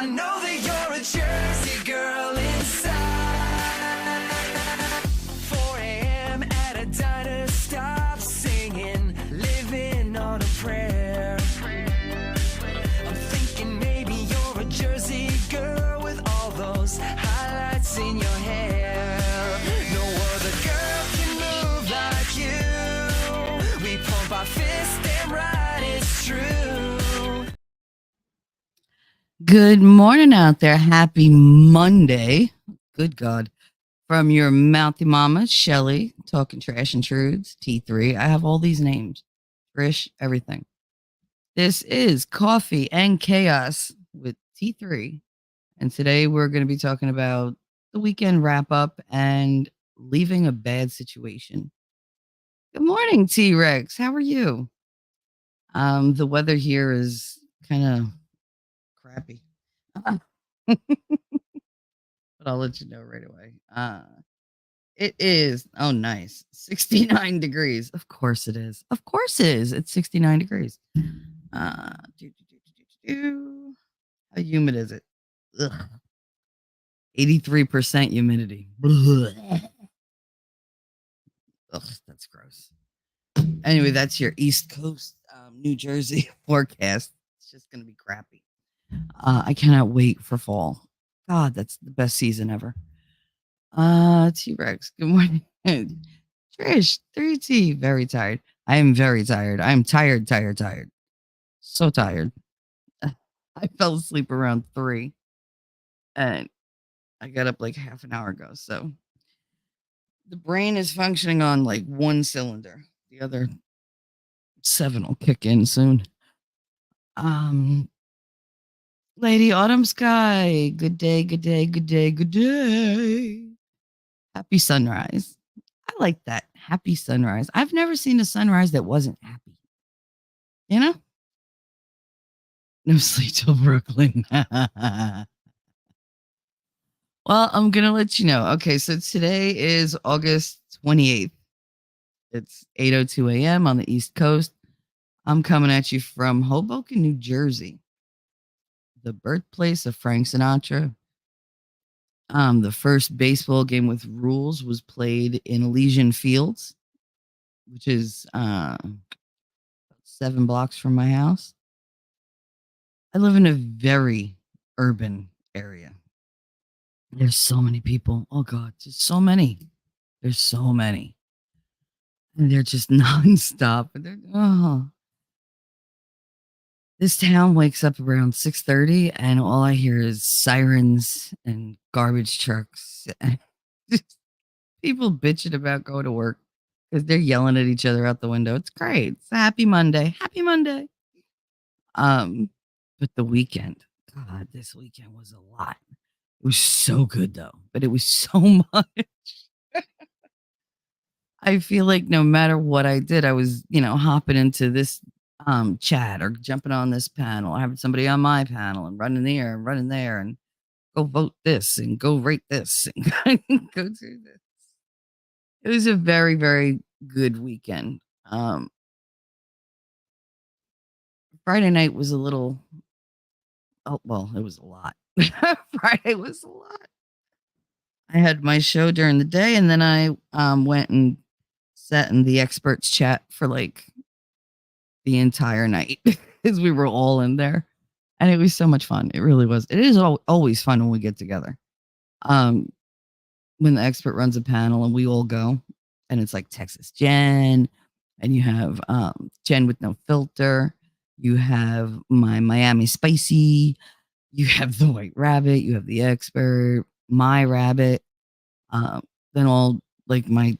I know that you're a Jersey girl inside. 4 a.m. at a diner, stop singing, living on a prayer. I'm thinking maybe you're a Jersey girl with all those highlights in your hair. No other girl can move like you. We pump our fists, damn right, it's true. Good morning out there. Happy Monday. Good God. From your mouthy mama, Shelly, talking trash and truths, T3. I have all these names. Trish, everything. This is Coffee and Chaos with T3. And today we're going to be talking about the weekend wrap up and leaving a bad situation. Good morning, T Rex. How are you? The weather here is kind of crappy. But I'll let you know right away. It is, oh, nice. 69 degrees. Of course it is. Of course it is. It's 69 degrees. How humid is it? Ugh. 83% humidity. Ugh, that's gross. Anyway, that's your East Coast, New Jersey forecast. It's just going to be crappy. I cannot wait for fall. God, that's the best season ever. T-Rex, good morning. Trish, 3T, very tired. I am very tired. I'm tired. So tired. I fell asleep around 3 and I got up like half an hour ago. So the brain is functioning on like one cylinder. The other 7 will kick in soon. Lady Autumn Sky, good day. Happy sunrise. I like that. Happy sunrise. I've never seen a sunrise that wasn't happy. You know? No sleep till Brooklyn. Well, I'm going to let you know. Okay, so today is August 28th. It's 8:02 a.m. on the East Coast. I'm coming at you from Hoboken, New Jersey, the birthplace of Frank Sinatra. The first baseball game with rules was played in Elysian Fields, which is 7 blocks from my house. I live in a very urban area. There's so many people. Oh God, there's so many. There's so many. And they're just nonstop. This town wakes up around 6:30 and all I hear is sirens and garbage trucks. And just people bitching about going to work because they're yelling at each other out the window. It's great. It's a happy Monday. Happy Monday. But the weekend, God, this weekend was a lot. It was so good though, but it was so much. I feel like no matter what I did, I was, hopping into this chat or jumping on this panel, having somebody on my panel and running here and running there and go vote this and go rate this and go do this. It was a very, very good weekend. Friday night was a little, oh, well, it was a lot. Friday was a lot. I had my show during the day and then I went and sat in the experts chat for like the entire night because we were all in there and it was so much fun. It really was. It is always fun when we get together. When the expert runs a panel and we all go and it's like Texas Jen and you have Jen with no filter. You have my Miami Spicy. You have the White Rabbit. You have the expert, my rabbit. Then all like my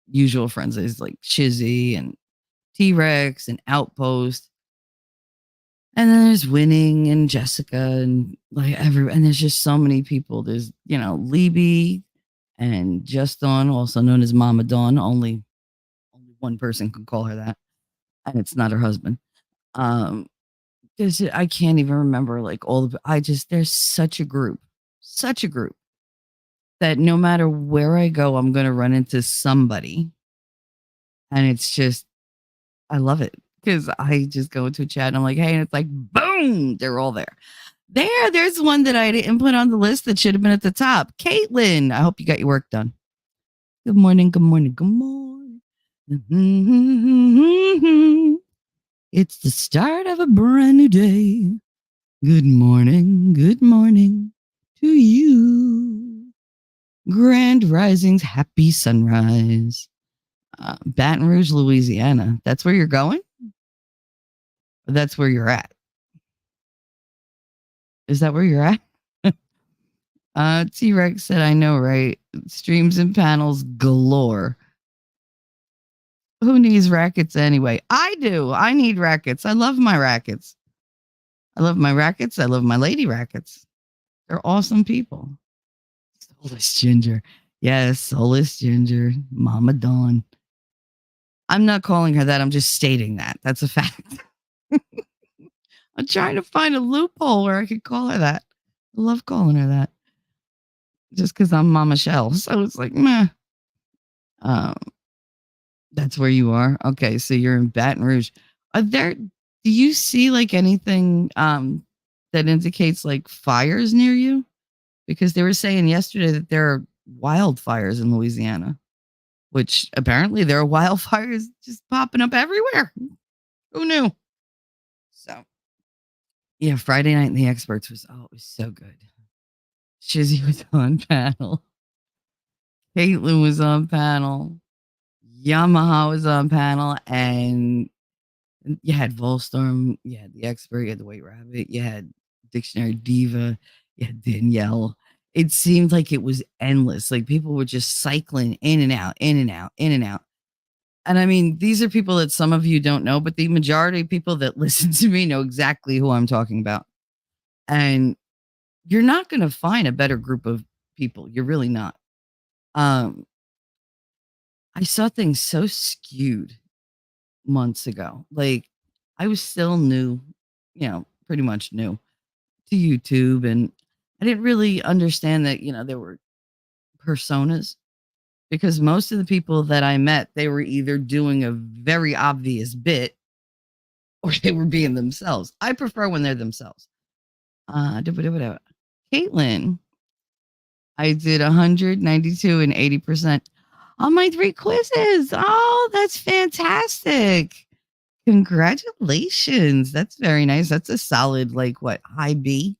usual friends is like Shizzy and T-Rex and Outpost. And then there's Winning and Jessica and and there's just so many people. There's, Libby and Just Dawn, also known as Mama Dawn. Only one person can call her that. And it's not her husband. I can't even remember like there's such a group that no matter where I go, I'm going to run into somebody. And it's just, I love it because I just go into a chat and I'm like, hey, and it's like, boom, they're all there. There's one that I didn't put on the list that should have been at the top. Caitlin, I hope you got your work done. Good morning, good morning, good morning. It's the start of a brand new day. Good morning to you. Grand risings, happy sunrise. Baton Rouge, Louisiana. That's where you're going? That's where you're at. Is that where you're at? T Rex said, I know, right? Streams and panels galore. Who needs rackets anyway? I do. I need rackets. I love my rackets. I love my rackets. I love my lady rackets. They're awesome people. Soulless Ginger. Yes, Soulless Ginger. Mama Dawn. I'm not calling her that. I'm just stating that. That's a fact. I'm trying to find a loophole where I could call her that. I love calling her that. Just because I'm Mama Shell. So it's like, meh. Um, that's where you are. Okay, so you're in Baton Rouge. Do you see like anything that indicates like fires near you? Because they were saying yesterday that there are wildfires in Louisiana, which apparently there are wildfires just popping up everywhere. Who knew? So yeah, Friday night in the experts was it was so good. Shizzy was on panel. Caitlin was on panel. Yamaha was on panel, and you had Volstorm, you had the expert, you had the White Rabbit, you had Dictionary Diva, you had Danielle. It seemed like it was endless. Like people were just cycling in and out, in and out, in and out. And I mean, these are people that some of you don't know, but the majority of people that listen to me know exactly who I'm talking about. And you're not going to find a better group of people. You're really not. I saw things so skewed months ago. Like I was still new, pretty much new to YouTube. And I didn't really understand that, there were personas because most of the people that I met, they were either doing a very obvious bit or they were being themselves. I prefer when they're themselves. Caitlin, I did 192 and 80% on my 3 quizzes. Oh, that's fantastic. Congratulations. That's very nice. That's a solid, like what, high B?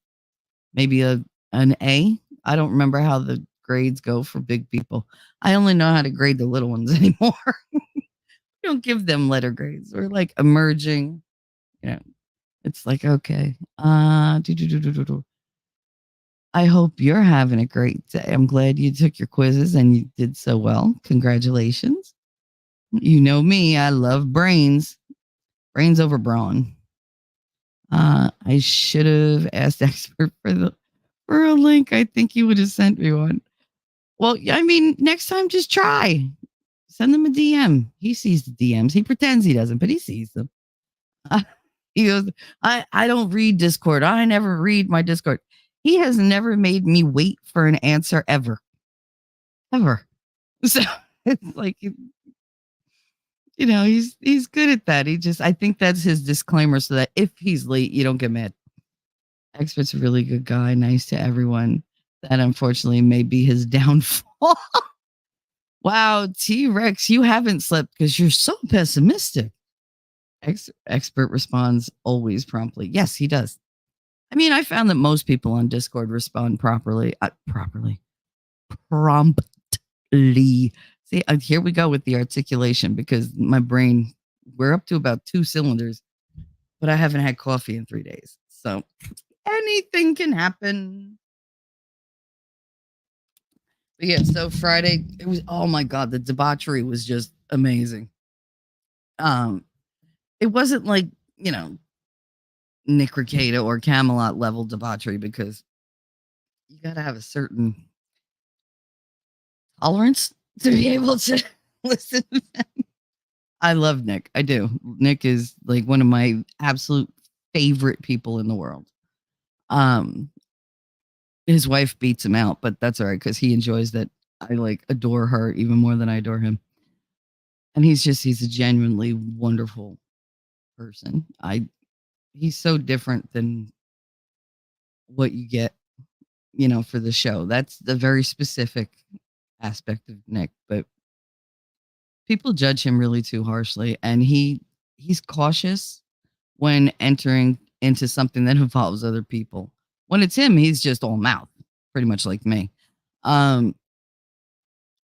Maybe an A. I don't remember how the grades go for big people. I only know how to grade the little ones anymore. We don't give them letter grades. We're like emerging. It's like, okay. I hope you're having a great day. I'm glad you took your quizzes and you did so well. Congratulations. You know me, I love brains. Brains over brawn. I should have asked expert for a link. I think he would have sent me one. Well, I mean, next time just try. Send them a DM. He sees the DMs. He pretends he doesn't, but he sees them. He goes, I don't read Discord. I never read my Discord. He has never made me wait for an answer ever. Ever. So it's like, he's good at that. I think that's his disclaimer so that if he's late, you don't get mad. Expert's a really good guy, nice to everyone. That unfortunately may be his downfall. Wow, T Rex, you haven't slept because you're so pessimistic. Expert responds always promptly. Yes, he does. I mean, I found that most people on Discord respond properly. Promptly. See, here we go with the articulation because my brain, we're up to about 2 cylinders, but I haven't had coffee in 3 days. So anything can happen. But yeah, so Friday, it was, oh my God, the debauchery was just amazing. It wasn't like, Nick Ricada or Camelot level debauchery because you got to have a certain tolerance to be able to listen to them. I love Nick. I do. Nick is like one of my absolute favorite people in the world. His wife beats him out, but that's all right because he enjoys that I like adore her even more than I adore him. And he's a genuinely wonderful person. He's so different than what you get, for the show. That's the very specific aspect of Nick, but people judge him really too harshly, and he's cautious when entering into something that involves other people. When it's him, he's just all mouth, pretty much like me. Um,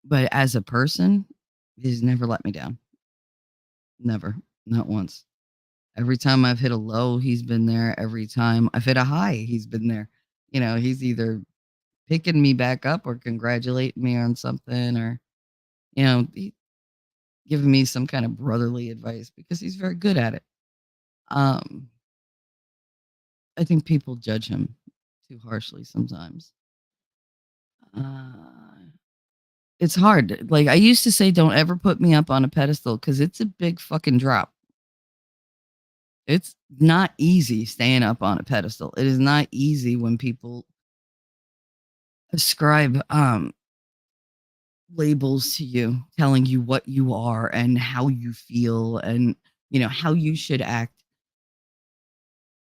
but as a person, he's never let me down. Never, not once. Every time I've hit a low, he's been there. Every time I've hit a high, he's been there. He's either picking me back up or congratulating me on something, or giving me some kind of brotherly advice because he's very good at it. Um, I think people judge him too harshly sometimes. Uh, it's hard. Like I used to say, don't ever put me up on a pedestal because it's a big fucking drop. It's not easy staying up on a pedestal. It is not easy when people ascribe labels to you, telling you what you are and how you feel and how you should act.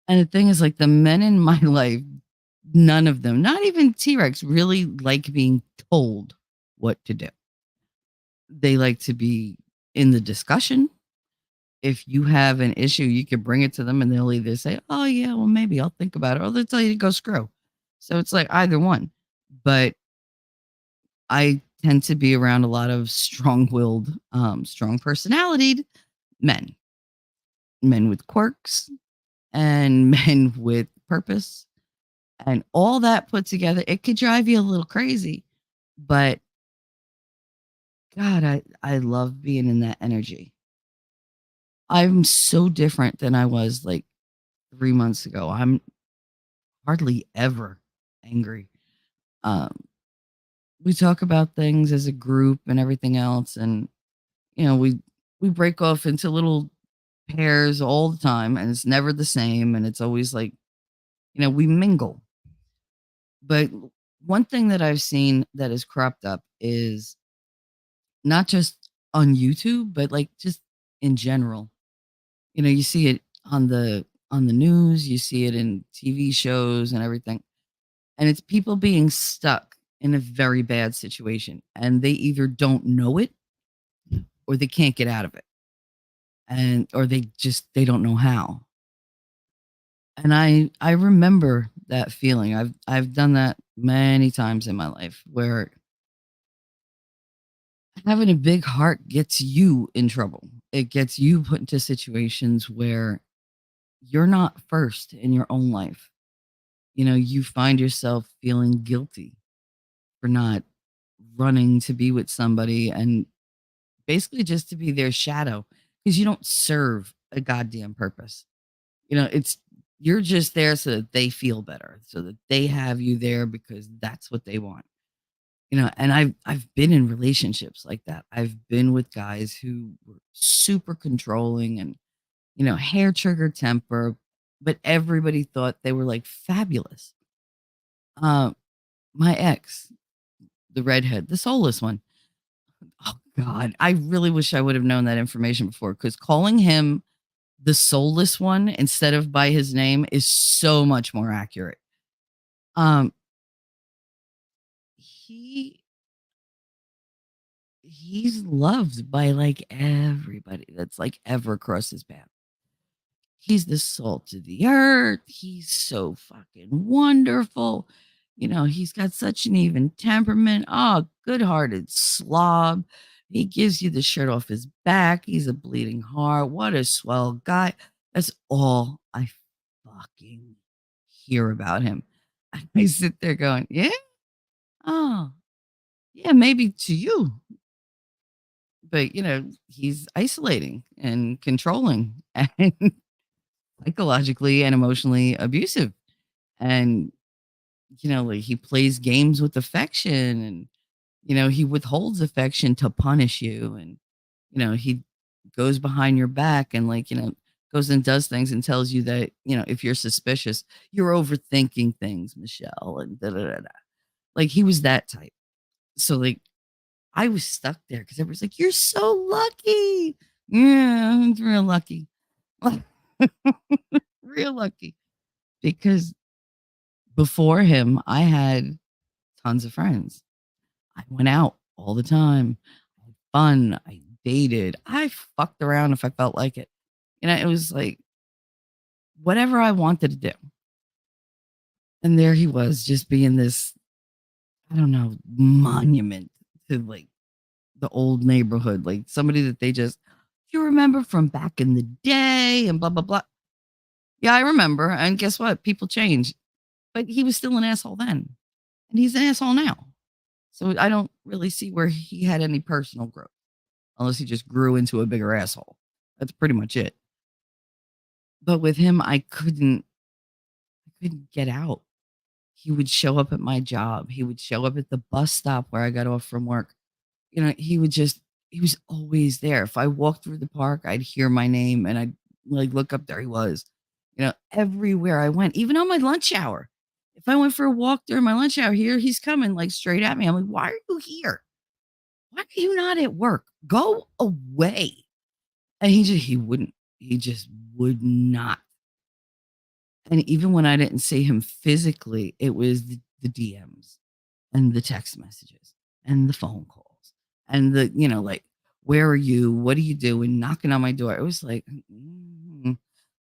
And the thing is, like, the men in my life, none of them, not even T-Rex, really like being told what to do. They like to be in the discussion. If you have an issue, you can bring it to them and they'll either say, "Oh, yeah, well, maybe I'll think about it," or they'll tell you to go screw. So it's like either one. But I tend to be around a lot of strong-willed, strong personalitied men, men with quirks and men with purpose. And all that put together, it could drive you a little crazy. But God, I love being in that energy. I'm so different than I was like 3 months ago. I'm hardly ever angry. Um, we talk about things as a group and everything else, and we break off into little pairs all the time, and it's never the same, and it's always like we mingle. But one thing that I've seen that has cropped up is not just on YouTube, but like just in general. You see it on the news, you see it in TV shows and everything. And it's people being stuck in a very bad situation and they either don't know it or they can't get out of it. And or they don't know how. And I remember that feeling. I've done that many times in my life where having a big heart gets you in trouble. It gets you put into situations where you're not first in your own life. You find yourself feeling guilty for not running to be with somebody and basically just to be their shadow because you don't serve a goddamn purpose. It's you're just there so that they feel better, so that they have you there because that's what they want. And I've been in relationships like that. I've been with guys who were super controlling and hair trigger temper, but everybody thought they were like fabulous. Uh, my ex, the redhead, the soulless one. Oh God, I really wish I would have known that information before because calling him the soulless one instead of by his name is so much more accurate. Um, he he's loved by like everybody that's like ever crossed his path. He's the salt of the earth. He's so fucking wonderful. He's got such an even temperament. Oh, good-hearted slob. He gives you the shirt off his back. He's a bleeding heart. What a swell guy. That's all I fucking hear about him. I sit there going, yeah, oh, yeah, maybe to you. But, he's isolating and controlling and psychologically and emotionally abusive. And, like he plays games with affection and, he withholds affection to punish you. And, he goes behind your back and like, goes and does things and tells you that, if you're suspicious, you're overthinking things, Michelle, and da da da da. Like he was that type. So like I was stuck there because everybody's like, "You're so lucky." Yeah, it's real lucky. Real lucky because Before him, I had tons of friends. I went out all the time. I had fun. I dated. I fucked around if I felt like it. It was like whatever I wanted to do. And there he was, just being this, I don't know, monument to like the old neighborhood, like somebody that they just, you remember from back in the day and blah, blah, blah. Yeah, I remember. And guess what? People change. But he was still an asshole then. And he's an asshole now. So I don't really see where he had any personal growth unless he just grew into a bigger asshole. That's pretty much it. But with him, I couldn't get out. He would show up at my job. He would show up at the bus stop where I got off from work. He was always there. If I walked through the park, I'd hear my name and I'd like look up, there he was. Everywhere I went, even on my lunch hour. If I went for a walk during my lunch hour, here he's coming like straight at me. I'm like, why are you here? Why are you not at work? Go away. And he wouldn't. He just would not. And even when I didn't see him physically, it was the DMs and the text messages and the phone calls and like, where are you? What are you doing? Knocking on my door. It was like,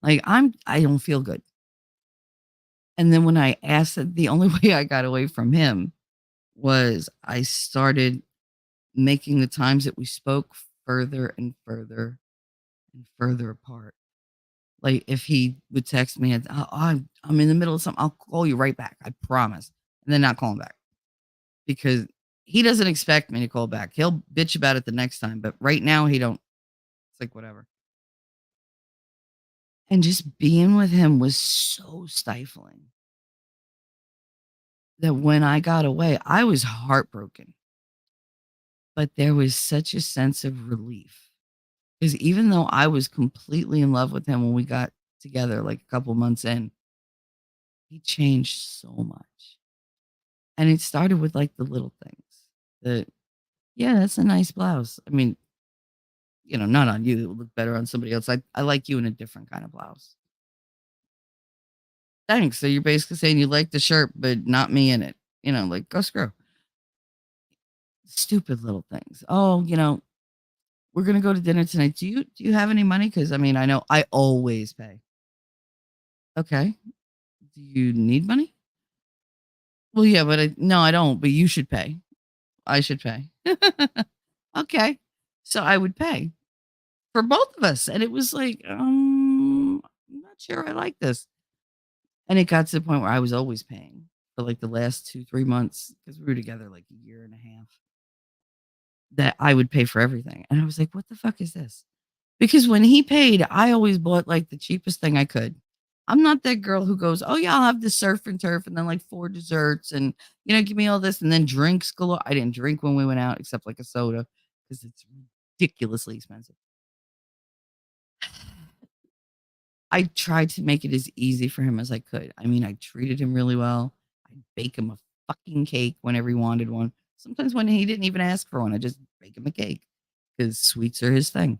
like I don't feel good. And then when I asked that, the only way I got away from him was I started making the times that we spoke further and further and further apart. Like if he would text me, I'm in the middle of something, I'll call you right back. I promise. And then not call him back because he doesn't expect me to call back. He'll bitch about it the next time, but right now he don't. It's like whatever. And just being with him was so stifling that when I got away, I was heartbroken, but there was such a sense of relief because even though I was completely in love with him when we got together, like a couple months in, he changed so much. And it started with like the little things that, yeah, that's a nice blouse. I mean, not on you. It would look better on somebody else. I like you in a different kind of blouse. Thanks. So you're basically saying you like the shirt, but not me in it. Like go screw. Stupid little things. Oh, we're gonna go to dinner tonight. Do you have any money? Because I mean, I know I always pay. Okay. Do you need money? Well, yeah, but no, I don't. But you should pay. I should pay. Okay. So I would pay for both of us. And it was like, I'm not sure I like this. And it got to the point where I was always paying for like the last 2, 3 months because we were together like a year and a half that I would pay for everything. And I was like, what the fuck is this? Because when he paid, I always bought like the cheapest thing I could. I'm not that girl who goes, oh yeah, I'll have the surf and turf and then like 4 desserts and give me all this and then drinks galore. I didn't drink when we went out except like a soda because it's ridiculously expensive. I tried to make it as easy for him as I could. I mean, I treated him really well. I'd bake him a fucking cake whenever he wanted one. Sometimes when he didn't even ask for one, I just bake him a cake because sweets are his thing.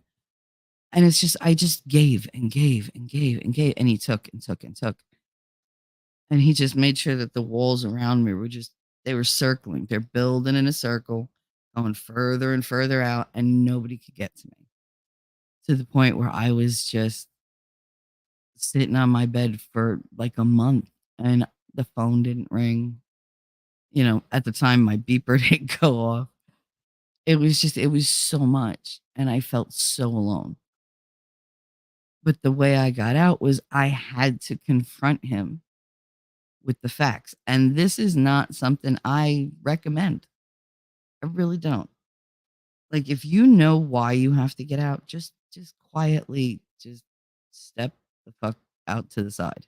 And it's just, I just gave and gave and gave and gave. And he took and took and took. And he just made sure that the walls around me they were circling. They're building in a circle, going further and further out, and nobody could get to me to the point where I was just sitting on my bed for like a month and the phone didn't ring. At the time, my beeper didn't go off. It was so much. And I felt so alone. But the way I got out was I had to confront him with the facts. And this is not something I recommend. I really don't. Like if you know why you have to get out, just quietly just step the fuck out to the side.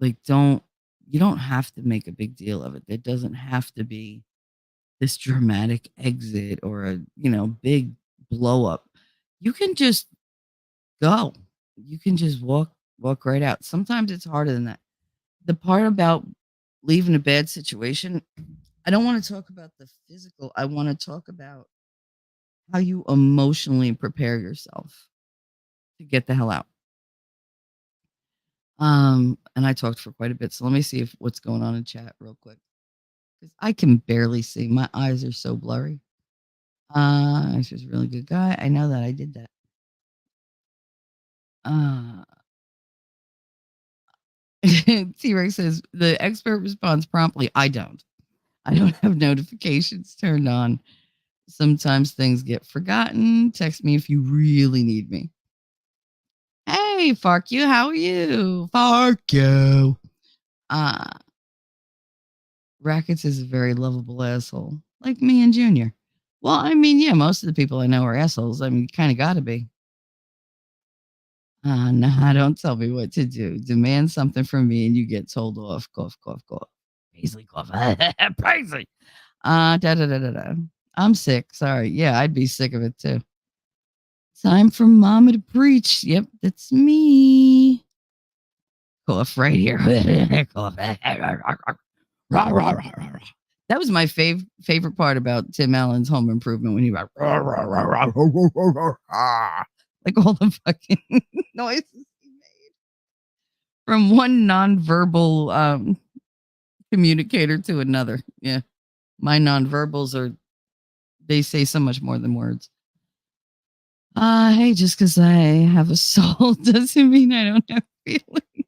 Like you don't have to make a big deal of it. There doesn't have to be this dramatic exit or a, big blow up. You can just go. You can just walk right out. Sometimes it's harder than that. The part about leaving a bad situation, I don't want to talk about the physical. I want to talk about how you emotionally prepare yourself to get the hell out. And I talked for quite a bit. So let me see if what's going on in chat real quick. 'Cause I can barely see. My eyes are so blurry. He's just a really good guy. I know that I did that. Uh T-Rex says the expert responds promptly. I don't. I don't have notifications turned on. Sometimes things get forgotten. Text me if you really need me. Hey, fuck you. How are you? Fuck you. Uh, Rackets is a very lovable asshole, like me and Junior. Well, I mean, yeah, most of the people I know are assholes. I mean, you kind of got to be. Nah, don't tell me what to do. Demand something from me and you get told off. Cough, cough, cough. Paisley cough. Paisley. Da da da da da. I'm sick. Sorry. Yeah, I'd be sick of it too. Time for Mama to preach. Yep, that's me. Cough right here. Cough. That was my favorite part about Tim Allen's Home Improvement when he went like all the fucking noises he made from one nonverbal communicator to another. Yeah, my nonverbals are they say so much more than words. Hey, just because I have a soul doesn't mean I don't have feelings.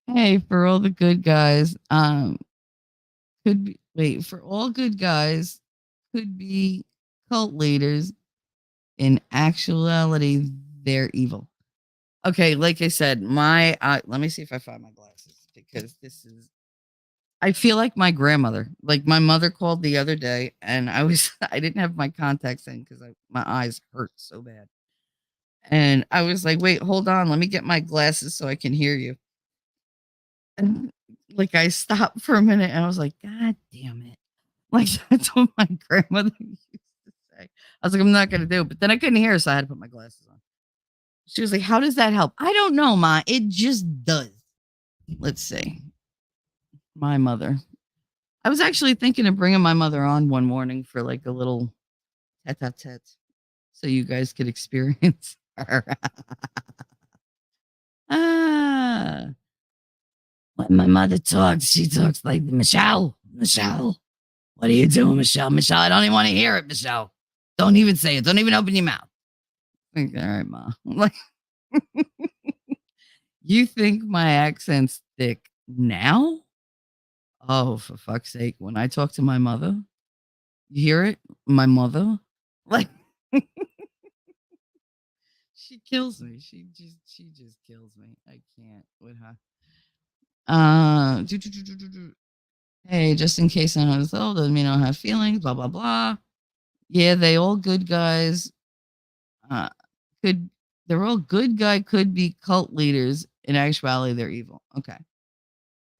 Hey, for all the good guys, could be wait for all good guys could be cult leaders. In actuality, they're evil. Okay, like I said, my let me see if I find my glasses because this is. I feel like my grandmother. Like my mother called the other day, and I didn't have my contacts in because my eyes hurt so bad, and I was like, "Wait, hold on, let me get my glasses so I can hear you." And like I stopped for a minute, and I was like, "God damn it!" Like that's what my grandmother used to say. I was like, "I'm not gonna do it," but then I couldn't hear her, so I had to put my glasses on. She was like, "How does that help?" I don't know, Ma. It just does. Let's see. My mother. I was actually thinking of bringing my mother on one morning for like a little tete-a-tete so you guys could experience her. ah, when my mother talks, she talks like Michelle. Michelle, what are you doing, Michelle? Michelle, I don't even want to hear it, Michelle. Don't even say it. Don't even open your mouth. Like, all right, Ma. Like, you think my accent's thick now? Oh, for fuck's sake. When I talk to my mother, you hear it? My mother? Like she kills me. She just kills me. I can't with her. Hey, just in case I was old, doesn't mean I don't have feelings, blah blah blah. Yeah, they all good guys. Uh could they're all good guy could be cult leaders. In actuality, they're evil. Okay.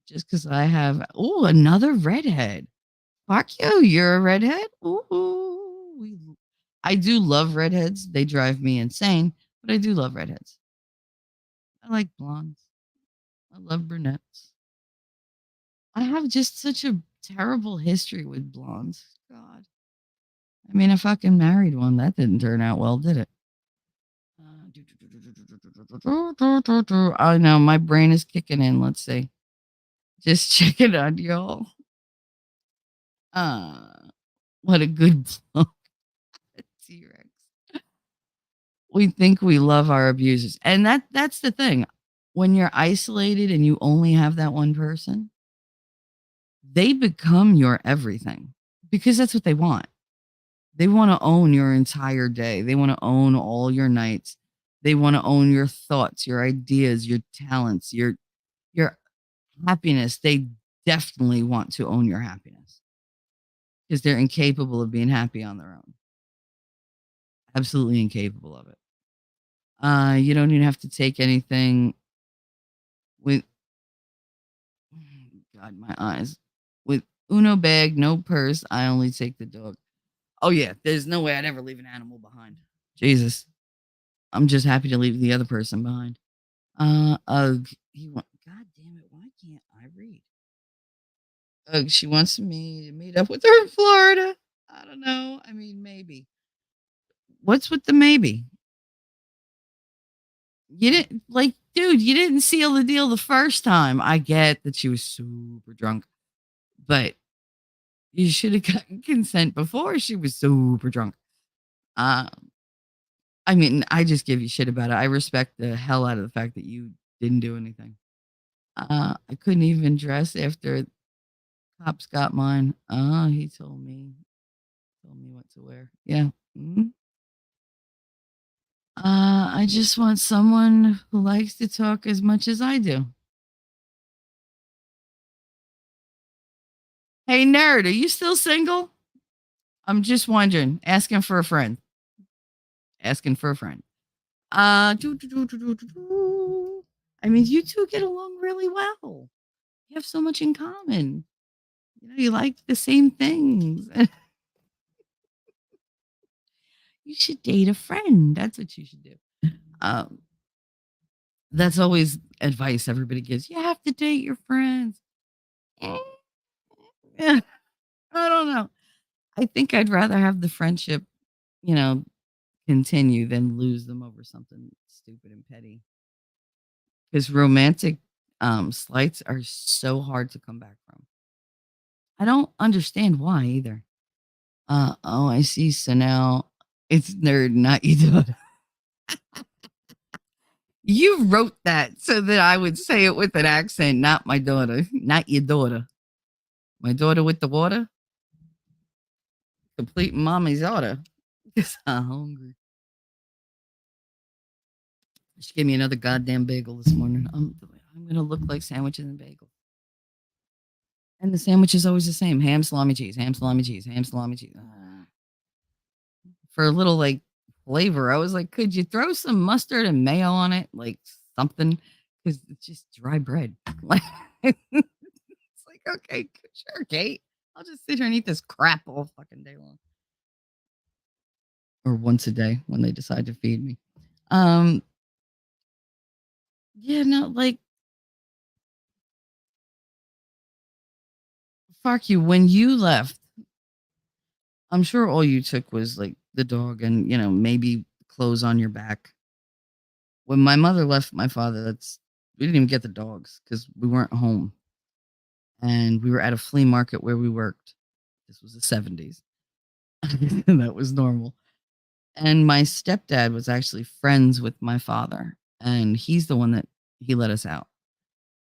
Just because I have another redhead. Fuck you, you're a redhead? Ooh. I do love redheads. They drive me insane, but I do love redheads. I like blondes. I love brunettes. I have just such a terrible history with blondes. God. I mean, I fucking married one. That didn't turn out well, did it? I know my brain is kicking in. Let's see. Just check it out, y'all. Uh, what a good bloke. T-Rex. We think we love our abusers. And that's the thing. When you're isolated and you only have that one person, they become your everything because that's what they want. They want to own your entire day. They want to own all your nights. They want to own your thoughts, your ideas, your talents, your happiness. They definitely want to own your happiness because they're incapable of being happy on their own. Absolutely incapable of it. You don't even have to take anything with God, my eyes. With Uno bag, no purse. I only take the dog. Oh yeah, there's no way I'd ever leave an animal behind. Jesus. I'm just happy to leave the other person behind. Ugh. God damn it, why can't I read? Ugh, she wants me to meet up with her in Florida. I don't know. I mean, maybe. What's with the maybe? You didn't like, dude, you didn't seal the deal the first time. I get that she was super drunk, but you should have gotten consent before she was super drunk. Uh, I mean, I just give you shit about it. I respect the hell out of the fact that you didn't do anything. I couldn't even dress after cops got mine. He told me what to wear. Yeah. Mhm. I just want someone who likes to talk as much as I do. Hey, nerd, are you still single? I'm just wondering. Asking for a friend. Asking for a friend. Doo, doo, doo, doo, doo, doo, doo. I mean, you two get along really well. You have so much in common. You know, you like the same things. You should date a friend. That's what you should do. Um, that's always advice everybody gives. You have to date your friends. Eh, eh, I don't know. I think I'd rather have the friendship, you know, continue than lose them over something stupid and petty. Because romantic slights are so hard to come back from. I don't understand why either. Oh, I see. So now it's nerd, not you daughter. You wrote that so that I would say it with an accent, not my daughter, not your daughter. My daughter with the water, complete mommy's order. Because I'm hungry. She gave me another goddamn bagel this morning. I'm gonna look like sandwiches and bagel. And the sandwich is always the same: ham, salami, cheese, ham, salami, cheese, ham, salami, cheese. For a little like flavor, I was like, could you throw some mustard and mayo on it, like something? Because it's just dry bread. Like, it's like, okay, sure, Kate. I'll just sit here and eat this crap all fucking day long, or once a day when they decide to feed me. Um, yeah, no, like fuck you. When you left, I'm sure all you took was like the dog and, maybe clothes on your back. When my mother left my father, we didn't even get the dogs because we weren't home. And we were at a flea market where we worked. This was the 70s. And that was normal. And my stepdad was actually friends with my father. And he's the one that he let us out.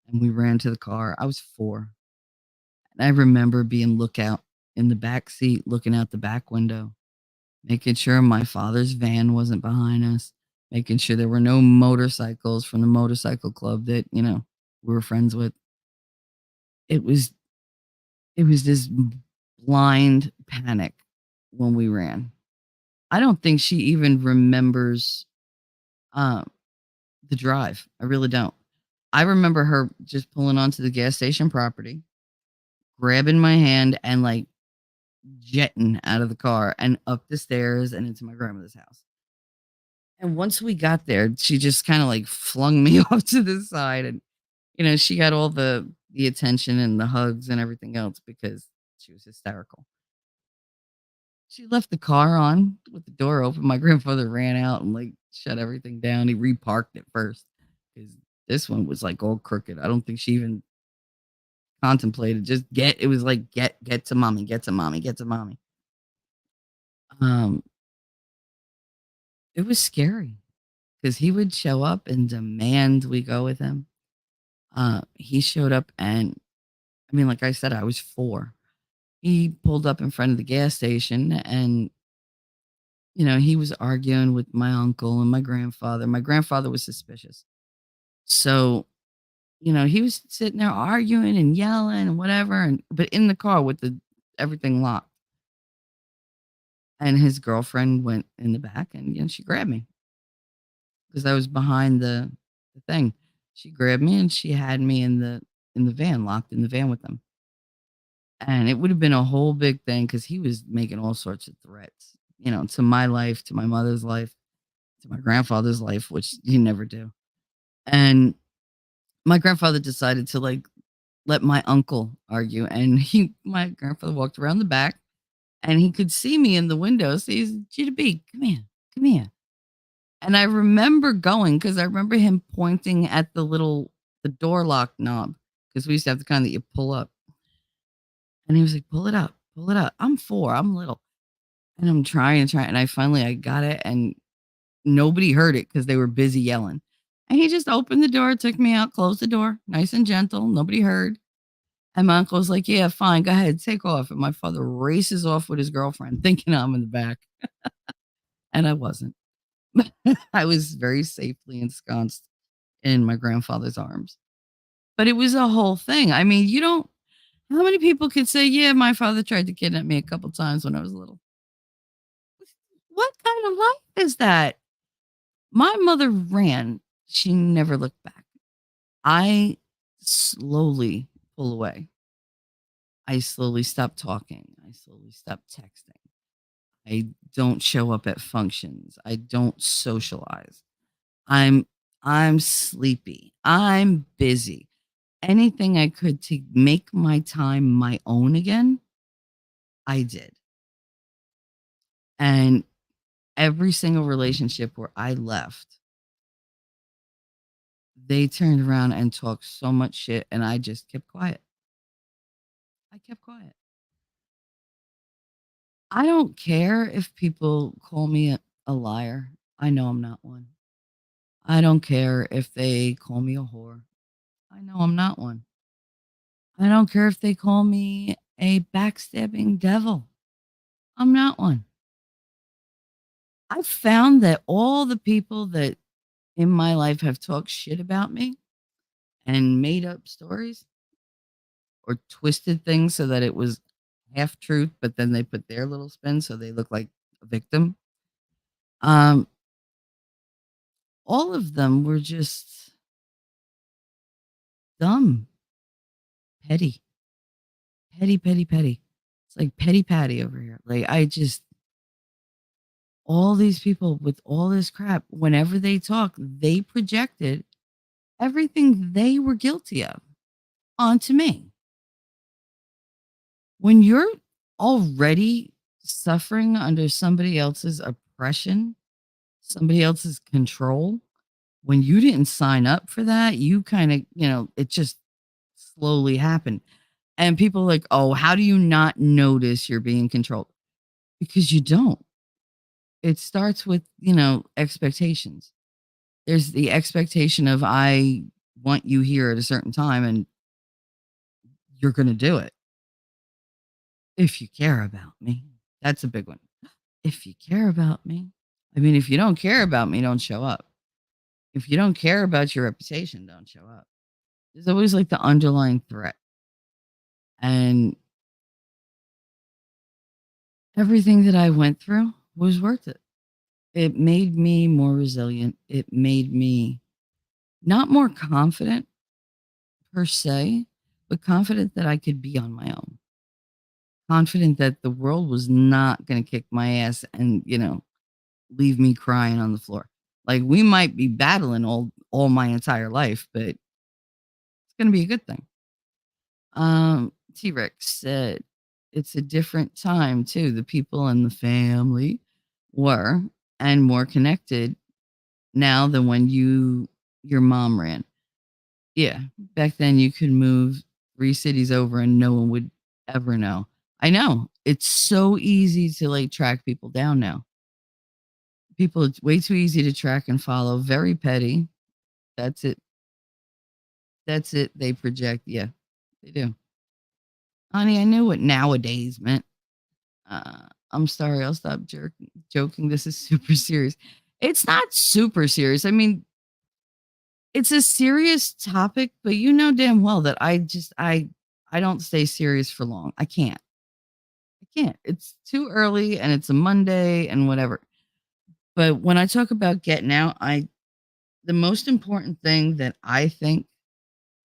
And we ran to the car. I was 4. And I remember being lookout in the back seat, looking out the back window, making sure my father's van wasn't behind us, making sure there were no motorcycles from the motorcycle club that, we were friends with. It was it was this blind panic when we ran. I don't think she even remembers um the drive. I really don't. I remember her just pulling onto the gas station property, grabbing my hand and like jetting out of the car and up the stairs and into my grandmother's house. And once we got there, she just kind of like flung me off to the side and she got all the attention and the hugs and everything else because she was hysterical. She left the car on with the door open. My grandfather ran out and like shut everything down. He reparked it first because this one was like all crooked. I don't think she even contemplated. It was like get to mommy, get to mommy, get to mommy. Um, it was scary because he would show up and demand we go with him. He showed up and I mean, like I said, I was 4. He pulled up in front of the gas station and he was arguing with my uncle and my grandfather. My grandfather was suspicious. So, he was sitting there arguing and yelling and whatever, but in the car with the everything locked. And his girlfriend went in the back and she grabbed me because I was behind the thing. She grabbed me and she had me in the van, locked in the van with them. And it would have been a whole big thing because he was making all sorts of threats, to my life, to my mother's life, to my grandfather's life, which he never do. And my grandfather decided to like let my uncle argue. And my grandfather walked around the back and he could see me in the window. So he's, Gita B, come here, come here. And I remember going because I remember him pointing at the door lock knob because we used to have the kind that you pull up. And he was like, pull it up, pull it up. I'm 4, I'm little. And I'm trying and trying. And I got it and nobody heard it because they were busy yelling. And he just opened the door, took me out, closed the door, nice and gentle. Nobody heard. And my uncle was like, yeah, fine, go ahead, take off. And my father races off with his girlfriend, thinking I'm in the back. And I wasn't. I was very safely ensconced in my grandfather's arms. But it was a whole thing. I mean, you don't, how many people could say, yeah, my father tried to kidnap me a couple times when I was little? What kind of life is that? My mother ran. She never looked back. I slowly pull away. I slowly stop talking. I slowly stop texting. I don't show up at functions. I don't socialize. I'm I'm sleepy. I'm busy. Anything I could to make my time my own again, I did. And every single relationship where I left, they turned around and talked so much shit and I just kept quiet. I kept quiet. I don't care if people call me a liar. I know I'm not one. I don't care if they call me a whore. I know I'm not one. I don't care if they call me a backstabbing devil. I'm not one. I've found that all the people that in my life have talked shit about me and made up stories or twisted things so that it was half truth, but then they put their little spin so they look like a victim. Um, all of them were just dumb, petty, petty, petty, petty. It's like petty patty over here. Like I just all these people with all this crap, whenever they talk, they projected everything they were guilty of onto me. When you're already suffering under somebody else's oppression, somebody else's control, when you didn't sign up for that, you kind of, it just slowly happened. And people are like, oh, how do you not notice you're being controlled? Because you don't. It starts with, expectations. There's the expectation of, I want you here at a certain time and you're going to do it if you care about me. That's a big one. If you care about me. I mean, if you don't care about me, don't show up. If you don't care about your reputation, don't show up. There's always like the underlying threat. And everything that I went through was worth it. It made me more resilient. It made me not more confident per se, but confident that I could be on my own. Confident that the world was not going to kick my ass and, leave me crying on the floor. Like we might be battling all my entire life, but it's going to be a good thing. T-Rex said it's a different time too. The people in the family were and more connected now than when your mom ran. Yeah, back then you could move 3 cities over and no one would ever know. I know. It's so easy to like track people down now. People, it's way too easy to track and follow. Very petty. That's it. That's it. They project. Yeah, they do. Honey, I knew what nowadays meant. I'm sorry. I'll stop joking. This is super serious. It's not super serious. I mean, it's a serious topic, but you know damn well that I don't stay serious for long. I can't. I can't. It's too early and it's a Monday and whatever. But when I talk about getting out, the most important thing that I think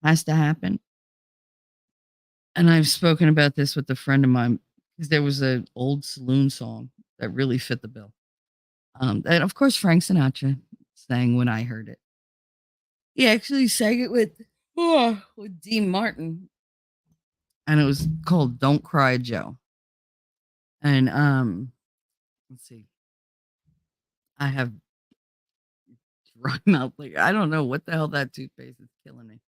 has to happen, and I've spoken about this with a friend of mine, because there was an old saloon song that really fit the bill. And of course Frank Sinatra sang when I heard it. He actually sang it with Dean Martin, and it was called "Don't Cry, Joe." And let's see, I have dry mouth. Like, I don't know what the hell that toothpaste is killing me.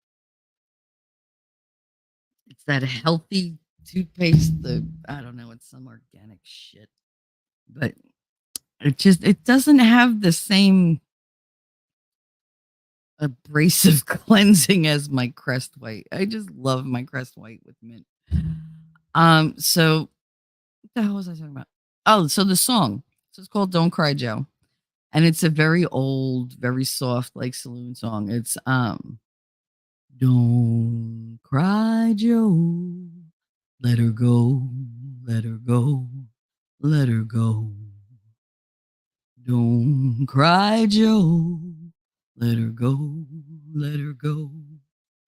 It's that healthy toothpaste. I don't know, it's some organic shit. But it doesn't have the same abrasive cleansing as my Crest White. I just love my Crest White with mint. So what the hell was I talking about? Oh, so the song. So it's called Don't Cry Joe. And it's a very old, very soft, like saloon song. It's Don't cry, Joe. Let her go, let her go, let her go. Don't cry, Joe. Let her go, let her go,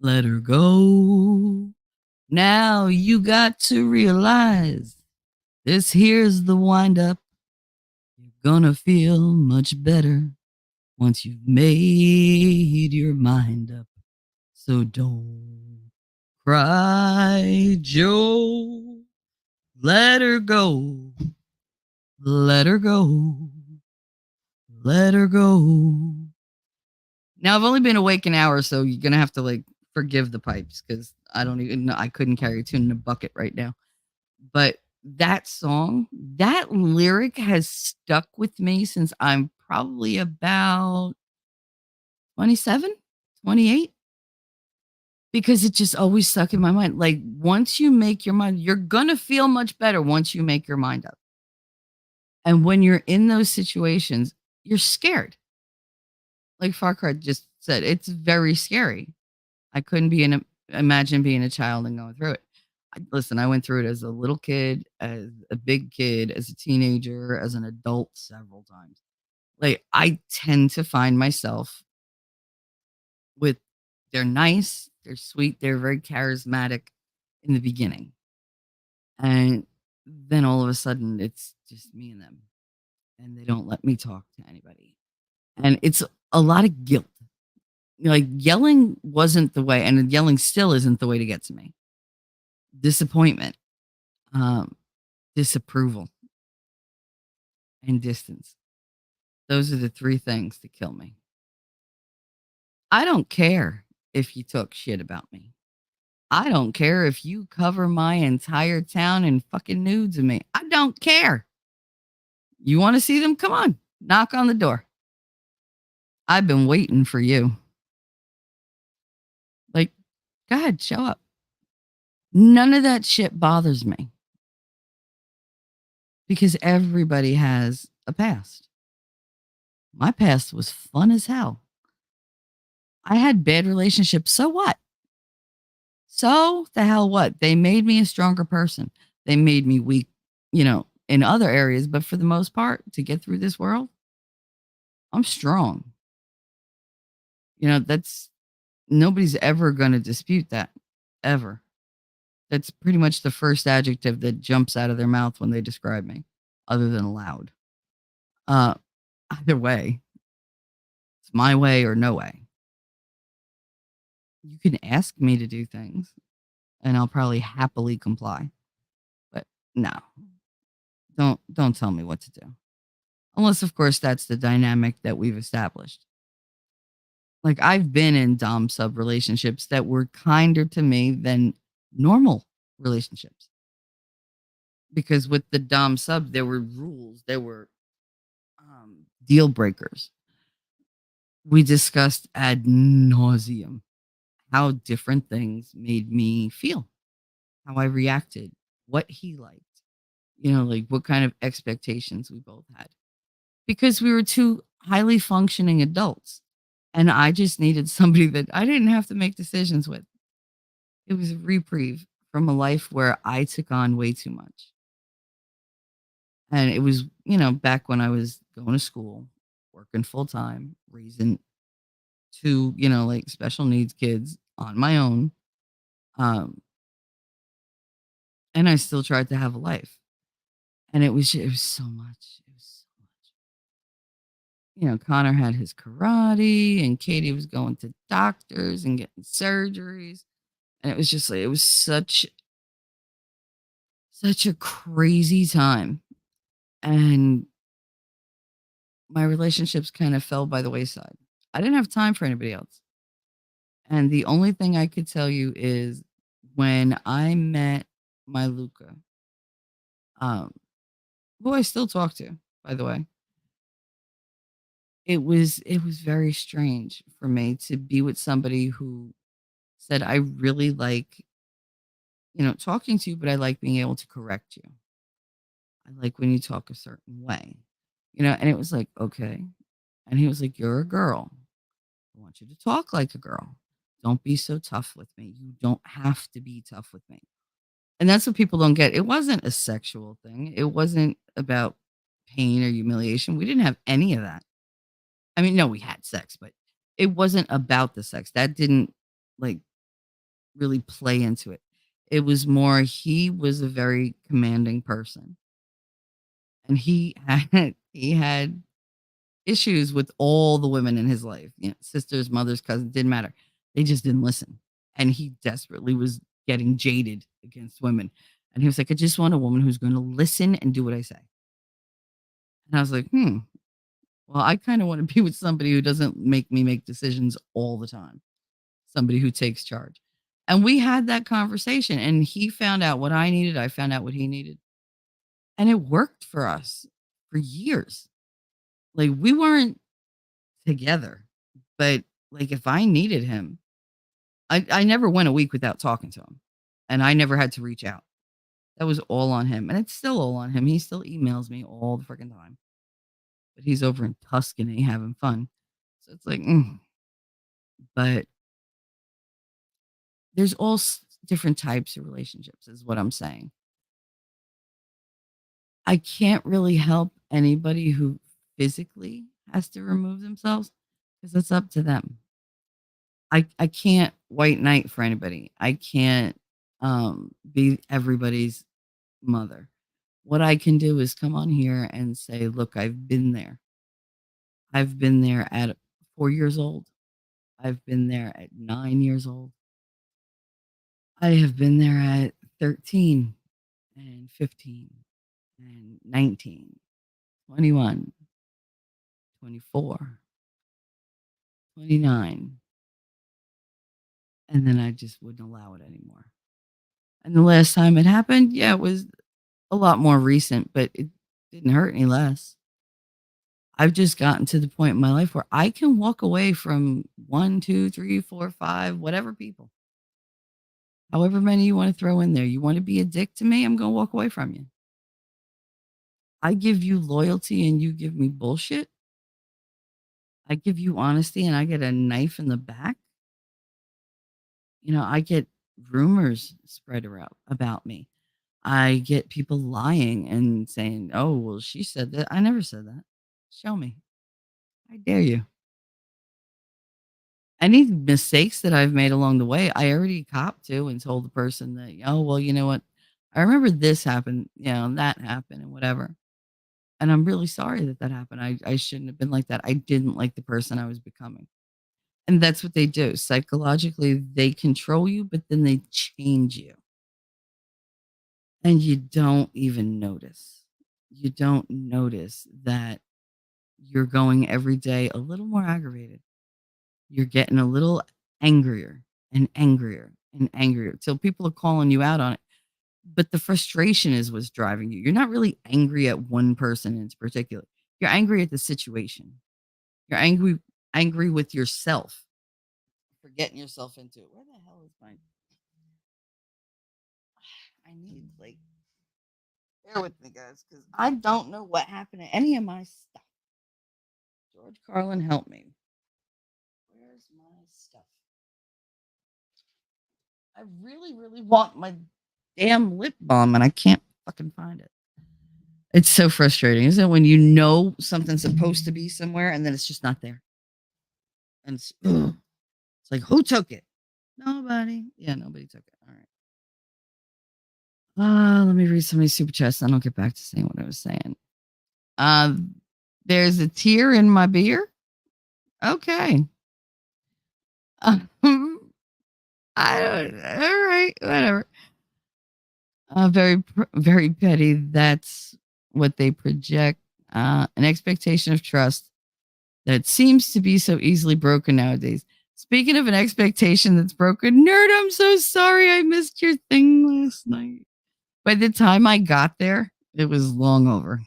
let her go. Now you got to realize this here's the wind up. You're gonna feel much better once you've made your mind up. So don't cry, Joe. Let her go. Let her go. Let her go. Now I've only been awake an hour, so you're gonna have to like forgive the pipes because I don't even know. I couldn't carry a tune in a bucket right now. But that song, that lyric has stuck with me since I'm probably about 27, 28, because it just always stuck in my mind. Like, once you make your mind, you're gonna feel much better once you make your mind up. And when you're in those situations, you're scared. Like Farquhar just said, it's very scary. I couldn't imagine being a child and going through it. Listen, I went through it as a little kid, as a big kid, as a teenager, as an adult several times. Like, I tend to find myself with they're nice, they're sweet, they're very charismatic in the beginning. And then all of a sudden it's just me and them. And they don't let me talk to anybody. And it's a lot of guilt. Like, yelling wasn't the way, and yelling still isn't the way to get to me. Disappointment, um, disapproval, and distance. Those are the three things that kill me. I don't care if you talk shit about me. I don't care if you cover my entire town in fucking nudes of me. I don't care. You want to see them? Come on, knock on the door. I've been waiting for you. Like, go ahead, show up. None of that shit bothers me because everybody has a past. My past was fun as hell. I had bad relationships. So what? So the hell what? They made me a stronger person. They made me weak, in other areas, but for the most part, to get through this world, I'm strong. That's nobody's ever going to dispute that, ever. That's pretty much the first adjective that jumps out of their mouth when they describe me, other than loud. Uh, Either way, it's my way or no way. You can ask me to do things, and I'll probably happily comply. But no, don't tell me what to do. Unless, of course, that's the dynamic that we've established. Like, I've been in dom sub relationships that were kinder to me than normal relationships. Because with the dom sub, there were rules, there were deal breakers. We discussed ad nauseum how different things made me feel, how I reacted, what he liked, like what kind of expectations we both had. Because we were two highly functioning adults. And I just needed somebody that I didn't have to make decisions with. It was a reprieve from a life where I took on way too much. And it was, back when I was going to school, working full time, raising two, like special needs kids on my own. And I still tried to have a life. And it was so much. It was so much. Connor had his karate and Katie was going to doctors and getting surgeries. And it was just like, it was such a crazy time. And my relationships kind of fell by the wayside. I didn't have time for anybody else. And the only thing I could tell you is when I met my Luca, um, who I still talk to, by the way, it was very strange for me to be with somebody who said, I really like, talking to you, but I like being able to correct you. I like when you talk a certain way, and it was like, okay. And he was like, you're a girl. I want you to talk like a girl. Don't be so tough with me. You don't have to be tough with me. And that's what people don't get. It wasn't a sexual thing. It wasn't about pain or humiliation. We didn't have any of that. I mean, no, we had sex, but it wasn't about the sex. That didn't like really play into it. It was more he was a very commanding person. And he had he had issues with all the women in his life, sisters, mothers, cousins, didn't matter. They just didn't listen. And he desperately was getting jaded against women. And he was like, I just want a woman who's going to listen and do what I say. And I was like, well, I kind of want to be with somebody who doesn't make me make decisions all the time, somebody who takes charge. And we had that conversation, and he found out what I needed. I found out what he needed. And it worked for us for years. Like we weren't together, but like if I needed him, I never went a week without talking to him, and I never had to reach out. That was all on him, and it's still all on him. He still emails me all the freaking time, but he's over in Tuscany having fun. So it's like, but there's all different types of relationships, is what I'm saying. I can't really help anybody who physically has to remove themselves because it's up to them. I can't white knight for anybody. I can't be everybody's mother. What I can do is come on here and say, look, I've been there. I've been there at 4 years old. I've been there at 9 years old. I have been there at 13 and 15 and 19, 21, 24, 29. And then I just wouldn't allow it anymore. And the last time it happened, yeah, it was a lot more recent, but it didn't hurt any less. I've just gotten to the point in my life where I can walk away from one, two, three, four, five, whatever people, however many you want to throw in there. You want to be a dick to me? I'm going to walk away from you. I give you loyalty and you give me bullshit. I give you honesty and I get a knife in the back. I get rumors spread around about me. I get people lying and saying, oh, well, she said that. I never said that. Show me. I dare you. Any mistakes that I've made along the way, I already copped to and told the person that, oh, well, you know what? I remember this happened, and that happened and whatever. And I'm really sorry that that happened. I shouldn't have been like that. I didn't like the person I was becoming. And that's what they do. Psychologically, they control you, but then they change you. And you don't even notice. You don't notice that you're going every day a little more aggravated. You're getting a little angrier and angrier and angrier till people are calling you out on it. But the frustration is what's driving you. You're not really angry at one person in particular. You're angry at the situation. You're angry with yourself for getting yourself into it. Where the hell is my I need like bear with me guys because I don't know what happened to any of my stuff. George Carlin, help me. Where's my stuff? I really, really want my damn lip balm and I can't fucking find it. It's so frustrating, isn't it? When you know something's supposed to be somewhere and then it's just not there. And it's like, who took it? Nobody. Yeah, nobody took it. All right. Let me read some of these super chats and I'll get back to saying what I was saying. There's a tear in my beer. Okay. I don't. All right, whatever. Very petty. That's what they project. An expectation of trust that seems to be so easily broken nowadays. Speaking of an expectation that's broken, nerd, I'm so sorry I missed your thing last night. By the time I got there, it was long over.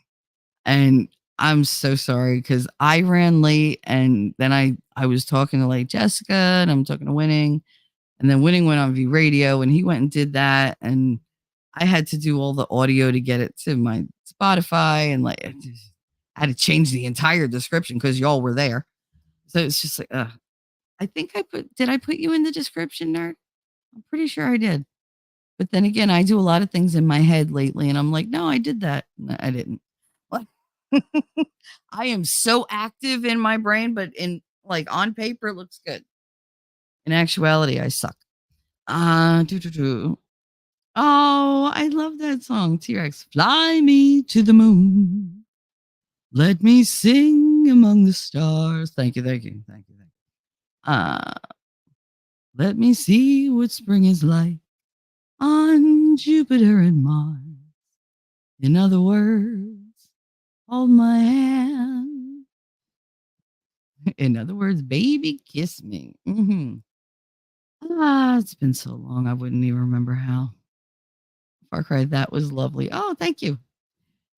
And I'm so sorry because I ran late and then I was talking to like Jessica and I'm talking to Winning. And then Winning went on V Radio and he went and did that. And I had to do all the audio to get it to my Spotify and like I had to change the entire description because y'all were there. So it's just like, I think did I put you in the description, nerd? I'm pretty sure I did. But then again, I do a lot of things in my head lately and I'm like, no, I did that. No, I didn't. What? I am so active in my brain, but in like on paper, it looks good. In actuality, I suck. Doo-doo-doo. Oh, I love that song. T-Rex, fly me to the moon. Let me sing among the stars. Thank you, thank you, thank you, thank you. Let me see what spring is like on Jupiter and Mars. In other words, hold my hand. In other words, baby, kiss me. It's been so long, I wouldn't even remember how. Far Cry, that was lovely. Oh, thank you.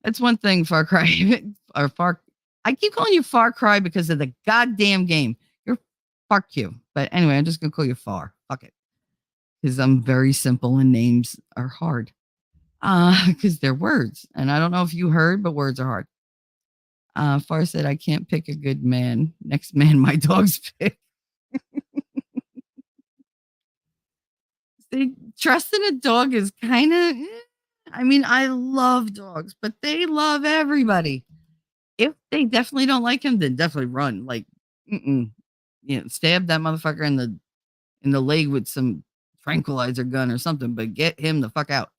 That's one thing, Far Cry or Far. I keep calling you Far Cry because of the goddamn game. You're fuck you. But anyway, I'm just gonna call you Far. Fuck it, because I'm very simple and names are hard. Because they're words, and I don't know if you heard, but words are hard. Far said, "I can't pick a good man. Next man, my dogs pick." See, trusting a dog is kind of. I mean, I love dogs, but they love everybody. If they definitely don't like him, then definitely run. Like, stab that motherfucker in the leg with some tranquilizer gun or something. But get him the fuck out,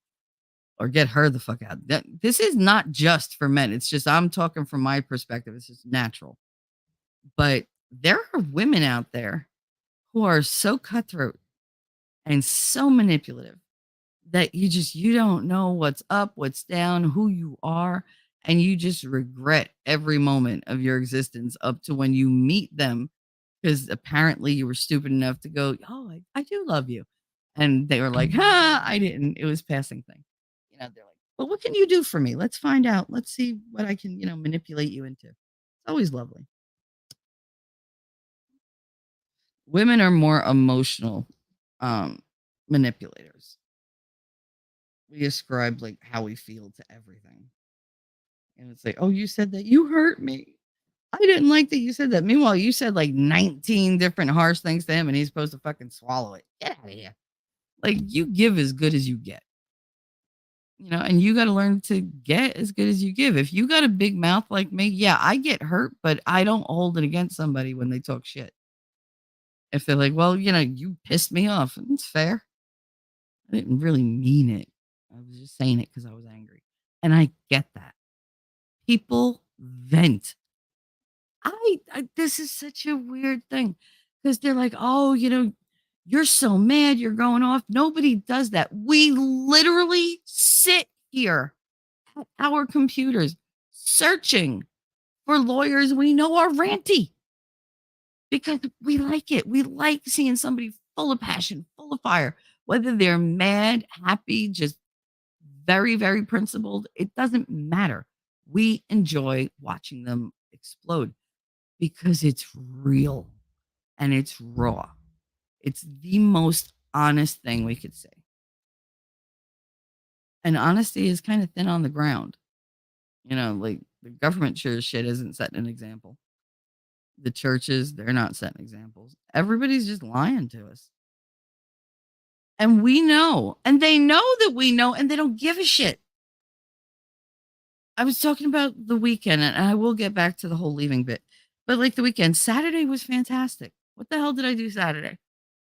or get her the fuck out. This is not just for men. It's just I'm talking from my perspective. It's just natural. But there are women out there who are so cutthroat and so manipulative that you don't know what's up, what's down, who you are, and you just regret every moment of your existence up to when you meet them because apparently you were stupid enough to go, "Oh, I do love you." And they were like, "Ha, I didn't. It was passing thing." They're like, "Well, what can you do for me? Let's find out. Let's see what I can, manipulate you into." It's always lovely. Women are more emotional manipulators. We ascribe like how we feel to everything. And it's like, "Oh, you said that. You hurt me. I didn't like that you said that." Meanwhile, you said like 19 different harsh things to him and he's supposed to fucking swallow it. Get out of here. Like, you give as good as you get. And you got to learn to get as good as you give. If you got a big mouth like me, yeah, I get hurt, but I don't hold it against somebody when they talk shit. If they're like, "Well, you pissed me off." It's fair. I didn't really mean it. I was just saying it because I was angry. And I get that. People vent. This is such a weird thing because they're like, "Oh, you're so mad, you're going off." Nobody does that. We literally sit here at our computers searching for lawyers we know are ranty because we like it. We like seeing somebody full of passion, full of fire, whether they're mad, happy, just very, very principled. It doesn't matter. We enjoy watching them explode because it's real and it's raw. It's the most honest thing we could say. And honesty is kind of thin on the ground. Like the government sure as shit isn't setting an example. The churches, they're not setting examples. Everybody's just lying to us. And we know, and they know that we know, and they don't give a shit. I was talking about the weekend, and I will get back to the whole leaving bit. But like the weekend, Saturday was fantastic. What the hell did I do Saturday?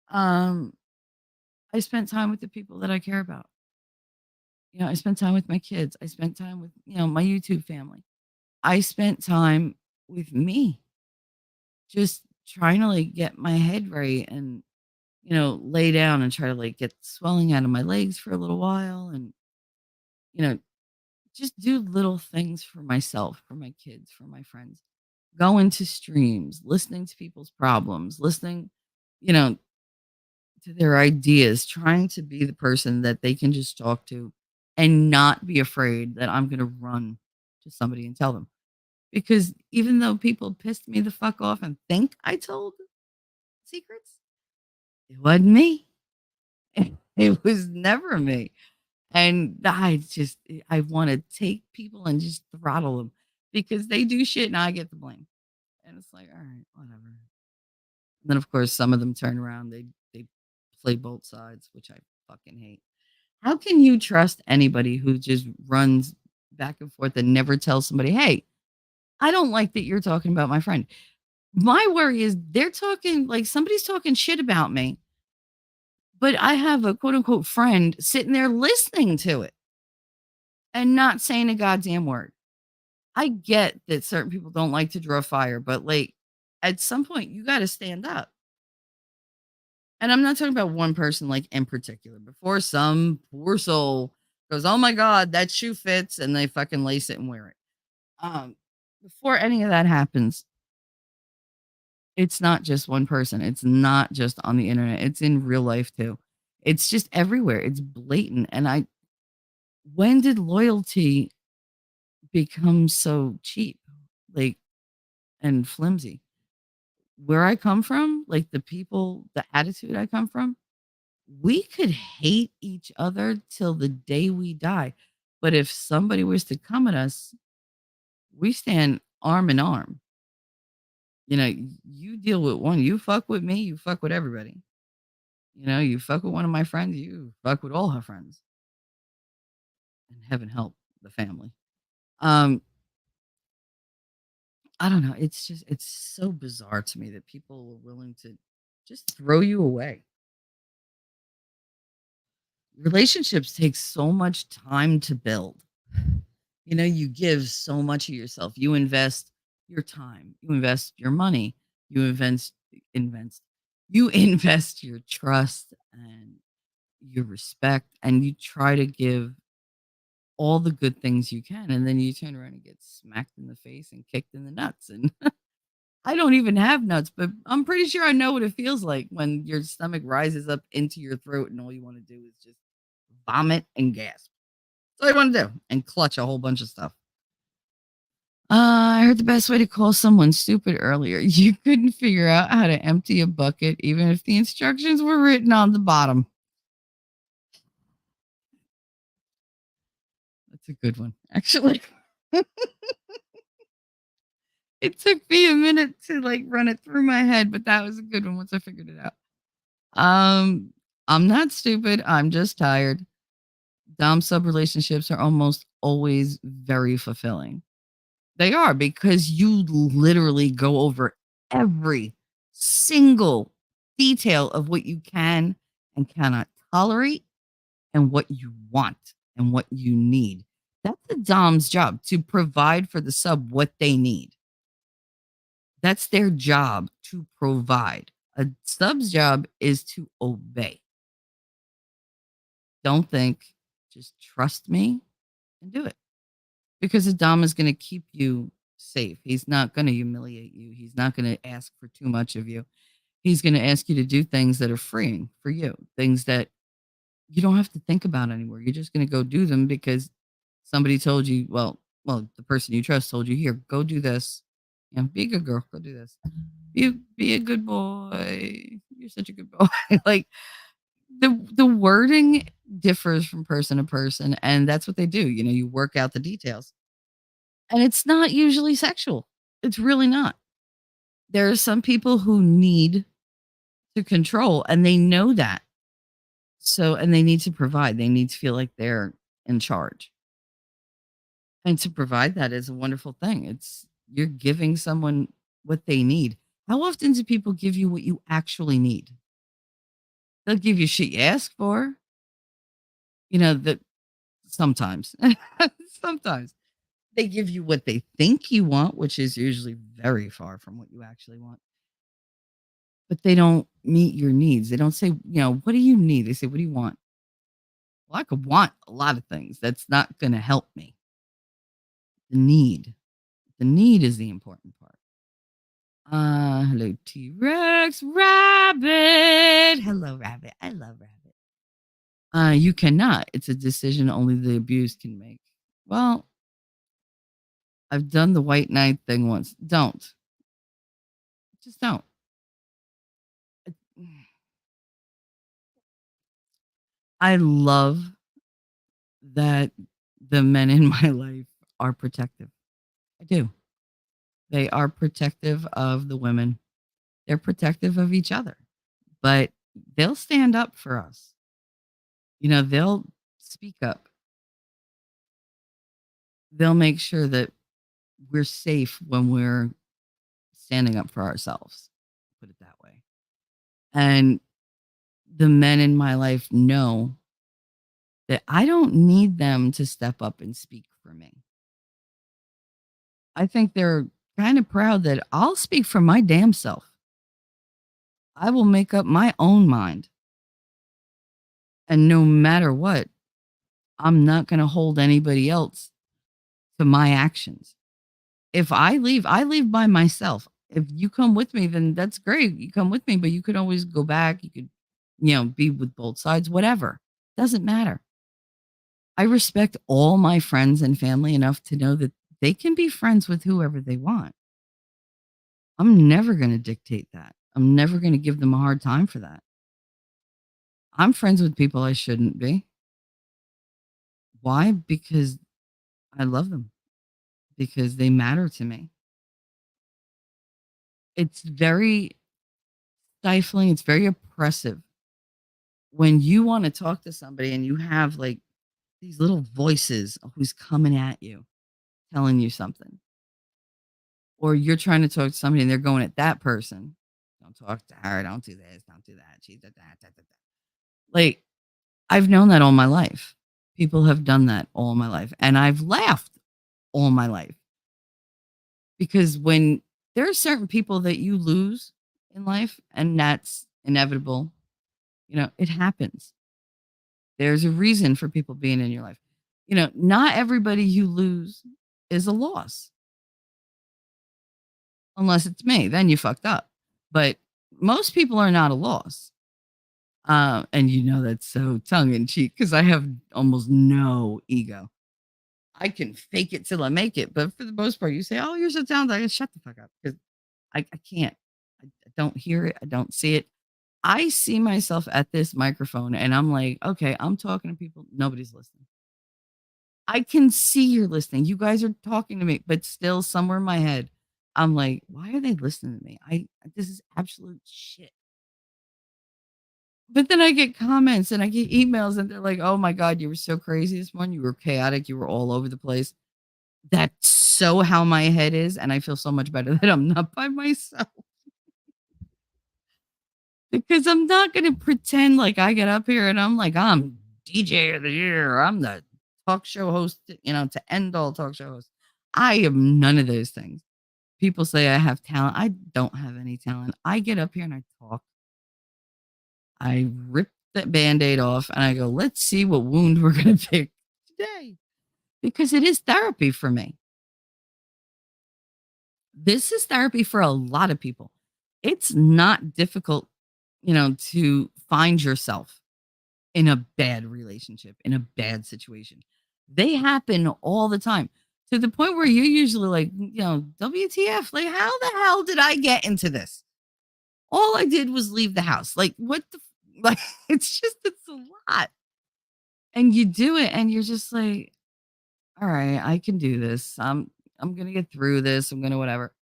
I spent time with the people that I care about. I spent time with my kids. I spent time with, my YouTube family. I spent time with me, just trying to like get my head right and, lay down and try to like get swelling out of my legs for a little while and, you know, just do little things for myself, for my kids, for my friends. going to streams, listening to people's problems, listening, you know, to their ideas, trying to be the person that they can just talk to and not be afraid that I'm going to run to somebody and tell them. Because even though people pissed me the fuck off and think I told secrets, it wasn't me. It was never me. And I want to take people and just throttle them because they do shit and I get the blame. And it's like, all right, whatever. And then of course some of them turn around, they play both sides, which I fucking hate. How can you trust anybody who just runs back and forth and never tells somebody, "Hey, I don't like that you're talking about my friend." My worry is they're talking like somebody's talking shit about me, but I have a quote unquote friend sitting there listening to it and not saying a goddamn word. I get that certain people don't like to draw fire, but like at some point you got to stand up. And I'm not talking about one person like in particular. Before some poor soul goes, "Oh my god, that shoe fits," and they fucking lace it and wear it. Um, Before any of that happens, it's not just one person. It's not just on the internet. It's in real life too. It's just everywhere. It's blatant. And when did loyalty become so cheap, like and flimsy? Where I come from, like the people, the attitude I come from, we could hate each other till the day we die. But if somebody was to come at us, we stand arm in arm. You deal with one, you fuck with me, you fuck with everybody. You fuck with one of my friends, you fuck with all her friends. And heaven help the family. Um, I don't know. It's so bizarre to me that people were willing to just throw you away. Relationships take so much time to build. You give so much of yourself. You invest your time, you invest your money, you invest you invest your trust and your respect, and you try to give all the good things you can, and then you turn around and get smacked in the face and kicked in the nuts. And I don't even have nuts, but I'm pretty sure I know what it feels like when your stomach rises up into your throat and all you want to do is just vomit and gasp. That's all you want to do and clutch a whole bunch of stuff. I heard the best way to call someone stupid earlier. You couldn't figure out how to empty a bucket, even if the instructions were written on the bottom. That's a good one, actually. It took me a minute to like run it through my head, but that was a good one once I figured it out. Um, I'm not stupid. I'm just tired. Dom sub relationships are almost always very fulfilling. They are because you literally go over every single detail of what you can and cannot tolerate and what you want and what you need. That's the Dom's job to provide for the sub what they need. That's their job to provide. A sub's job is to obey. Don't think, just trust me and do it. Because the Dom is going to keep you safe. He's not going to humiliate you. He's not going to ask for too much of you. He's going to ask you to do things that are freeing for you, things that you don't have to think about anymore. You're just going to go do them because somebody told you, well, the person you trust told you, here, go do this. Be a good girl. Go do this. Be a good boy. You're such a good boy. Like the wording differs from person to person, and that's what they do. You work out the details. And it's not usually sexual. It's really not. There are some people who need to control and they know that. And they need to provide. They need to feel like they're in charge. And to provide that is a wonderful thing. You're giving someone what they need. How often do people give you what you actually need? They'll give you shit you ask for. That sometimes, sometimes they give you what they think you want, which is usually very far from what you actually want. But they don't meet your needs. They don't say, "What do you need?" They say, "What do you want?" Well, I could want a lot of things. That's not going to help me. The need. The need is the important part. Hello, T-Rex, Rabbit. Hello, Rabbit. I love Rabbit. You cannot. It's a decision only the abused can make. Well, I've done the white knight thing once. Don't. Just don't. I love that the men in my life are protective. I do. They are protective of the women. They're protective of each other, but they'll stand up for us. They'll speak up. They'll make sure that we're safe when we're standing up for ourselves. Put it that way. And the men in my life know that I don't need them to step up and speak for me. I think they're kind of proud that I'll speak for my damn self. I will make up my own mind. And no matter what, I'm not going to hold anybody else to my actions. If I leave by myself. If you come with me, then that's great. You come with me, but you could always go back. You could, be with both sides, whatever. Doesn't matter. I respect all my friends and family enough to know that they can be friends with whoever they want. I'm never going to dictate that. I'm never going to give them a hard time for that. I'm friends with people I shouldn't be. Why? Because I love them, because they matter to me. It's very stifling. It's very oppressive when you want to talk to somebody and you have like these little voices who's coming at you, telling you something. Or you're trying to talk to somebody and they're going at that person. Don't talk to her. Don't do this. Don't do that. She did that. Like, I've known that all my life. People have done that all my life. And I've laughed all my life. Because when there are certain people that you lose in life, and that's inevitable, it happens. There's a reason for people being in your life. Not everybody you lose is a loss. Unless it's me, then you fucked up. But most people are not a loss. And that's so tongue in cheek because I have almost no ego. I can fake it till I make it. But for the most part, you say, "Oh, you're so talented." I go, shut the fuck up because I can't. I don't hear it. I don't see it. I see myself at this microphone and I'm like, okay, I'm talking to people. Nobody's listening. I can see you're listening. You guys are talking to me, but still somewhere in my head, I'm like, why are they listening to me? This is absolute shit. But then I get comments and I get emails and they're like, oh my God, you were so crazy this morning. You were chaotic. You were all over the place. That's so how my head is. And I feel so much better that I'm not by myself. Because I'm not going to pretend like I get up here and I'm like, I'm DJ of the year. I'm the talk show host, to end all talk show hosts. I am none of those things. People say I have talent. I don't have any talent. I get up here and I talk. I rip that band-aid off and I go, let's see what wound we're going to pick today. Because it is therapy for me. This is therapy for a lot of people. It's not difficult, to find yourself in a bad relationship, in a bad situation. They happen all the time to the point where you're usually like, WTF, like, how the hell did I get into this? All I did was leave the house. Like, what the, like, it's a lot. And you do it and you're just like, all right, I can do this. I'm going to get through this. I'm going to whatever.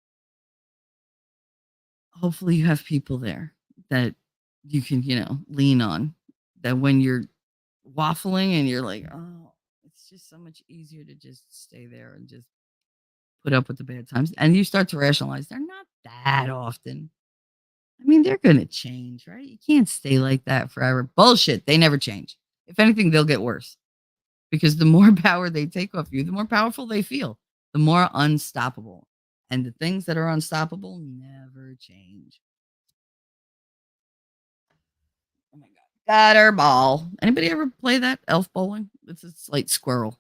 Hopefully you have people there that you can, lean on, that when you're waffling and you're like, oh, it's just so much easier to just stay there and just put up with the bad times. And you start to rationalize they're not that often. I mean, they're going to change, right? You can't stay like that forever. Bullshit. They never change. If anything, they'll get worse because the more power they take off you, the more powerful they feel, the more unstoppable. And the things that are unstoppable never change. Oh my God. Gutter ball. Anybody ever play that elf bowling? It's a slight squirrel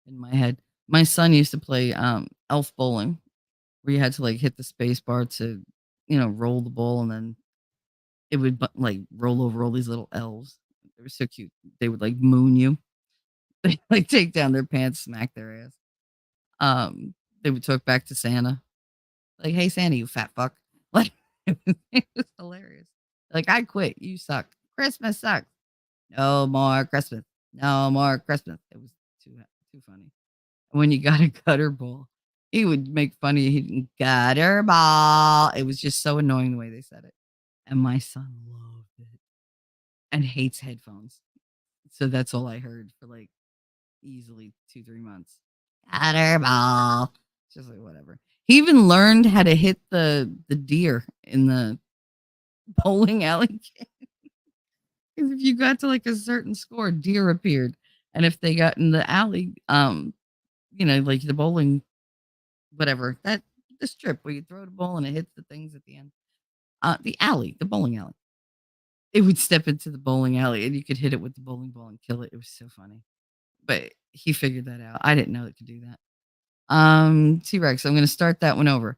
in my head. My son used to play elf bowling where you had to like hit the space bar to, roll the ball, and then it would like roll over all these little elves. They were so cute. They would like moon you. They like take down their pants, smack their ass. Um, they would talk back to Santa, like, "Hey Santa, you fat fuck." Like it was hilarious. Like, "I quit. You suck. Christmas sucks. No more Christmas. No more Christmas." It was too funny. And when you got a gutter ball, he would make fun of you. He'd gutter ball. It was just so annoying the way they said it. And my son loved it and hates headphones. So that's all I heard for like easily 2, 3 months. Gutter ball. Just like whatever. He even learned how to hit the deer in the bowling alley game. Because if you got to like a certain score, deer appeared. And if they got in the alley, like the bowling, whatever, that the strip where you throw the ball and it hits the things at the end. The alley, the bowling alley. It would step into the bowling alley and you could hit it with the bowling ball and kill it. It was so funny. But he figured that out. I didn't know it could do that. T-Rex, I'm gonna start that one over.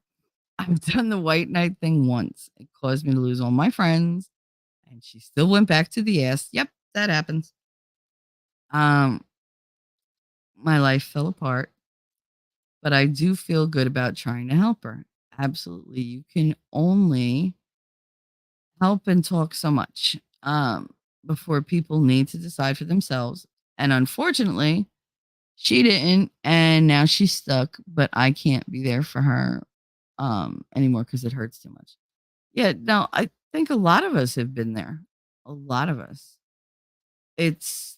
I've done the white knight thing once. It caused me to lose all my friends, and she still went back to the ass. Yep, that happens. Um, my life fell apart, but I do feel good about trying to help her. Absolutely. You can only help and talk so much before people need to decide for themselves. And unfortunately, she didn't, and now she's stuck, but I can't be there for her anymore because it hurts too much. Yeah, no, I think a lot of us have been there. A lot of us. It's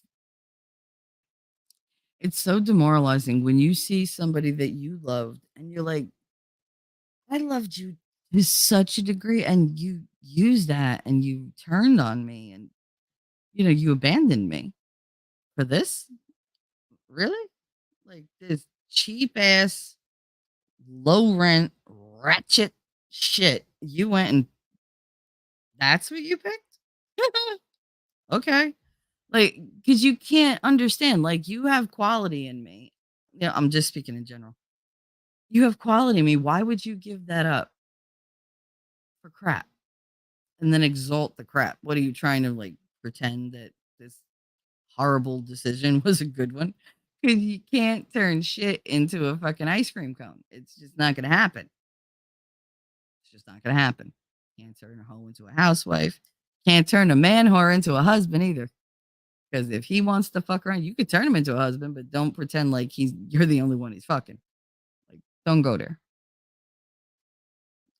it's so demoralizing when you see somebody that you loved and you're like, I loved you to such a degree, and you used that and you turned on me, and you abandoned me for this? Really? Like this cheap ass, low rent, ratchet shit. You went and that's what you picked? Okay. Like, because you can't understand. Like, you have quality in me. Yeah, I'm just speaking in general. You have quality in me. Why would you give that up for crap and then exalt the crap? What are you trying to like pretend that this horrible decision was a good one? Because you can't turn shit into a fucking ice cream cone. It's just not going to happen. It's just not going to happen. Can't turn a hoe into a housewife. Can't turn a man whore into a husband either. Because if he wants to fuck around, you could turn him into a husband, but don't pretend like you're the only one he's fucking. Like, don't go there.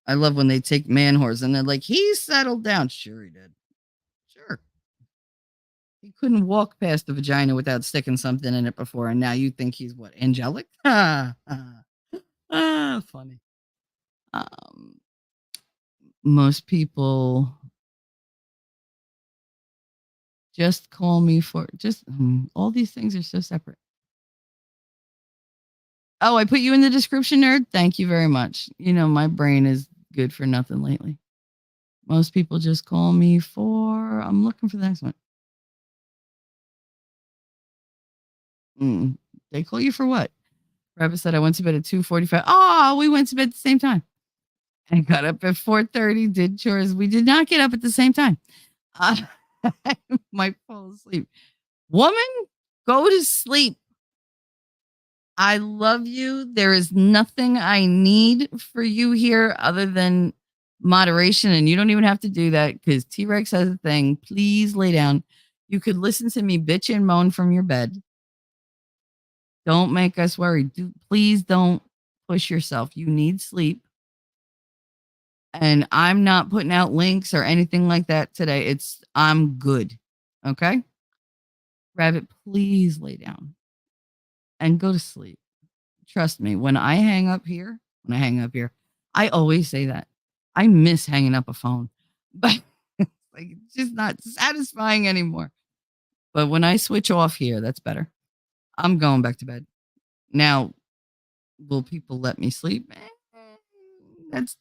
I love when they take man whores and they're like, he settled down. Sure, he did. Sure. He couldn't walk past the vagina without sticking something in it before, and now you think he's what, angelic? Funny. Um, most people just call me for just all these things are so separate. Oh, I put you in the description, nerd. Thank you very much. My brain is good for nothing lately. Most people just call me for. I'm looking for the next one. They call you for what? Rabbit said I went to bed at 2:45. Oh, we went to bed at the same time. I got up at 4:30. Did chores. We did not get up at the same time. Uh, I might fall asleep. Woman, go to sleep. I love you. There is nothing I need for you here other than moderation. And you don't even have to do that because T Rex has a thing. Please lay down. You could listen to me bitch and moan from your bed. Don't make us worry. Please don't push yourself. You need sleep. And I'm not putting out links or anything like that today. I'm good. Okay? Rabbit, please lay down and go to sleep. Trust me, when I hang up here, I always say that. I miss hanging up a phone, but like it's just not satisfying anymore. But when I switch off here, that's better. I'm going back to bed. Now, will people let me sleep? That's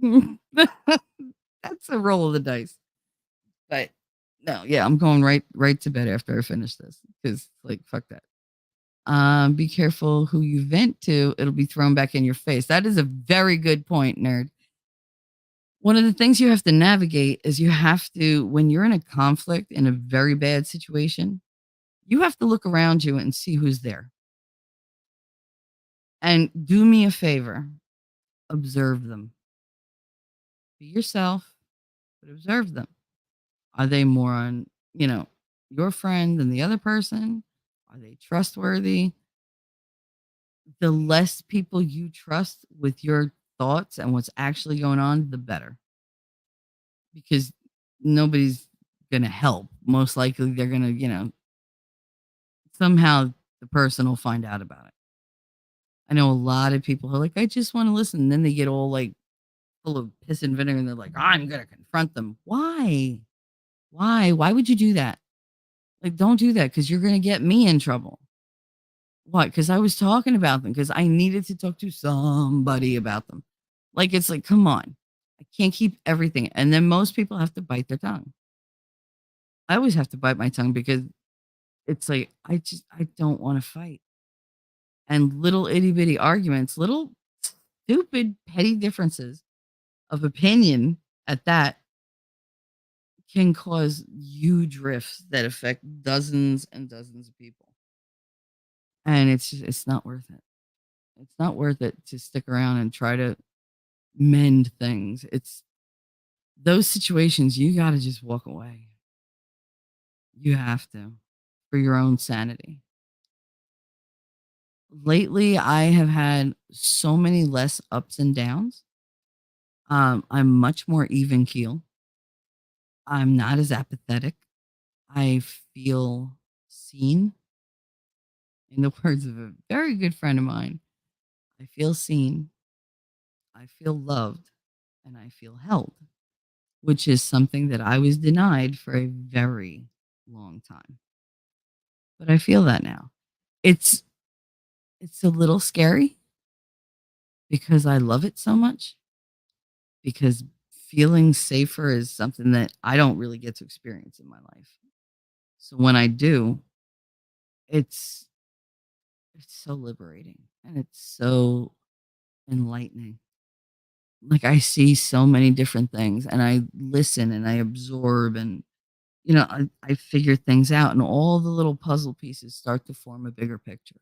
that's a roll of the dice. But no, yeah, I'm going right to bed after I finish this because like fuck that. Be careful who you vent to, it'll be thrown back in your face. That is a very good point, nerd. One of the things you have to navigate is you have to, when you're in a conflict in a very bad situation, you have to look around you and see who's there. And do me a favor, observe them. Be yourself, but observe them. Are they more on, your friend than the other person? Are they trustworthy? The less people you trust with your thoughts and what's actually going on, the better. Because nobody's going to help. Most likely they're going to, somehow the person will find out about it. I know a lot of people who are like, I just want to listen. And then they get all like full of piss and vinegar and they're like, I'm going to confront them. Why? Why? Why would you do that? Like, don't do that because you're going to get me in trouble. What? Because I was talking about them because I needed to talk to somebody about them. Like, it's like, come on. I can't keep everything. And then most people have to bite their tongue. I always have to bite my tongue because it's like, I don't want to fight. And little itty bitty arguments, little stupid petty differences of opinion at that can cause huge rifts that affect dozens and dozens of people. And it's not worth it. It's not worth it to stick around and try to mend things. It's those situations you got to just walk away. You have to for your own sanity. Lately, I have had so many less ups and downs. I'm much more even keel. I'm not as apathetic. I feel seen. In the words of a very good friend of mine, I feel seen, I feel loved, and I feel held, which is something that I was denied for a very long time. But I feel that now. It's it's a little scary because I love it so much because feeling safer is something that I don't really get to experience in my life. So when I do, it's it's so liberating and it's so enlightening. Like I see so many different things and I listen and I absorb and I figure things out and all the little puzzle pieces start to form a bigger picture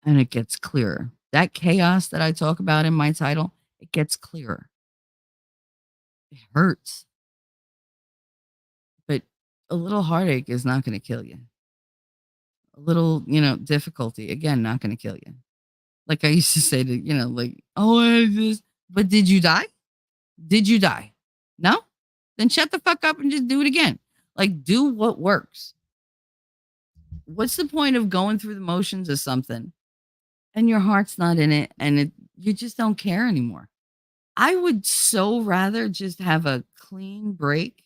and it gets clearer. That chaos that I talk about in my title, it gets clearer. It hurts, but a little heartache is not going to kill you. A little, difficulty, again, not going to kill you. Like I used to say to, like, oh, I just, but did you die? Did you die? No? Then shut the fuck up and just do it again. Like, do what works. What's the point of going through the motions of something and your heart's not in it and you just don't care anymore? I would so rather just have a clean break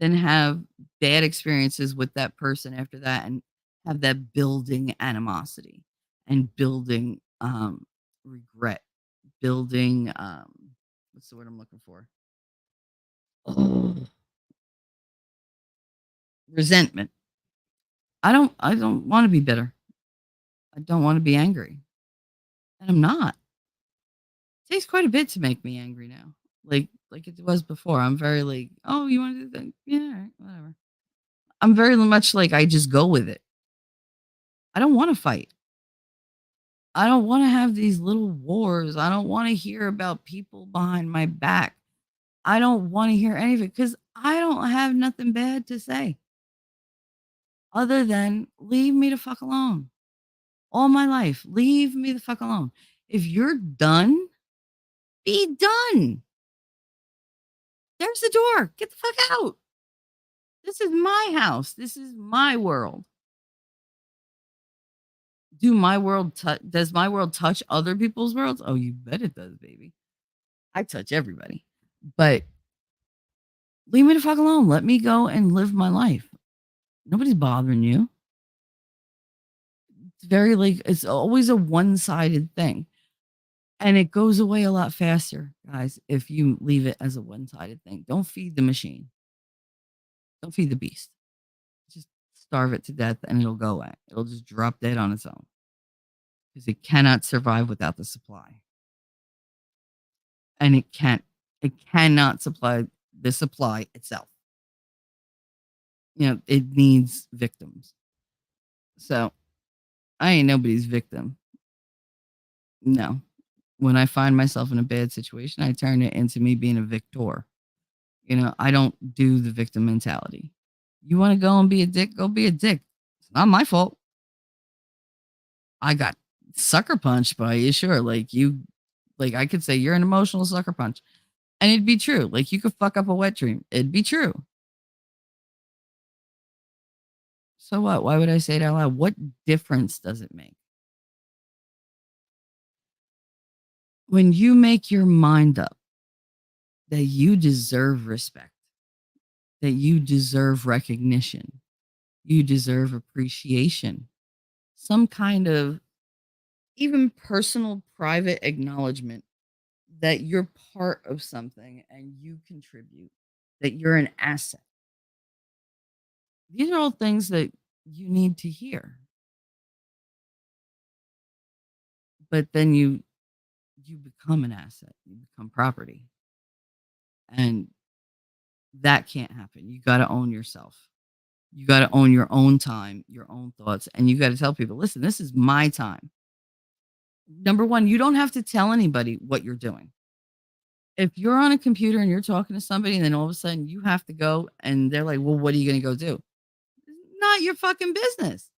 than have bad experiences with that person after that and have that building animosity and building regret, building what's the word I'm looking for? Oh, resentment. I don't want to be bitter. I don't want to be angry. And I'm not. It takes quite a bit to make me angry now. Like it was before. I'm very like, oh, you want to do that? Yeah, all right, whatever. I'm very much like I just go with it. I don't want to fight. I don't want to have these little wars. I don't want to hear about people behind my back. I don't want to hear any of it because I don't have nothing bad to say other than leave me the fuck alone. All my life, leave me the fuck alone. If you're done, be done. There's the door. Get the fuck out. This is my house. This is my world. Does my world touch other people's worlds? Oh, you bet it does, baby. I touch everybody. But leave me the fuck alone. Let me go and live my life. Nobody's bothering you. It's very like it's always a one-sided thing. And it goes away a lot faster, guys, if you leave it as a one-sided thing. Don't feed the machine. Don't feed the beast. Just starve it to death, and it'll go away. It'll just drop dead on its own because it cannot survive without the supply, and it cannot supply the supply itself. It needs victims. So I ain't nobody's victim. No. When I find myself in a bad situation, I turn it into me being a victor. I don't do the victim mentality. You want to go and be a dick? Go be a dick. It's not my fault. I got sucker punched by you, sure. Like I could say you're an emotional sucker punch, and it'd be true. Like you could fuck up a wet dream. It'd be true. So what? Why would I say it out loud? What difference does it make? When you make your mind up that you deserve respect, that you deserve recognition, you deserve appreciation, some kind of even personal, private acknowledgement that you're part of something and you contribute, that you're an asset. These are all things that you need to hear. But then you become an asset, you become property. And that can't happen. You got to own yourself. You got to own your own time, your own thoughts, and you got to tell people, listen, this is my time. Number one, you don't have to tell anybody what you're doing. If you're on a computer and you're talking to somebody and then all of a sudden you have to go and they're like, well, what are you going to go do? Not your fucking business.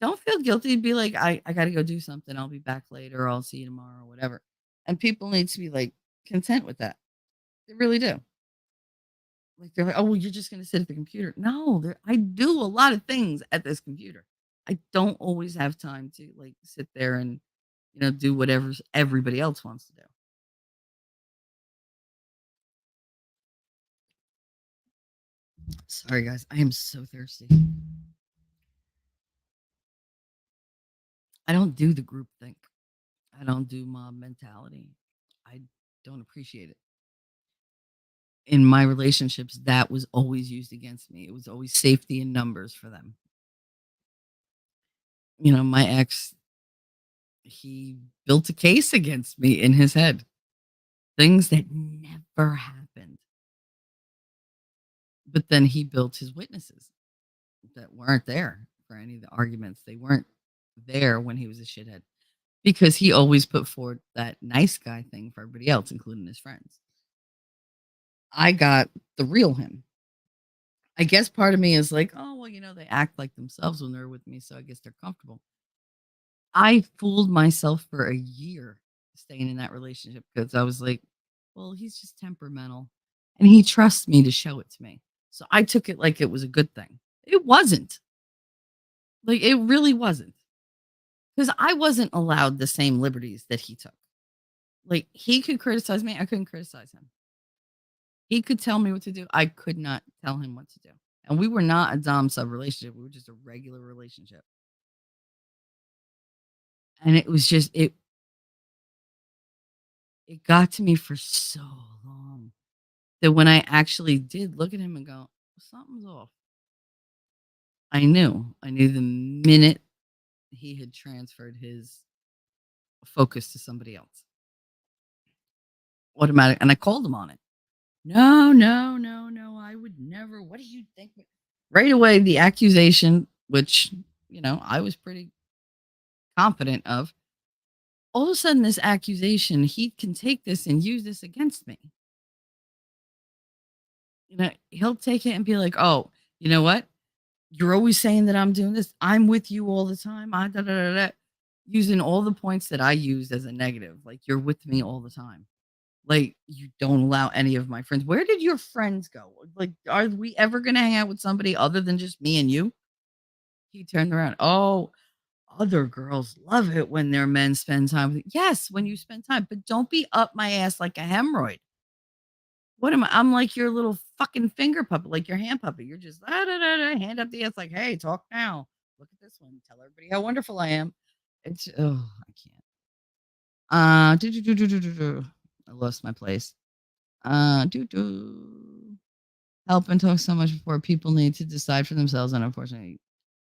Don't feel guilty. Be like, I got to go do something. I'll be back later. Or I'll see you tomorrow or whatever. And people need to be like content with that. They really do. Like they're like, oh, well, you're just going to sit at the computer. No, I do a lot of things at this computer. I don't always have time to like sit there and, do whatever everybody else wants to do. Sorry, guys. I am so thirsty. I don't do the group think. I don't do mob mentality. I don't appreciate it. In my relationships, that was always used against me. It was always safety in numbers for them. My ex, he built a case against me in his head. Things that never happened. But then he built his witnesses that weren't there for any of the arguments. They weren't there when he was a shithead because he always put forward that nice guy thing for everybody else, including his friends. I got the real him. I guess part of me is like, oh, well, they act like themselves when they're with me, so I guess they're comfortable. I fooled myself for a year staying in that relationship because I was like, well, he's just temperamental and he trusts me to show it to me. So I took it like it was a good thing. It wasn't. Like, it really wasn't. Because I wasn't allowed the same liberties that he took. Like, he could criticize me, I couldn't criticize him. He could tell me what to do, I could not tell him what to do. And we were not a dom sub relationship, we were just a regular relationship. And it was just it got to me for so long that when I actually did look at him and go, something's off. I knew. I knew the minute he had transferred his focus to somebody else. Automatic. And I called him on it. No, no, no, no. I would never. What do you think? Right away, the accusation, which, I was pretty confident of. All of a sudden, this accusation, he can take this and use this against me. He'll take it and be like, oh, you know what? You're always saying that I'm doing this. I'm with you all the time. Using all the points that I used as a negative. Like, you're with me all the time. Like, you don't allow any of my friends. Where did your friends go? Like, are we ever going to hang out with somebody other than just me and you? He turned around. Oh, other girls love it when their men spend time with you. Yes, when you spend time, but don't be up my ass like a hemorrhoid. What am I? I'm like your little fucking finger puppet, like your hand puppet. You're just hand up the ass, like, hey, talk now. Look at this one. Tell everybody how wonderful I am. It's I can't. I lost my place. Do do. help and talk so much before people need to decide for themselves. And unfortunately,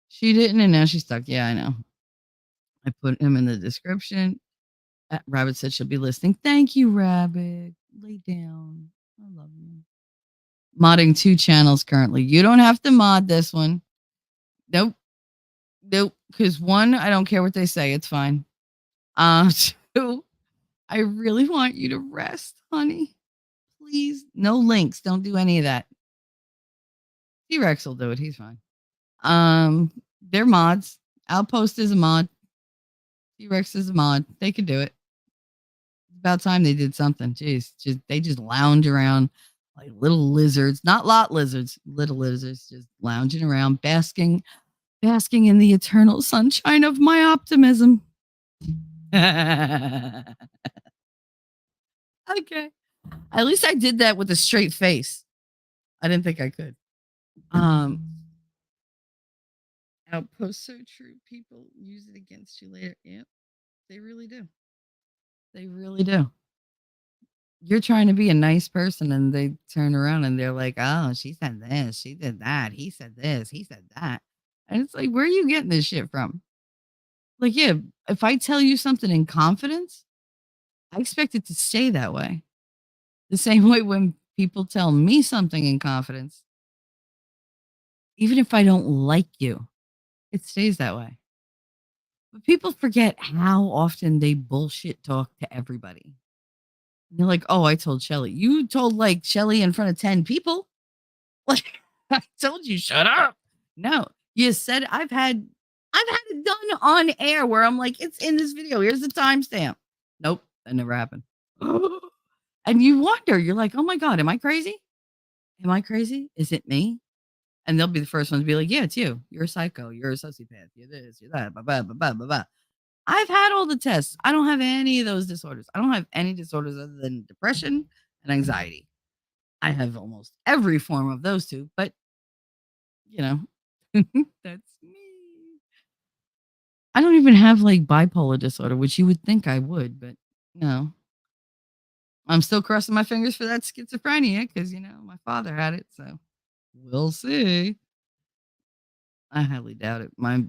she didn't. And now she's stuck. Yeah, I know. I put him in the description. Rabbit said she'll be listening. Thank you, Rabbit. Lay down. I love you. Modding 2 channels currently. You don't have to mod this one. Nope. Nope. Because 1, I don't care what they say. It's fine. 2, I really want you to rest, honey. Please. No links. Don't do any of that. T-Rex will do it. He's fine. They're mods. Outpost is a mod. T-Rex is a mod. They can do it. It's about time they did something. Jeez. They just lounge around like little lizards. Not lot lizards. Little lizards just lounging around, basking in the eternal sunshine of my optimism. Okay. At least I did that with a straight face. I didn't think I could. Outpost so true. People use it against you later. Yep. They really do. They really do. You're trying to be a nice person and they turn around and they're like, oh, she said this, she did that, he said this, he said that. And it's like, where are you getting this shit from? Like, yeah, if I tell you something in confidence, I expect it to stay that way. The same way when people tell me something in confidence, even if I don't like you, it stays that way. But people forget how often they bullshit talk to everybody. And they're like, oh, I told Shelly. You told like Shelly in front of 10 people. Like, I told you, shut up. No, you said I've had it done on air where I'm like, it's in this video. Here's the timestamp. Nope, that never happened. And you wonder, you're like, oh my God, am I crazy? Am I crazy? Is it me? And they'll be the first one to be like, yeah, it's you. You're a psycho. You're a sociopath. You're this, you're that, blah, blah, blah, blah, blah, blah. I've had all the tests. I don't have any of those disorders. I don't have any disorders other than depression and anxiety. I have almost every form of those 2, but you know, that's me. I don't even have like bipolar disorder, which you would think I would, but no. I'm still crossing my fingers for that schizophrenia because, my father had it. So we'll see. I highly doubt it. My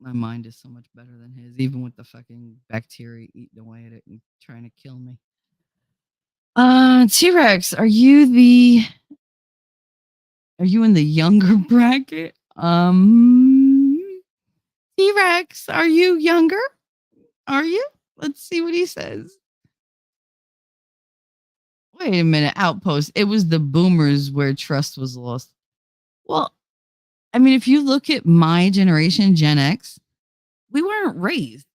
mind is so much better than his, even with the fucking bacteria eating away at it and trying to kill me. T-Rex, are you in the younger bracket? T-Rex, are you younger? Are you? Let's see what he says. Wait a minute, Outpost. It was the boomers where trust was lost. Well, I mean, if you look at my generation, Gen X, we weren't raised.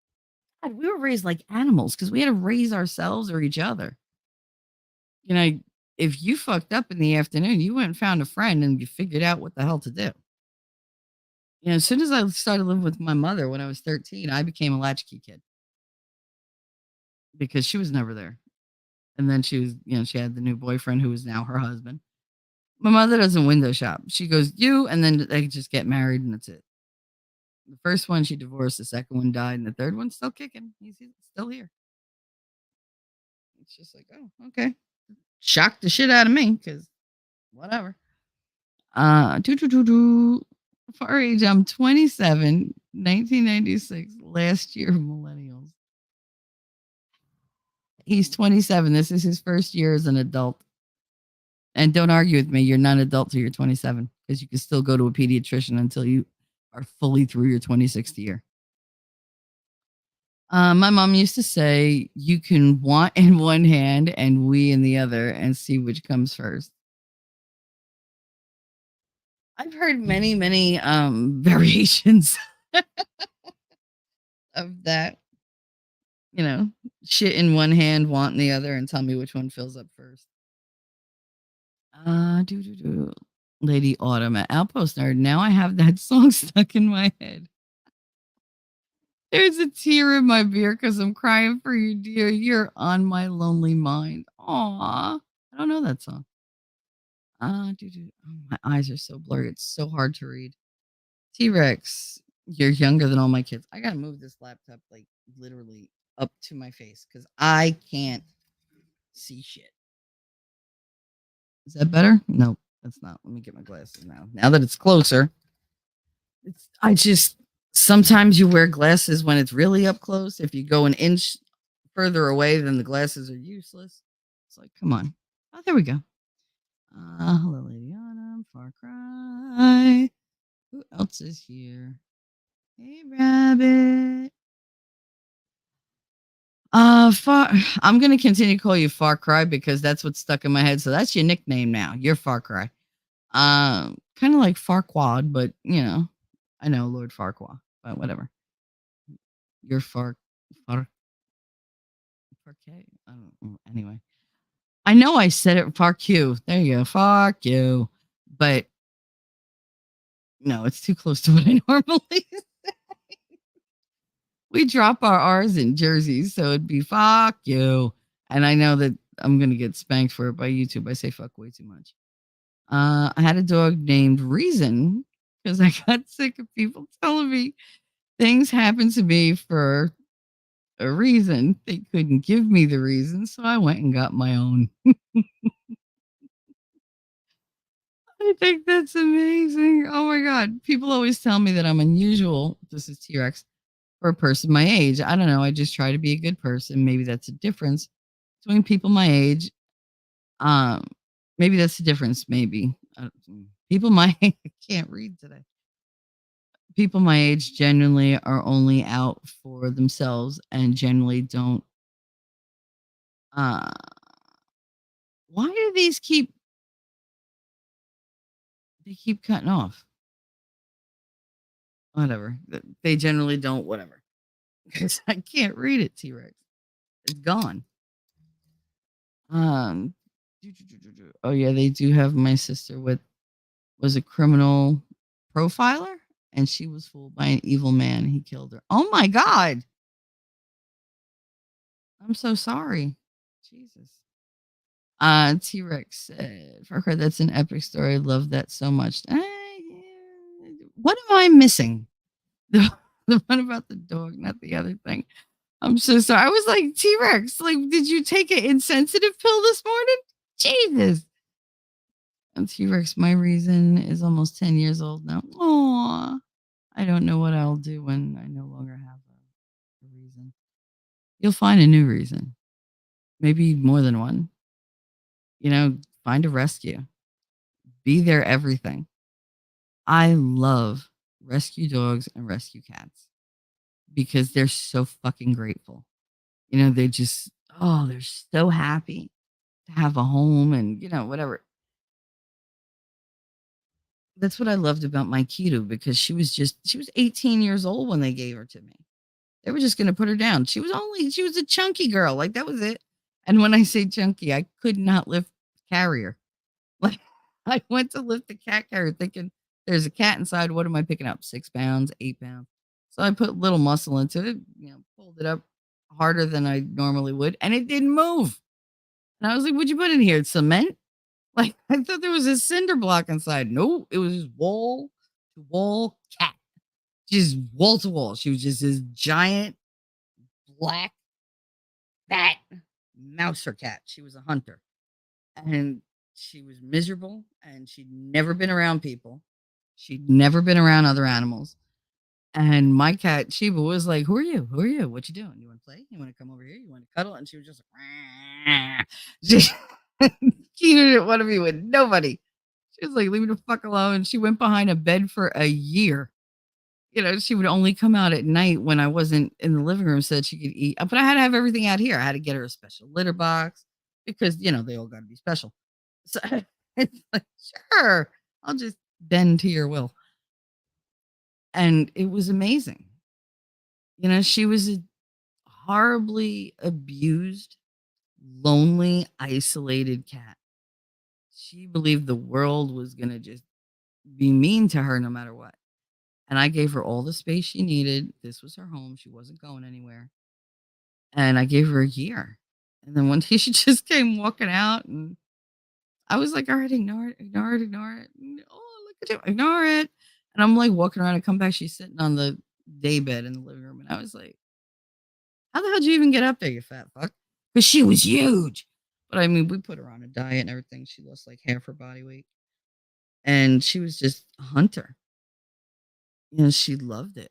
God, we were raised like animals because we had to raise ourselves or each other. If you fucked up in the afternoon, you went and found a friend and you figured out what the hell to do. As soon as I started living with my mother when I was 13, I became a latchkey kid because she was never there. And then she was, she had the new boyfriend who was now her husband. My mother doesn't window shop. She goes, you, and then they just get married and that's it. The first one she divorced, the second one died, and the third one's still kicking. He's still here. It's just like, oh, okay. Shocked the shit out of me because whatever. For our age, I'm 27, 1996, last year of millennials. He's 27. This is his first year as an adult. And don't argue with me. You're not an adult till you're 27 because you can still go to a pediatrician until you are fully through your 26th year. My mom used to say, you can want in one hand and we in the other and see which comes first. I've heard many, many variations of that. Shit in one hand, want in the other, and tell me which one fills up first. Lady Autumn at Outpost Nerd. Now I have that song stuck in my head. There's a tear in my beer because I'm crying for you, dear. You're on my lonely mind. Aw. I don't know that song. Oh, my eyes are so blurry. It's so hard to read. T-Rex, you're younger than all my kids. I gotta move this laptop like literally up to my face because I can't see shit. Is that better? Nope. That's not. Let me get my glasses now. Now that it's closer, I just sometimes you wear glasses when it's really up close. If you go an inch further away, then the glasses are useless. It's like, come on. Oh, there we go. Hello, Lady Autumn, Far Cry. Who else is here? Hey, Rabbit. Far. I'm gonna continue to call you Far Cry because that's what's stuck in my head. So that's your nickname now. You're Far Cry. Kind of like Farquad, but I know Lord Farquaad, but whatever. You're Farquay. I don't know. Anyway, I know I said it Farq. There you go, fuck you. But no, it's too close to what I normally. We drop our R's in Jersey, so it'd be fuck you. And I know that I'm gonna get spanked for it by YouTube. I say fuck way too much. I had a dog named Reason because I got sick of people telling me things happen to me for a reason. They couldn't give me the reason, so I went and got my own. I think that's amazing. Oh my God. People always tell me that I'm unusual. This is T Rex for a person my age. I don't know. I just try to be a good person. Maybe that's a difference between people my age. Um, Maybe that's the difference. Maybe people my I can't read today. People my age genuinely are only out for themselves and generally don't. Uh, why do these keep? They keep cutting off. Whatever. They generally don't. Whatever. Because I can't read it. T Rex. It's gone. Um. Oh yeah, they do have my sister with was a criminal profiler, and she was fooled by an evil man. He killed her. Oh my God. I'm so sorry. Jesus. T Rex said, Farquhar, that's an epic story. I love that so much. What am I missing? The one about the dog, not the other thing. I'm so sorry. I was like, T Rex, like, did you take an insensitive pill this morning? Jesus. And T Rex, my reason is almost 10 years old now. Aw. I don't know what I'll do when I no longer have a reason. You'll find a new reason, maybe more than one. Find a rescue, be their everything. I love rescue dogs and rescue cats because they're so fucking grateful. They just, oh, they're so happy to have a home and, whatever. That's what I loved about my Kitu because she was 18 years old when they gave her to me. They were just going to put her down. She was a chunky girl. Like that was it. And when I say chunky, I could not lift carrier. Like I went to lift the cat carrier thinking there's a cat inside. What am I picking up? 6 pounds, 8 pounds. So I put little muscle into it, pulled it up harder than I normally would, and it didn't move. And I was like, what'd you put in here? Cement? Like I thought there was a cinder block inside. No, it was just wall to wall cat. Just wall to wall. She was just this giant black fat mouser cat. She was a hunter. And she was miserable and she'd never been around people. She'd never been around other animals. And my cat Sheba was like, "Who are you? Who are you? What you doing? You want to play? You want to come over here? You want to cuddle?" And she was just like, she didn't want to be with nobody. She was like, "Leave me the fuck alone." She went behind a bed for a year. She would only come out at night when I wasn't in the living room so that she could eat. But I had to have everything out here. I had to get her a special litter box because, they all got to be special. So it's like, sure, I'll just bend to your will. And it was amazing. She was a horribly abused, lonely, isolated cat. She believed the world was going to just be mean to her no matter what. And I gave her all the space she needed. This was her home. She wasn't going anywhere. And I gave her a year. And then one day she just came walking out and I was like, all right, ignore it, ignore it, ignore it. Oh, look at you, ignore it. And I'm like walking around and come back. She's sitting on the day bed in the living room. And I was like, how the hell did you even get up there, you fat fuck? Because she was huge. But I mean, we put her on a diet and everything. She lost like half her body weight. and she was just a hunter. She loved it,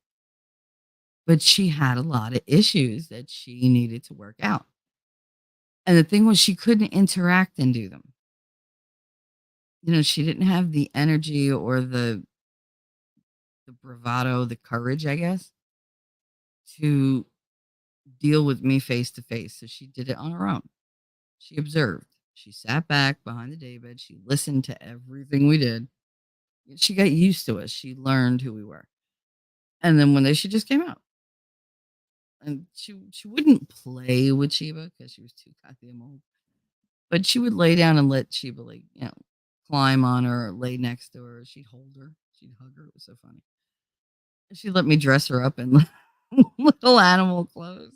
but she had a lot of issues that she needed to work out. And the thing was she couldn't interact and do them. She didn't have the energy or the bravado, the courage, I guess, to deal with me face to face. So she did it on her own. She observed. She sat back behind the daybed. She listened to everything we did. She got used to us. She learned who we were. And then one day she just came out. And she wouldn't play with Sheba because she was too goddamn old. But she would lay down and let Sheba, like, climb on her or lay next to her. She'd hold her. She'd hug her. It was so funny. And she'd let me dress her up in little animal clothes.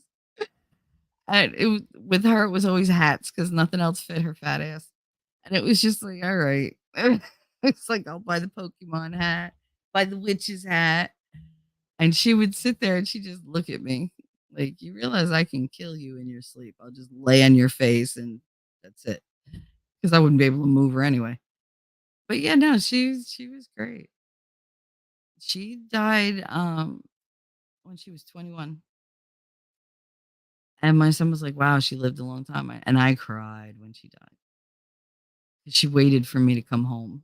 And with her, it was always hats because nothing else fit her fat ass. And it was just like, all right. It's like, I'll buy the Pokemon hat, buy the witch's hat. And she would sit there and she'd just look at me like, you realize I can kill you in your sleep. I'll just lay on your face and that's it. Because I wouldn't be able to move her anyway. But yeah, no, she was great. She died when she was 21. And my son was like, wow, she lived a long time. And I cried when she died. She waited for me to come home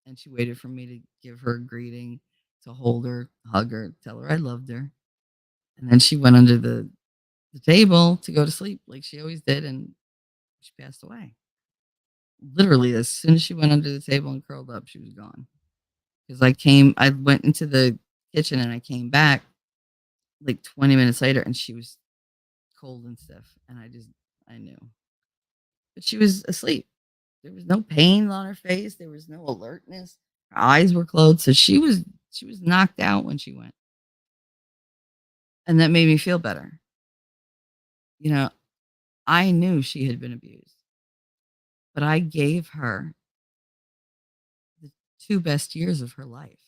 and she waited for me to give her a greeting, to hold her, hug her, tell her I loved her. And then she went under the table to go to sleep like she always did. And she passed away. Literally, as soon as she went under the table and curled up, she was gone. Because I went into the kitchen and I came back like 20 minutes later and she was cold and stiff. And I knew. But she was asleep. There was no pain on her face. There was no alertness. Her eyes were closed. So she was knocked out when she went. And that made me feel better. You know, I knew she had been abused, but I gave her the 2 best years of her life.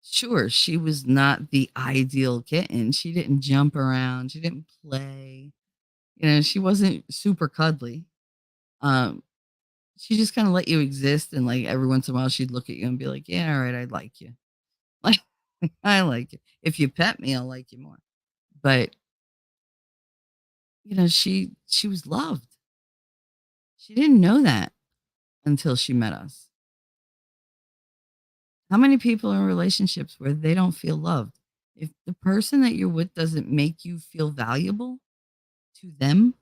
Sure, she was not the ideal kitten. She didn't jump around. She didn't play. She wasn't super cuddly. Um, she just kinda let you exist, and, like, every once in a while, she'd look at you and be like, "Yeah, alright, I like you." Like, I like you. If you pet me, I'll like you more. But, she was loved. She didn't know that until she met us. How many people are in relationships where they don't feel loved? If the person that you're with doesn't make you feel valuable to them,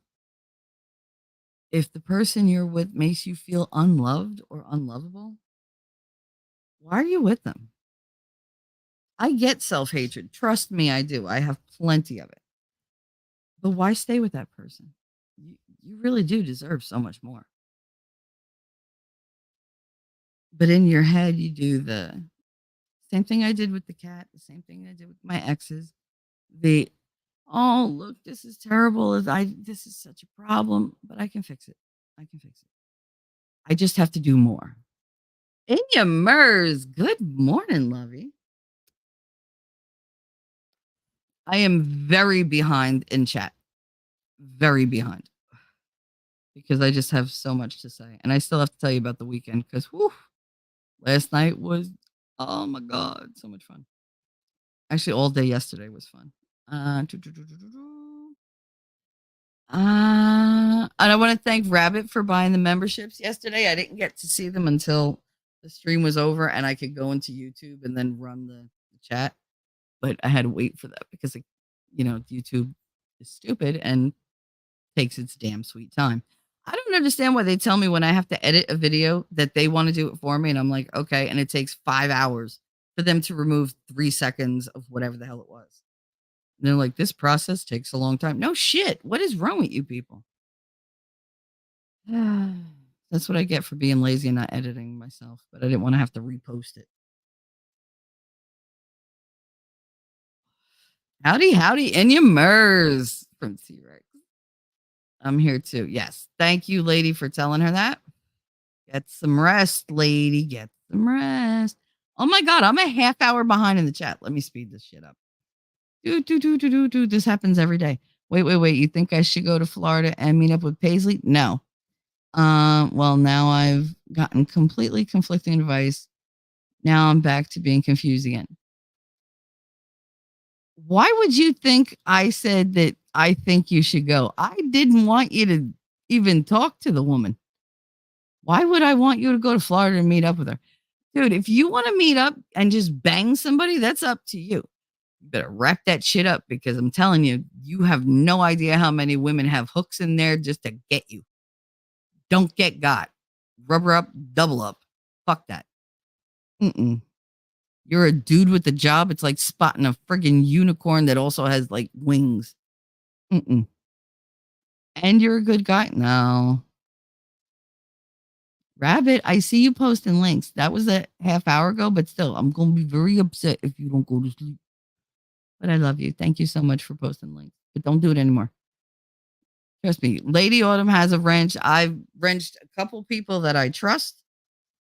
if the person you're with makes you feel unloved or unlovable, why are you with them? I get self hatred. Trust me, I do. I have plenty of it. But why stay with that person? You really do deserve so much more. But in your head, you do the same thing I did with the cat, the same thing I did with my exes. The oh, look, this is terrible. This is such a problem, but I can fix it. I can fix it. I just have to do more. Inya Mers, good morning, lovey. I am very behind in chat. Very behind. Because I just have so much to say. And I still have to tell you about the weekend because last night was, oh my God, so much fun. Actually, all day yesterday was fun. And I want to thank Rabbit for buying the memberships yesterday. I didn't get to see them until the stream was over and I could go into YouTube and then run the chat. But I had to wait for that because, YouTube is stupid and takes its damn sweet time. I don't understand why they tell me when I have to edit a video that they want to do it for me. And I'm like, okay. And it takes 5 hours for them to remove 3 seconds of whatever the hell it was. And they're like, this process takes a long time. No shit. What is wrong with you people? That's what I get for being lazy and not editing myself, but I didn't want to have to repost it. Howdy, howdy, Inya Mers from T Rex. I'm here too. Yes. Thank you, lady, for telling her that. Get some rest, lady. Get some rest. Oh my God, I'm a half hour behind in the chat. Let me speed this shit up. Do. This happens every day. Wait. You think I should go to Florida and meet up with Paisley? No. Well, now I've gotten completely conflicting advice. Now I'm back to being confused again. Why would you think I said that I think you should go? I didn't want you to even talk to the woman. Why would I want you to go to Florida and meet up with her? Dude, if you want to meet up and just bang somebody, that's up to you. You better wrap that shit up because I'm telling you, you have no idea how many women have hooks in there just to get you. Don't get got. Rubber up, double up. Fuck that. Mm-mm. You're a dude with a job. It's like spotting a friggin' unicorn that also has like wings. Mm-mm. And you're a good guy. No. Rabbit, I see you posting links. That was a half hour ago, but still, I'm going to be very upset if you don't go to sleep. But I love you. Thank you so much for posting links. But don't do it anymore. Trust me. Lady Autumn has a wrench. I've wrenched a couple people that I trust,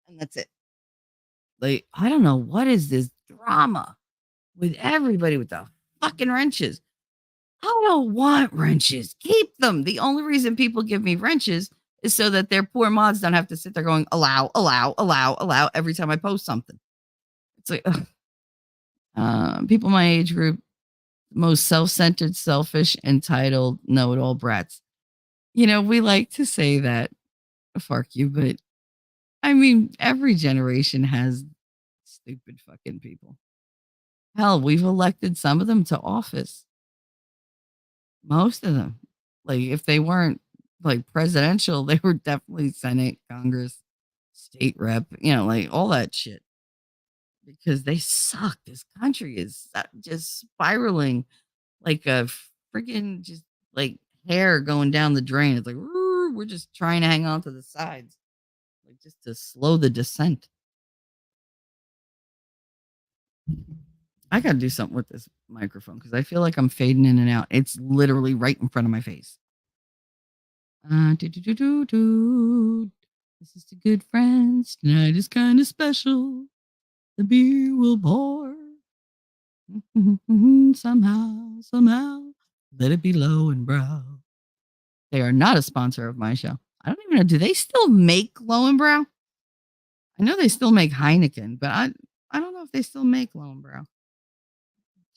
and that's it. Like, I don't know what is this drama with everybody with the fucking wrenches. I don't want wrenches. Keep them. The only reason people give me wrenches is so that their poor mods don't have to sit there going, allow, allow, allow, allow every time I post something. It's like, ugh. People my age group, most self centered, selfish, entitled, know it all brats. You know, we like to say that, fuck you, but I mean, every generation has stupid fucking people. Hell, we've elected some of them to office. Most of them. Like, if they weren't like presidential, they were definitely Senate, Congress, state rep, like all that shit because they suck. This country is just spiraling like a freaking just like hair going down the drain. It's like, we're just trying to hang on to the sides, like just to slow the descent. I got to do something with this microphone because I feel like I'm fading in and out. It's literally right in front of my face. Do, do, do, do, do. This is the good friends. Tonight is kind of special. The beer will pour. Somehow, somehow. Let it be low and brow. They are not a sponsor of my show. I don't even know. Do they still make Low and Brow? I know they still make Heineken, but I don't know if they still make Low and Brow.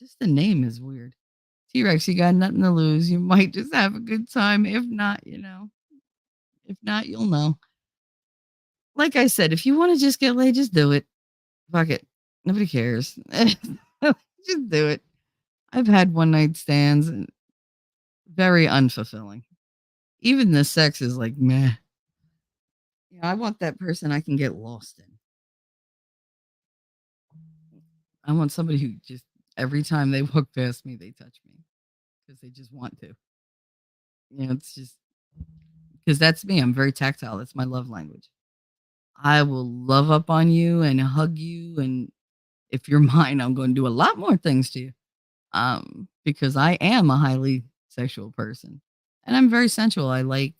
Just the name is weird. T Rex, you got nothing to lose. You might just have a good time. If not, If not, you'll know. Like I said, if you want to just get laid, just do it. Fuck it. Nobody cares. Just do it. I've had one night stands and very unfulfilling. Even the sex is like meh. I want that person I can get lost in. I want somebody who just every time they walk past me, they touch me because they just want to. It's just because that's me. I'm very tactile. That's my love language. I will love up on you and hug you. And if you're mine, I'm going to do a lot more things to you. Because I am a highly sexual person and I'm very sensual. I like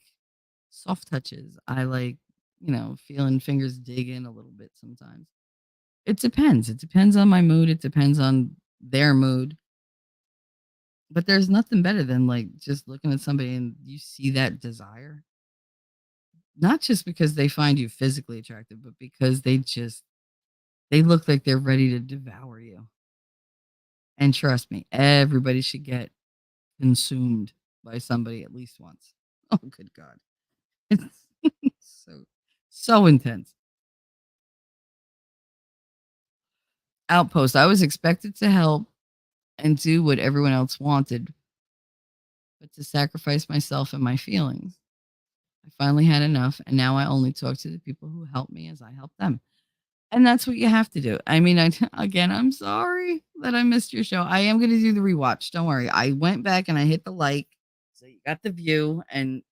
soft touches. I like, feeling fingers dig in a little bit sometimes. It depends. It depends on my mood. It depends on their mood. But there's nothing better than like just looking at somebody and you see that desire. Not just because they find you physically attractive, but because they look like they're ready to devour you. And trust me, everybody should get consumed by somebody at least once. Oh, good God. It's so intense. Outpost. I was expected to help and do what everyone else wanted, but to sacrifice myself and my feelings. I finally had enough, and now I only talk to the people who help me as I help them. And that's what you have to do. I mean, again, I'm sorry that I missed your show. I am going to do the rewatch. Don't worry. I went back and I hit the like, so you got the view. And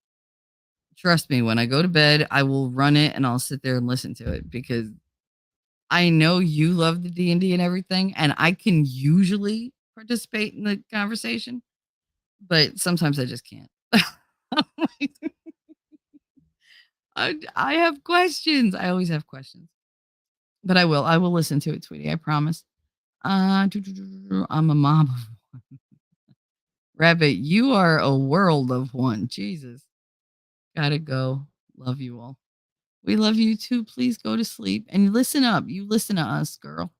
trust me, when I go to bed, I will run it and I'll sit there and listen to it because I know you love the D&D and everything, and I can usually participate in the conversation, but sometimes I just can't. I have questions. I always have questions. But I will. I will listen to it, sweetie. I promise. I'm a mom of one. Rabbit, you are a world of one. Jesus. Gotta go. Love you all. We love you too. Please go to sleep and listen up. You listen to us, girl.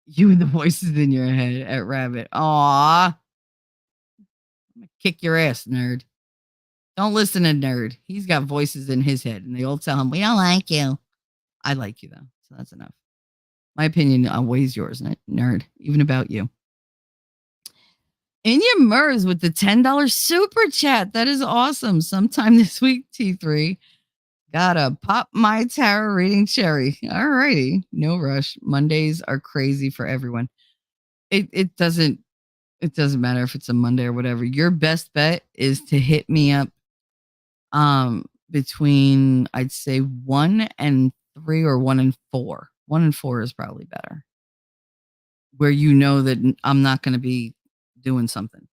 You and the voices in your head at Rabbit. Aw. I'm gonna kick your ass, nerd. Don't listen to nerd. He's got voices in his head and they all tell him, we don't like you. I like you though. So that's enough. My opinion outweighs yours, nerd, even about you. In your MERS with the $10 super chat. That is awesome. Sometime this week, T3. Gotta pop my tarot reading cherry. All righty. No rush. Mondays are crazy for everyone. It doesn't matter if it's a Monday or whatever. Your best bet is to hit me up between I'd say 1 and 3 or 1 and 4. 1 and 4 is probably better. Where you know that I'm not going to be doing something.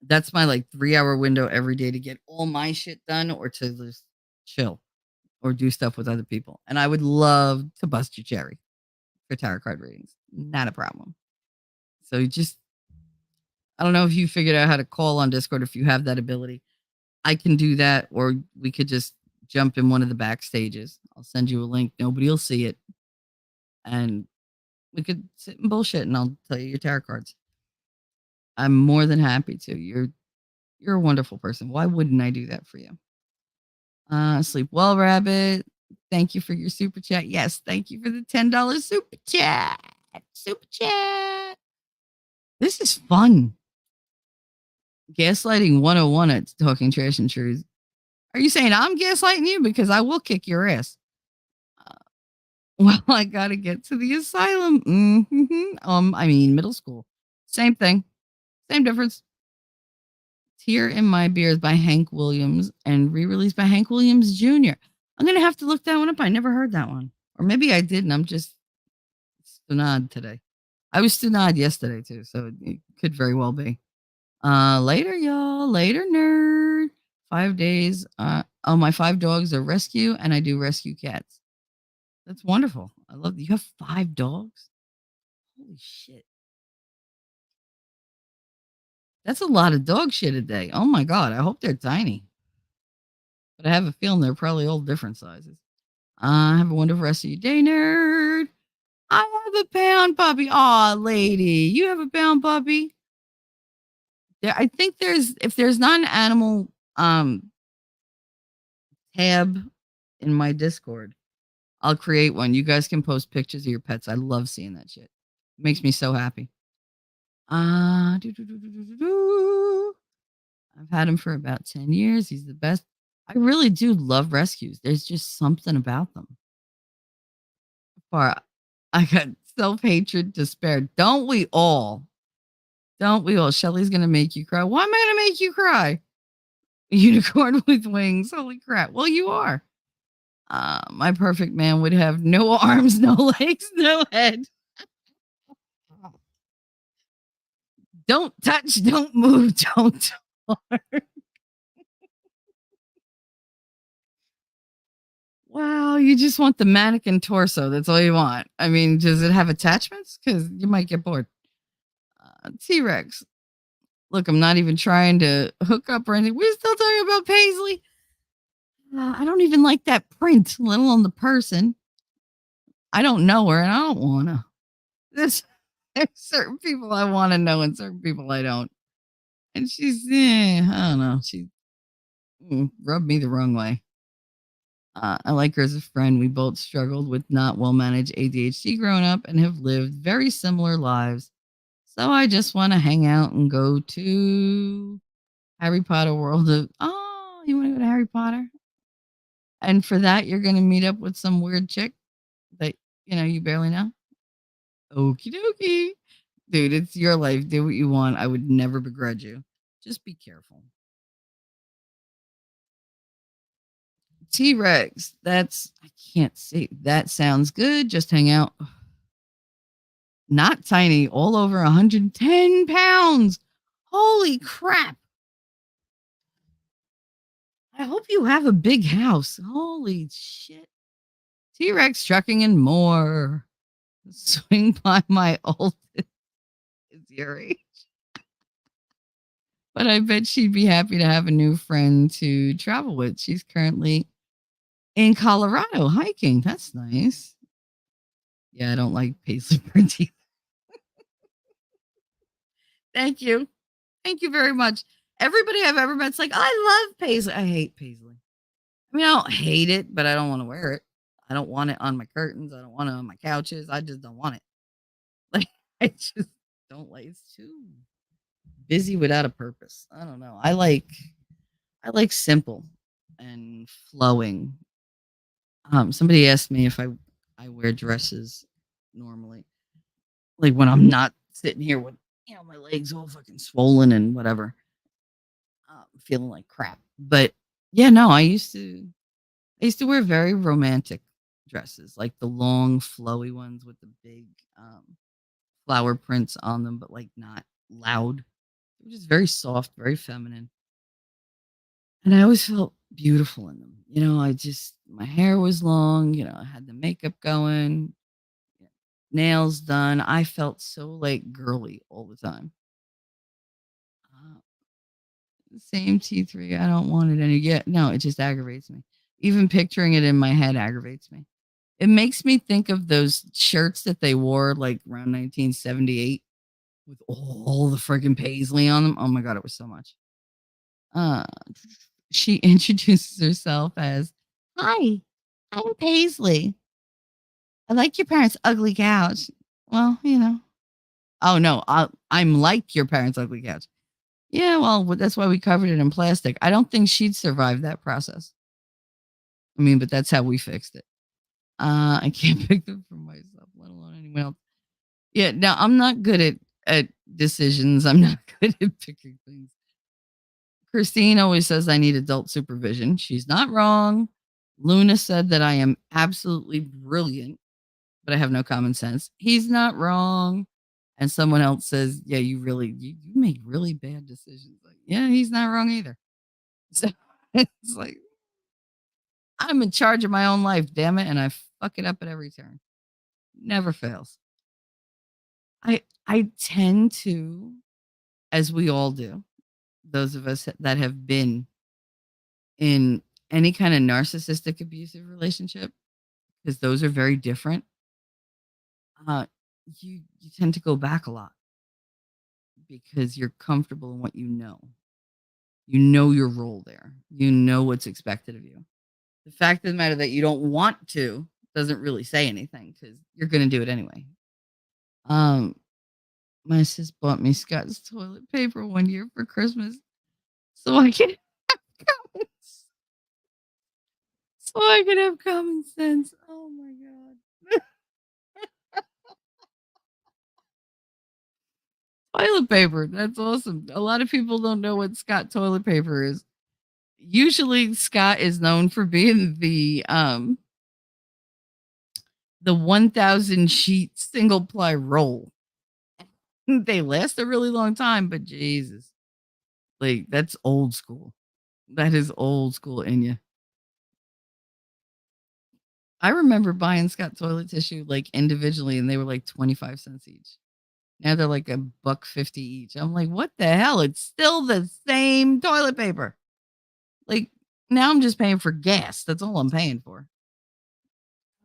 That's my like 3-hour window every day to get all my shit done or to just chill or do stuff with other people. And I would love to bust your cherry for tarot card readings. Not a problem. So you just, I don't know if you figured out how to call on Discord if you have that ability. I can do that, or we could just jump in one of the back stages. I'll send you a link. Nobody will see it. And we could sit and bullshit and I'll tell you your tarot cards. I'm more than happy to. You're a wonderful person. Why wouldn't I do that for you? Sleep well, Rabbit. Thank you for your super chat. Yes, thank you for the $10 super chat. Super chat. This is fun. Gaslighting 101 at Talking Trash and Truth. Are you saying I'm gaslighting you? Because I will kick your ass. Well, I gotta get to the asylum. I mean, middle school. Same thing. Same difference. Tear in My Beers by Hank Williams and re-released by Hank Williams Jr. I'm gonna have to look that one up. I never heard that one. Or maybe I did and I'm just stunad today. I was stunad yesterday too, so it could very well be. Later, y'all. Later, nerd. 5 days. My 5 dogs are rescue, and I do rescue cats. That's wonderful. I love that. You have 5 dogs? Holy shit. That's a lot of dog shit a day. Oh my God. I hope they're tiny. But I have a feeling they're probably all different sizes. Have a wonderful rest of your day, nerd. I have a pound puppy. Aw, lady. You have a pound puppy? I think if there's not an animal tab in my Discord, I'll create one. You guys can post pictures of your pets. I love seeing that shit. It makes me so happy. I've had him for about 10 years. He's the best. I really do love rescues. There's just something about them. I got self-hatred, despair. Don't we all? Don't we all? Shelly's going to make you cry. Why am I going to make you cry? A unicorn with wings. Holy crap. Well, you are. My perfect man would have no arms, no legs, no head. Don't touch, don't move, don't talk. Wow, you just want the mannequin torso. That's all you want. I mean, does it have attachments? Because you might get bored. T-Rex. Look, I'm not even trying to hook up or anything. We're still talking about Paisley. I don't even like that print, let alone the person. I don't know her and I don't want to. There's certain people I want to know and certain people I don't. And she's, I don't know. She rubbed me the wrong way. I like her as a friend. We both struggled with not well managed ADHD growing up and have lived very similar lives. So I just want to hang out and go to Harry Potter World of. Oh, you want to go to Harry Potter? And for that, you're going to meet up with some weird chick that you barely know. Okie dokie. Dude, it's your life. Do what you want. I would never begrudge you. Just be careful. T-Rex. I can't see. That sounds good. Just hang out. Not tiny. All over 110 pounds. Holy crap. I hope you have a big house. Holy shit. T-Rex trucking and more. Swing by my oldest is your age. But I bet she'd be happy to have a new friend to travel with. She's currently in Colorado hiking. That's nice. Yeah, I don't like paisley prints either. Thank you. Thank you very much. Everybody I've ever met's like, I love paisley. I hate paisley. I mean, I don't hate it, but I don't want to wear it. I don't want it on my curtains. I don't want it on my couches. I just don't want it. Like, I just don't like it's too busy without a purpose. I don't know. I like simple and flowing. Somebody asked me if I wear dresses normally, like when I'm not sitting here with my legs all fucking swollen and whatever, feeling like crap. But yeah, no, I used to wear very romantic dresses, like the long flowy ones with the big flower prints on them, but like not loud. They were just very soft, very feminine. And I always felt beautiful in them. My hair was long, I had the makeup going, yeah, nails done. I felt so like girly all the time. Uh, Same T3. I don't want it any yet. No, it just aggravates me. Even picturing it in my head aggravates me. It makes me think of those shirts that they wore like around 1978 with all the freaking paisley on them. Oh my god, it was so much. Uh, she introduces herself as, "Hi, I'm Paisley. I like your parents' ugly couch." Well, Oh no, I'm like your parents' ugly couch. Yeah, well, that's why we covered it in plastic. I don't think she'd survive that process. I mean, but that's how we fixed it. I can't pick them for myself, let alone anyone else. Yeah, no, I'm not good at decisions. I'm not good at picking things. Christine always says I need adult supervision. She's not wrong. Luna said that I am absolutely brilliant, but I have no common sense. He's not wrong. And someone else says, "Yeah, you make really bad decisions." Like, yeah, he's not wrong either. So it's like I'm in charge of my own life, damn it, and I fuck it up at every turn. Never fails. I tend to, as we all do, those of us that have been in any kind of narcissistic abusive relationship, because those are very different. Uh, you tend to go back a lot because you're comfortable in what you know. You know your role there. You know what's expected of you. The fact of the matter that you don't want to doesn't really say anything because you're going to do it anyway. Um, my sis bought me Scott's toilet paper one year for Christmas, so I can common, so I can have common sense. Oh my god. Toilet paper. That's awesome. A lot of people don't know what Scott toilet paper is. Usually Scott is known for being the 1000 sheet single ply roll. They last a really long time, but Jesus. Like that's old school. That is old school in you. I remember buying Scott toilet tissue like individually and they were like 25 cents each. Now they're like a buck 50 each. I'm like, what the hell? It's still the same toilet paper. Like now I'm just paying for gas. That's all I'm paying for.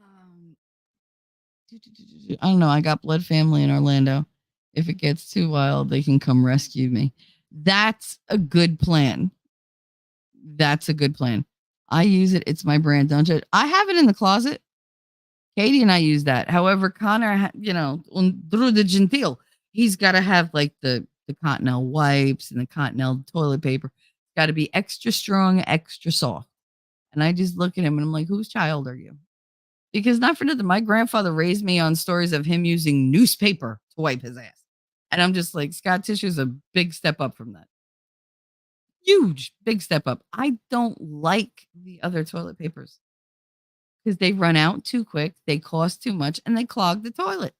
Um, I don't know. I got blood family in Orlando. If it gets too wild, they can come rescue me. That's a good plan. That's a good plan. I use it. It's my brand. Don't judge. I have it in the closet. Katie and I use that. However, Connor, through the genteel, he's got to have like the Cottonelle wipes and the Cottonelle toilet paper. Got to be extra strong, extra soft. And I just look at him and I'm like, whose child are you? Because not for nothing, my grandfather raised me on stories of him using newspaper to wipe his ass. And I'm just like, Scott tissue is a big step up from that. Huge, big step up. I don't like the other toilet papers because they run out too quick, they cost too much, and they clog the toilet.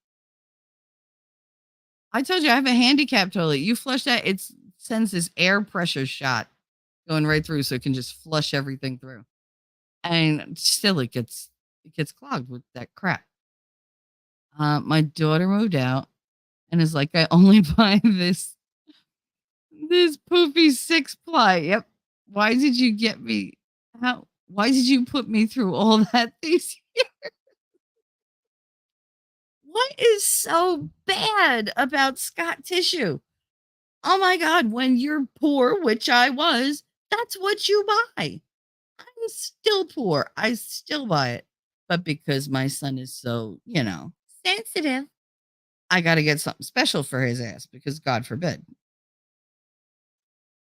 I told you I have a handicap toilet. You flush that, it sends this air pressure shot going right through so it can just flush everything through. And still it gets clogged with that crap. My daughter moved out and is like, I only buy This poofy 6-ply. Yep. Why did you get me? How? Why did you put me through all that these years? What is so bad about Scott tissue? Oh my God, when you're poor, which I was, that's what you buy. I'm still poor. I still buy it. But because my son is so, sensitive, I got to get something special for his ass because God forbid.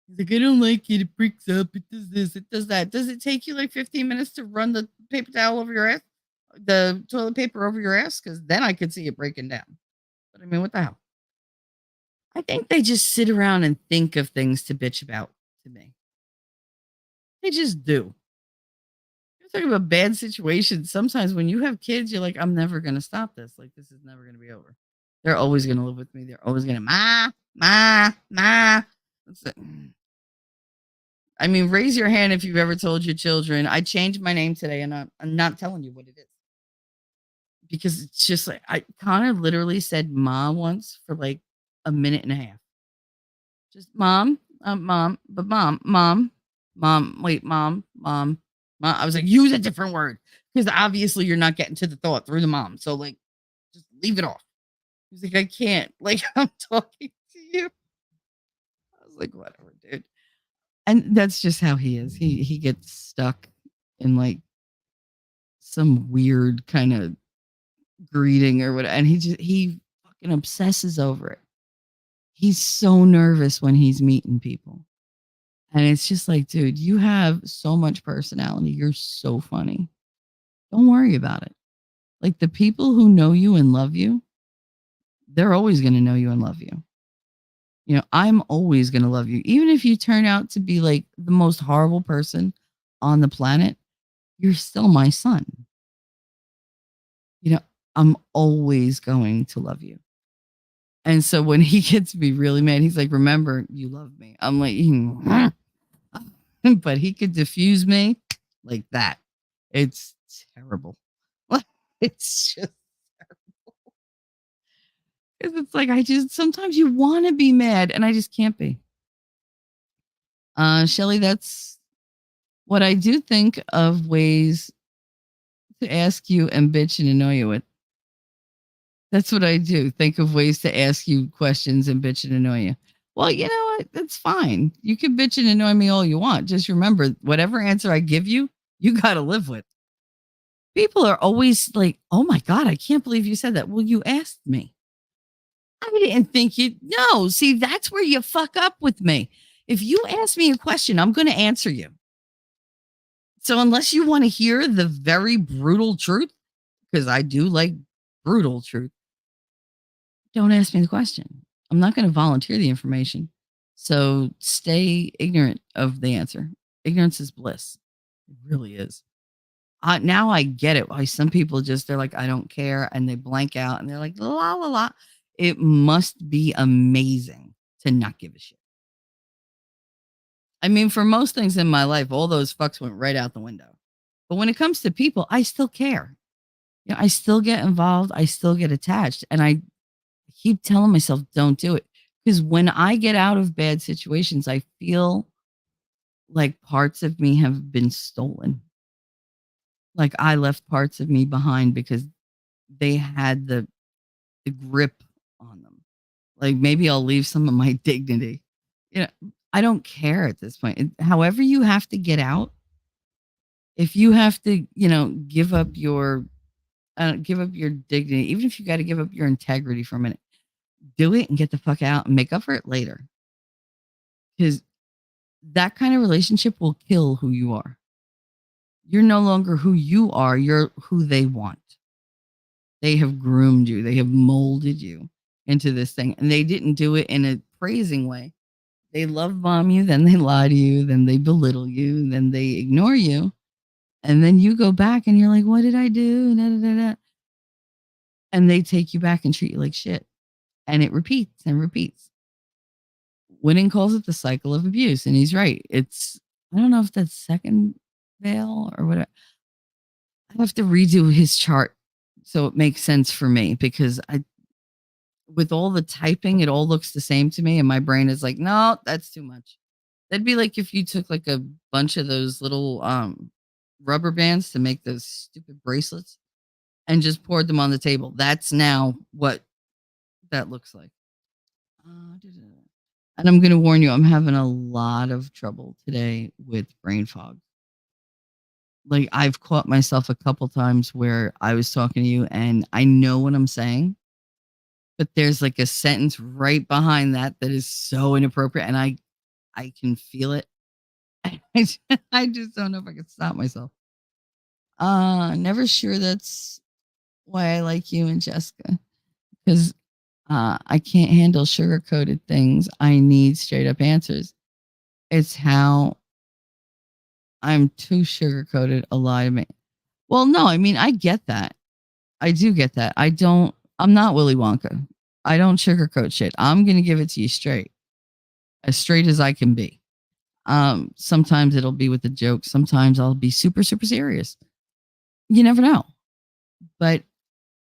He's like, I don't like it. It breaks up. It does this. It does that. Does it take you like 15 minutes to run the paper towel over your ass? The toilet paper over your ass? Because then I could see it breaking down. But I mean, what the hell? I think they just sit around and think of things to bitch about to me. They just do. You're talking about bad situations. Sometimes when you have kids, you're like, I'm never going to stop this. Like, this is never going to be over. They're always going to live with me. They're always going to, ma, ma, ma. I mean, raise your hand if you've ever told your children, I changed my name today and I'm not telling you what it is. Because it's just like, Connor literally said ma once for like a minute and a half. Just mom, mom, wait, mom. I was like, use a different word because obviously you're not getting to the thought through the mom. So, like, just leave it off. He's like, I can't. Like, I'm talking to you. I was like, whatever, dude. And that's just how he is. He gets stuck in like some weird kind of greeting or whatever. And he fucking obsesses over it. He's so nervous when he's meeting people. And it's just like, dude, you have so much personality. You're so funny. Don't worry about it. Like the people who know you and love you, they're always going to know you and love you. I'm always going to love you. Even if you turn out to be like the most horrible person on the planet, you're still my son. I'm always going to love you. And so when he gets me really mad, he's like, remember, you love me. I'm like, but he could diffuse me like that. It's terrible. It's just terrible. Because it's like, sometimes you want to be mad and I just can't be. Shelly, that's what I do think of ways to ask you and bitch and annoy you with. That's what I do. Think of ways to ask you questions and bitch and annoy you. Well, you know what? That's fine. You can bitch and annoy me all you want. Just remember, whatever answer I give you, you got to live with. People are always like, oh my God, I can't believe you said that. Well, you asked me. I didn't think you. No, see, that's where you fuck up with me. If you ask me a question, I'm going to answer you. So unless you want to hear the very brutal truth, because I do like brutal truth, don't ask me the question. I'm not going to volunteer the information. So stay ignorant of the answer. Ignorance is bliss. It really is. Now I get it. Why some people they're like, I don't care. And they blank out and they're like, la, la, la. It must be amazing to not give a shit. I mean, for most things in my life, all those fucks went right out the window. But when it comes to people, I still care. I still get involved. I still get attached. And I keep telling myself, don't do it. Because when I get out of bad situations, I feel like parts of me have been stolen. Like I left parts of me behind because they had the grip on them. Like maybe I'll leave some of my dignity. I don't care at this point. However you have to get out, if you have to, give up your dignity, even if you got to give up your integrity for a minute, do it and get the fuck out and make up for it later. Because that kind of relationship will kill who you are. You're no longer who you are. You're who they want. They have groomed you. They have molded you into this thing. And they didn't do it in a praising way. They love bomb you, then they lie to you, then they belittle you, then they ignore you. And then you go back and you're like, what did I do? Da, da, da, da. And they take you back and treat you like shit. And it repeats and repeats. Winning calls it the cycle of abuse. And he's right. I don't know if that's second veil or whatever. I have to redo his chart so it makes sense for me because with all the typing, it all looks the same to me. And my brain is like, no, that's too much. That'd be like if you took like a bunch of those little rubber bands to make those stupid bracelets and just poured them on the table. That's now what that looks like. And I'm going to warn you, I'm having a lot of trouble today with brain fog. Like I've caught myself a couple times where I was talking to you and I know what I'm saying, but there's like a sentence right behind that that is so inappropriate and I can feel it. I just don't know if I can stop myself. Never sure that's why I like you and Jessica because I can't handle sugar coated things. I need straight up answers. It's how I'm too sugar coated a lie to me. Well, no, I mean, I get that. I do get that. I'm not Willy Wonka. I don't sugarcoat shit. I'm going to give it to you straight, as straight as I can be. Sometimes it'll be with a joke. Sometimes I'll be super, super serious. You never know. But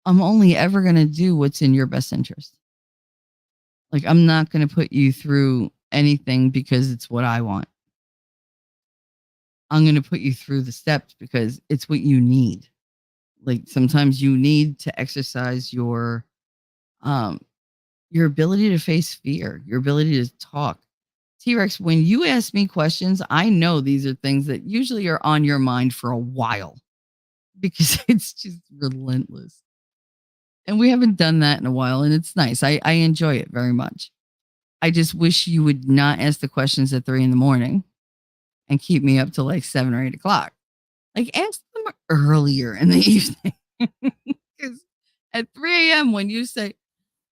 I'm only ever going to do what's in your best interest. Like, I'm not going to put you through anything because it's what I want. I'm going to put you through the steps because it's what you need. Like, sometimes you need to exercise your ability to face fear, your ability to talk. T-Rex, when you ask me questions, I know these are things that usually are on your mind for a while because it's just relentless. And we haven't done that in a while, and it's nice. I enjoy it very much. I just wish you would not ask the questions at 3 a.m. and keep me up till like 7 or 8 o'clock. Like ask them earlier in the evening. Because at 3 a.m. when you say,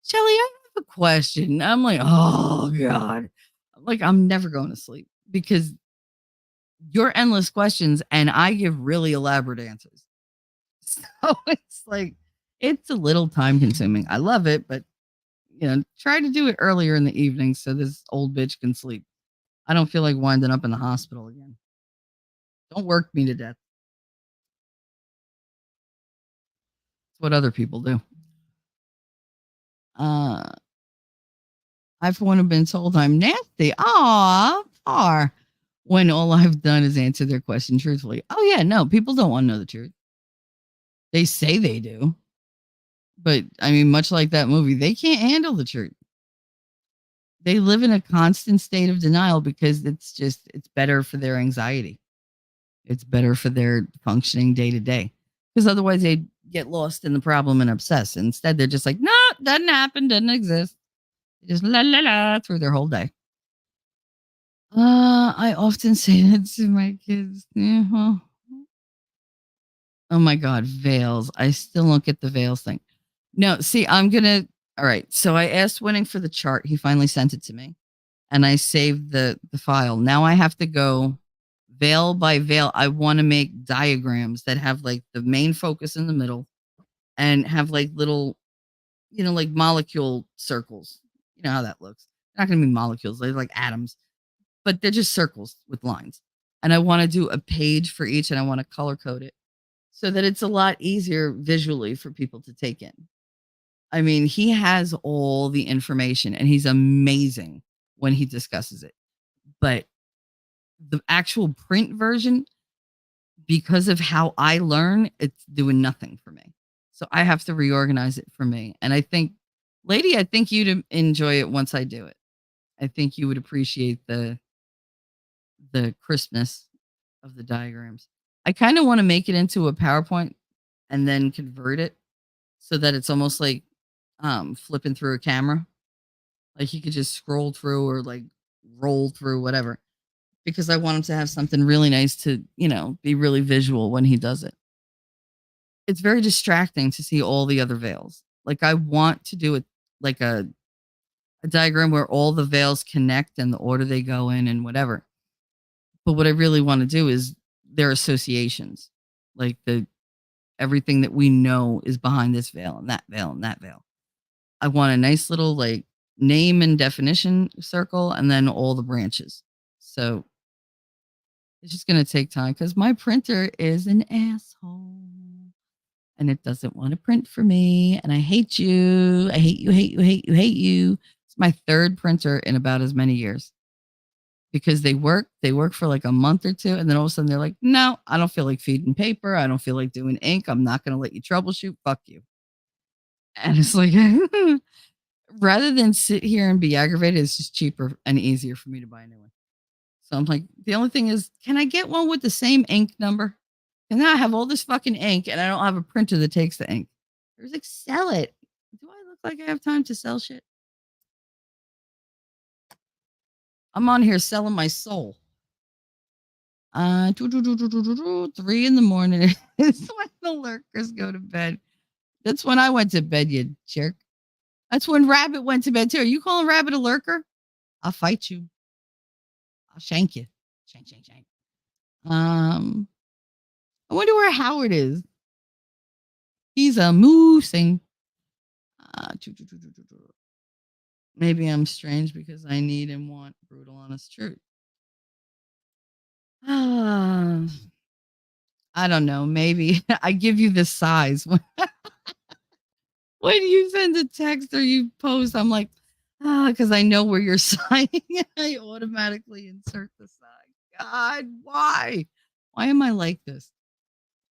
Shelly, I have a question, I'm like, oh God. Like I'm never going to sleep because you're endless questions and I give really elaborate answers. So it's like, it's a little time consuming. I love it, but try to do it earlier in the evening so this old bitch can sleep. I don't feel like winding up in the hospital again. Don't work me to death. It's what other people do. I've one have been told I'm nasty. Aw, far. When all I've done is answer their question truthfully. Oh yeah, no, people don't want to know the truth. They say they do. But I mean, much like that movie, they can't handle the truth. They live in a constant state of denial because it's better for their anxiety. It's better for their functioning day to day. Because otherwise they'd get lost in the problem and obsess. Instead, they're just like, no, doesn't happen, doesn't exist. They just la la la through their whole day. I often say that to my kids. Yeah, well, oh my God, veils. I still don't get the veils thing. No, see, all right. So I asked Winning for the chart. He finally sent it to me and I saved the file. Now I have to go veil by veil. I want to make diagrams that have like the main focus in the middle and have like little, like molecule circles. You know how that looks. They're not going to be molecules. They're like atoms, but they're just circles with lines. And I want to do a page for each and I want to color code it so that it's a lot easier visually for people to take in. I mean, he has all the information and he's amazing when he discusses it. But the actual print version, because of how I learn, it's doing nothing for me. So I have to reorganize it for me. And I think, lady, I think you'd enjoy it once I do it. I think you would appreciate the crispness of the diagrams. I kind of want to make it into a PowerPoint and then convert it so that it's almost like flipping through a camera. Like you could just scroll through or like roll through whatever. Because I want him to have something really nice to, be really visual when he does it. It's very distracting to see all the other veils. Like I want to do it like a diagram where all the veils connect and the order they go in and whatever. But what I really want to do is their associations. Like everything that we know is behind this veil and that veil and that veil. I want a nice little like name and definition circle and then all the branches. So it's just going to take time because my printer is an asshole. and it doesn't want to print for me. And I hate you. I hate you, hate you, hate you, hate you. It's my third printer in about as many years because they work for like a month or two. And then all of a sudden they're like, no, I don't feel like feeding paper. I don't feel like doing ink. I'm not going to let you troubleshoot. Fuck you. And it's like, rather than sit here and be aggravated, it's just cheaper and easier for me to buy a new one. So I'm like, the only thing is, can I get one with the same ink number? And now I have all this fucking ink and I don't have a printer that takes the ink. I was like, sell it. Do I look like I have time to sell shit? I'm on here selling my soul. 3 in the morning is when the lurkers go to bed. That's when I went to bed, you jerk. That's when Rabbit went to bed too. Are you calling Rabbit a lurker? I'll fight you. I'll shank you. Shank, shank, shank. I wonder where Howard is. He's a moosing. Maybe I'm strange because I need and want brutal, honest truth. I don't know. Maybe I give you this size. When you send a text or you post, I'm like, because I know where you're signing. I automatically insert the sign. God, why? Why am I like this?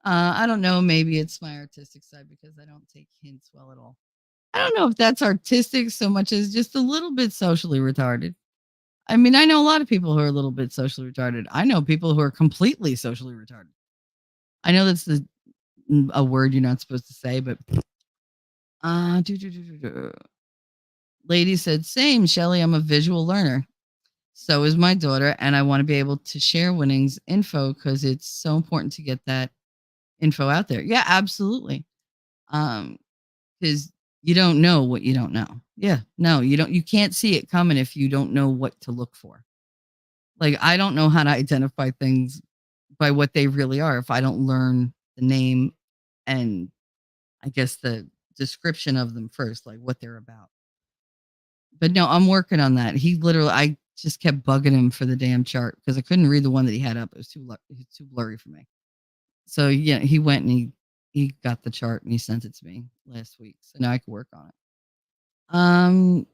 I don't know. Maybe it's my artistic side because I don't take hints well at all. I don't know if that's artistic so much as just a little bit socially retarded. I mean, I know a lot of people who are a little bit socially retarded. I know people who are completely socially retarded. I know that's a word you're not supposed to say, but lady said, same, Shelly. I'm a visual learner. So is my daughter, and I want to be able to share winnings info because it's so important to get that info out there. Yeah, absolutely. Because you don't know what you don't know. Yeah, no, you don't. You can't see it coming if you don't know what to look for. Like I don't know how to identify things by what they really are if I don't learn the name and I guess the description of them first, like what they're about. But no, I'm working on that. I just kept bugging him for the damn chart because I couldn't read the one that he had up. It was too blurry for me. So yeah, he went and he got the chart and he sent it to me last week. So now I can work on it. Um,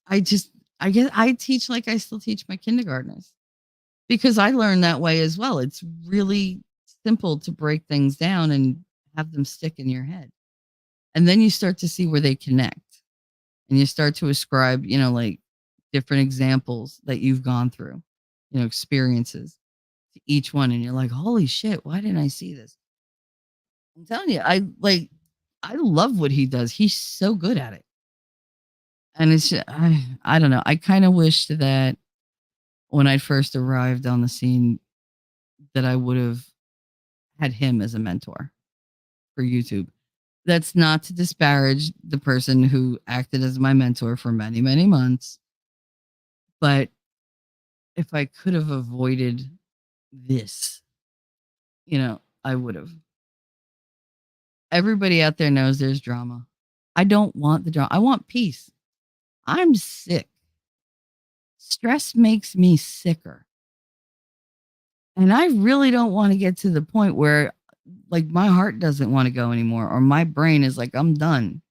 I just I guess I teach like I still teach my kindergartners because I learned that way as well. It's really simple to break things down and have them stick in your head. And then you start to see where they connect and you start to ascribe, like different examples that you've gone through, experiences to each one. And you're like, holy shit, why didn't I see this? I'm telling you, I love what he does. He's so good at it. And it's just, I don't know. I kind of wish that when I first arrived on the scene that I would have had him as a mentor for YouTube. That's not to disparage the person who acted as my mentor for many, many months. But if I could have avoided this, I would have. Everybody out there knows there's drama. I don't want the drama. I want peace. I'm sick. Stress makes me sicker. And I really don't want to get to the point where like my heart doesn't want to go anymore or my brain is like, I'm done.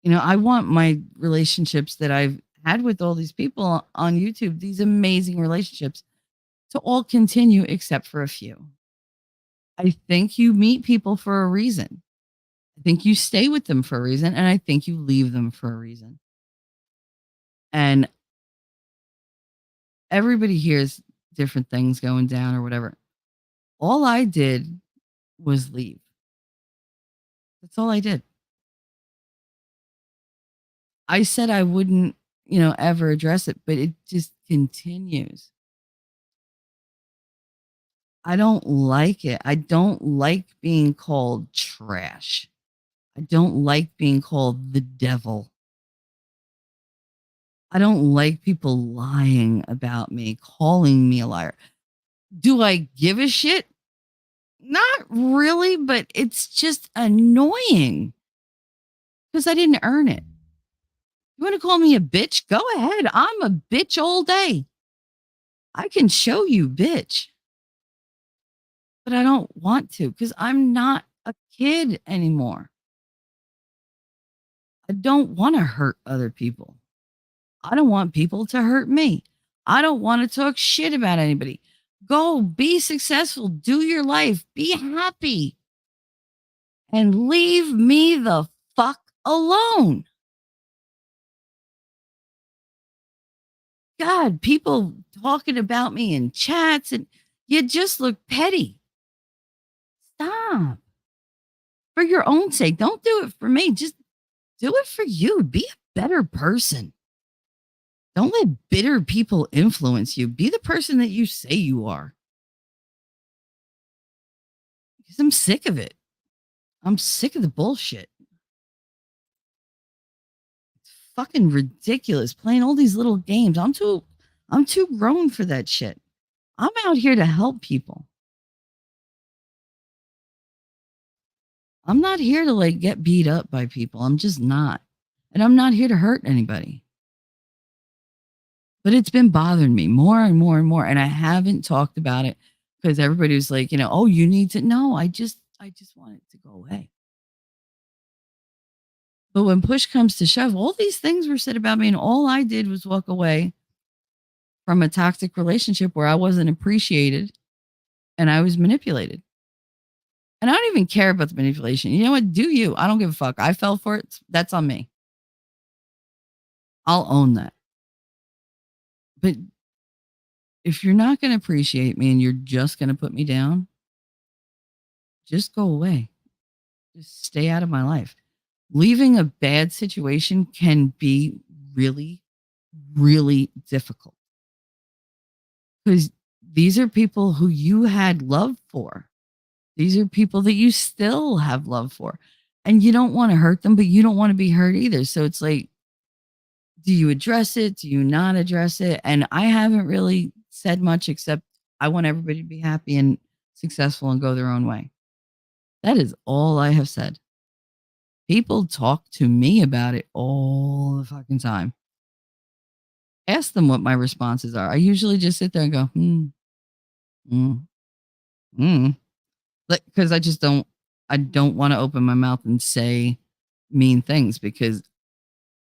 I want my relationships that I've had with all these people on YouTube, these amazing relationships, to all continue except for a few. I think you meet people for a reason. I think you stay with them for a reason. And I think you leave them for a reason. And everybody hears different things going down or whatever. All I did was leave. That's all I did. I said I wouldn't, ever address it, but it just continues. I don't like it. I don't like being called trash. I don't like being called the devil. I don't like people lying about me, calling me a liar. Do I give a shit? Not really, but it's just annoying because I didn't earn it. You want to call me a bitch? Go ahead. I'm a bitch all day. I can show you bitch. but I don't want to because I'm not a kid anymore. I don't want to hurt other people. I don't want people to hurt me. I don't want to talk shit about anybody. Go be successful, do your life, be happy, and leave me the fuck alone. God, people talking about me in chats and you just look petty. Stop. For your own sake. Don't do it for me. Just do it for you. Be a better person. Don't let bitter people influence you. Be the person that you say you are. Because I'm sick of it. I'm sick of the bullshit. It's fucking ridiculous playing all these little games. I'm too grown for that shit. I'm out here to help people. I'm not here to like get beat up by people. I'm just not. And I'm not here to hurt anybody. But it's been bothering me more and more and more. And I haven't talked about it because everybody was like, oh, you need to know. I just want it to go away. But when push comes to shove, all these things were said about me, and all I did was walk away from a toxic relationship where I wasn't appreciated and I was manipulated. And I don't even care about the manipulation. You know what? Do you? I don't give a fuck. I fell for it. That's on me. I'll own that. But if you're not going to appreciate me and you're just going to put me down, just go away. Just stay out of my life. Leaving a bad situation can be really, really difficult because these are people who you had love for. These are people that you still have love for. And you don't want to hurt them, but you don't want to be hurt either. So it's like, do you address it? Do you not address it? And I haven't really said much except I want everybody to be happy and successful and go their own way. That is all I have said. People talk to me about it all the fucking time. Ask them what my responses are. I usually just sit there and go, mm, mm. Like, because I don't want to open my mouth and say mean things because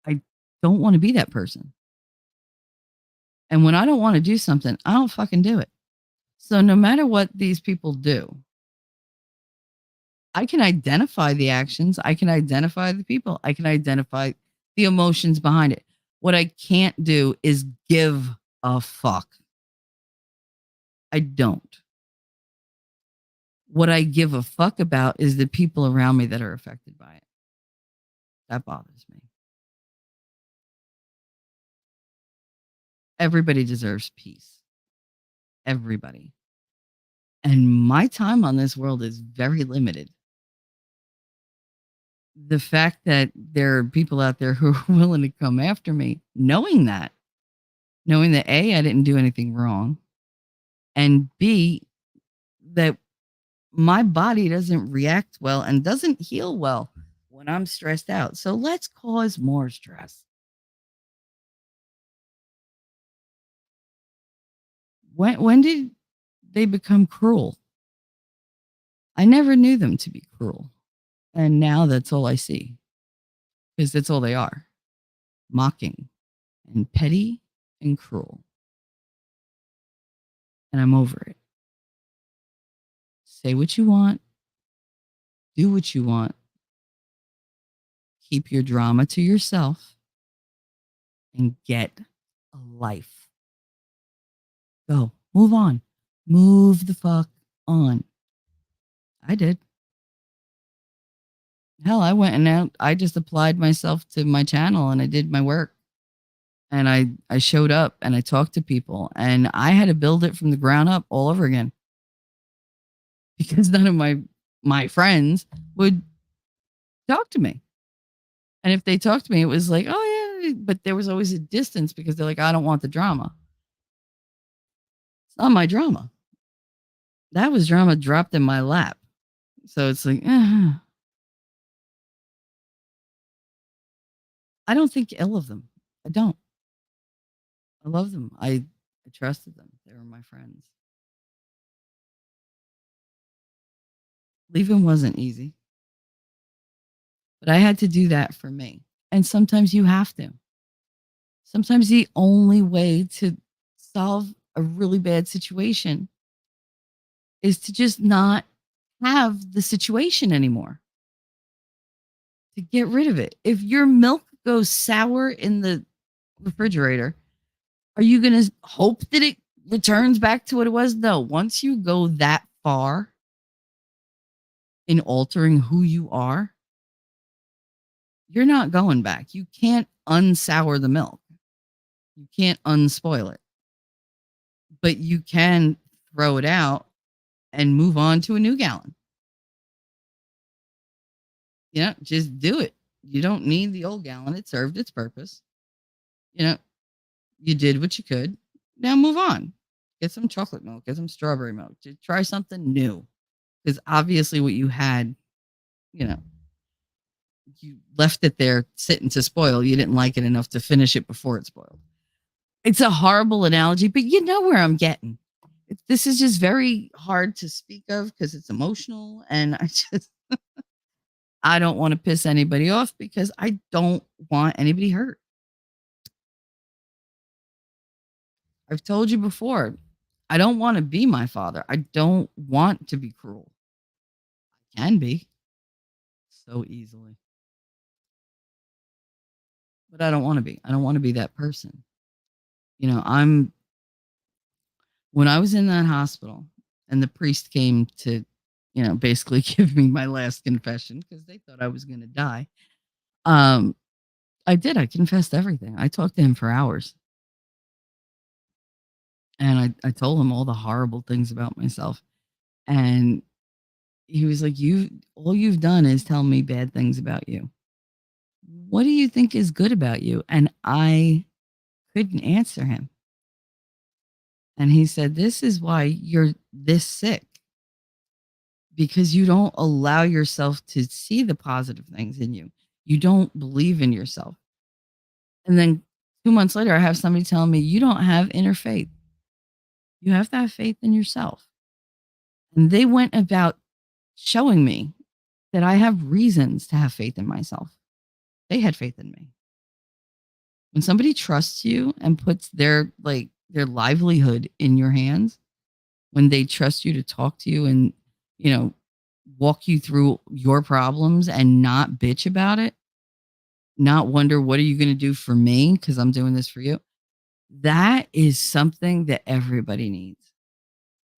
I don't want to be that person. And when I don't want to do something, I don't fucking do it. So no matter what these people do, I can identify the actions, I can identify the people, I can identify the emotions behind it. What I can't do is give a fuck. I don't. What I give a fuck about is the people around me that are affected by it. That bothers me. Everybody deserves peace. Everybody. And my time on this world is very limited. The fact that there are people out there who are willing to come after me, knowing that A, I didn't do anything wrong, and B, that my body doesn't react well and doesn't heal well when I'm stressed out. So let's cause more stress. When did they become cruel? I never knew them to be cruel. And now that's all I see. Because that's all they are. Mocking and petty and cruel. And I'm over it. Say what you want. Do what you want. Keep your drama to yourself. And get a life. Go. Move on. Move the fuck on. I did. Hell, I went and out. I just applied myself to my channel and I did my work. And I showed up and I talked to people and I had to build it from the ground up all over again because none of my friends would talk to me. And if they talked to me, it was like, oh yeah, but there was always a distance because they're like, I don't want the drama. It's not my drama. That was drama dropped in my lap. So it's like, I don't think ill of them. I don't. I love them. I trusted them. They were my friends. Leaving wasn't easy, but I had to do that for me. And sometimes you have to. Sometimes the only way to solve a really bad situation is to just not have the situation anymore, to get rid of it. If your milk goes sour in the refrigerator, are you going to hope that it returns back to what it was? No. Once you go that far in altering who you are, you're not going back. You can't unsour the milk. You can't unspoil it, but you can throw it out and move on to a new gallon. Just do it. You don't need the old gallon. It served its purpose. You know, you did what you could. Now move on. Get some chocolate milk, get some strawberry milk. Just try something new. Because obviously what you had, you know, you left it there sitting to spoil. You didn't like it enough to finish it before it spoiled. It's a horrible analogy, but you know where I'm getting. This is just very hard to speak of because it's emotional. And I don't want to piss anybody off because I don't want anybody hurt. I've told you before, I don't want to be my father. I don't want to be cruel. I can be so easily, but I don't want to be. I don't want to be that person. I'm when I was in that hospital and the priest came to, basically give me my last confession because they thought I was going to die. Um, I did. I confessed everything. I talked to him for hours and I told him all the horrible things about myself. And he was like, all you've done is tell me bad things about you. What do you think is good about you? And I couldn't answer him. And he said, this is why you're this sick, because you don't allow yourself to see the positive things in you. You don't believe in yourself. And then 2 months later, I have somebody telling me, you don't have inner faith. You have to have faith in yourself. And they went about showing me that I have reasons to have faith in myself. They had faith in me. When somebody trusts you and puts their livelihood in your hands, when they trust you to talk to you and, walk you through your problems and not bitch about it, not wonder, what are you going to do for me? Because I'm doing this for you. That is something that everybody needs.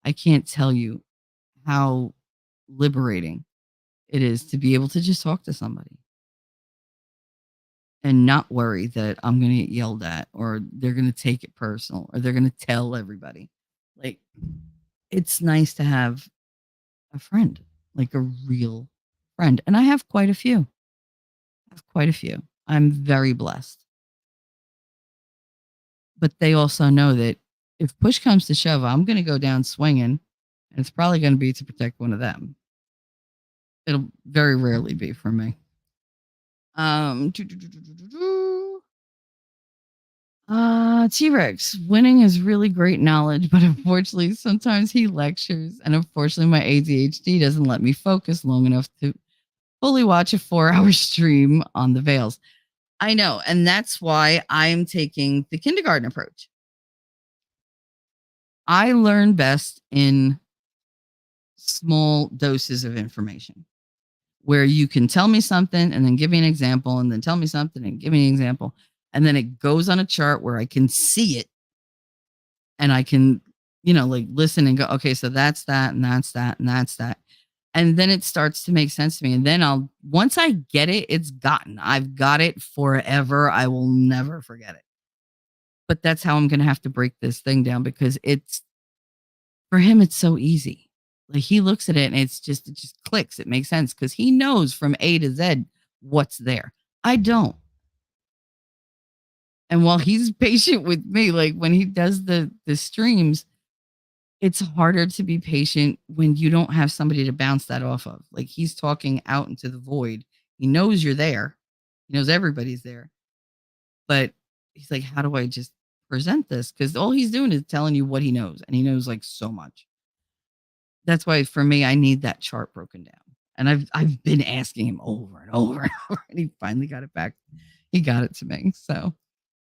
I can't tell you how liberating it is to be able to just talk to somebody and not worry that I'm going to get yelled at or they're going to take it personal or they're going to tell everybody. Like, it's nice to have a friend, like a real friend. And I have quite a few. I'm very blessed. But they also know that if push comes to shove, I'm going to go down swinging, and it's probably going to be to protect one of them. It'll very rarely be for me. T-Rex, winning is really great knowledge, but unfortunately, sometimes he lectures, and unfortunately, my ADHD doesn't let me focus long enough to fully watch a 4-hour stream on the Veils. I know, and that's why I'm taking the kindergarten approach. I learn best in small doses of information where you can tell me something and then give me an example and then tell me something and give me an example. And then it goes on a chart where I can see it and I can, listen and go, okay, so that's that and that's that and that's that. And then it starts to make sense to me. And then once I get it, it's gotten. I've got it forever. I will never forget it. But that's how I'm going to have to break this thing down because for him, it's so easy. Like he looks at it and it just clicks. It makes sense because he knows from A to Z what's there. I don't. And while he's patient with me, like when he does the streams, it's harder to be patient when you don't have somebody to bounce that off of. Like he's talking out into the void. He knows you're there. He knows everybody's there. But he's like, how do I just present this? Because all he's doing is telling you what he knows. And he knows like so much. That's why for me, I need that chart broken down. And I've been asking him over and over and over, and he finally got it back. He got it to me. So,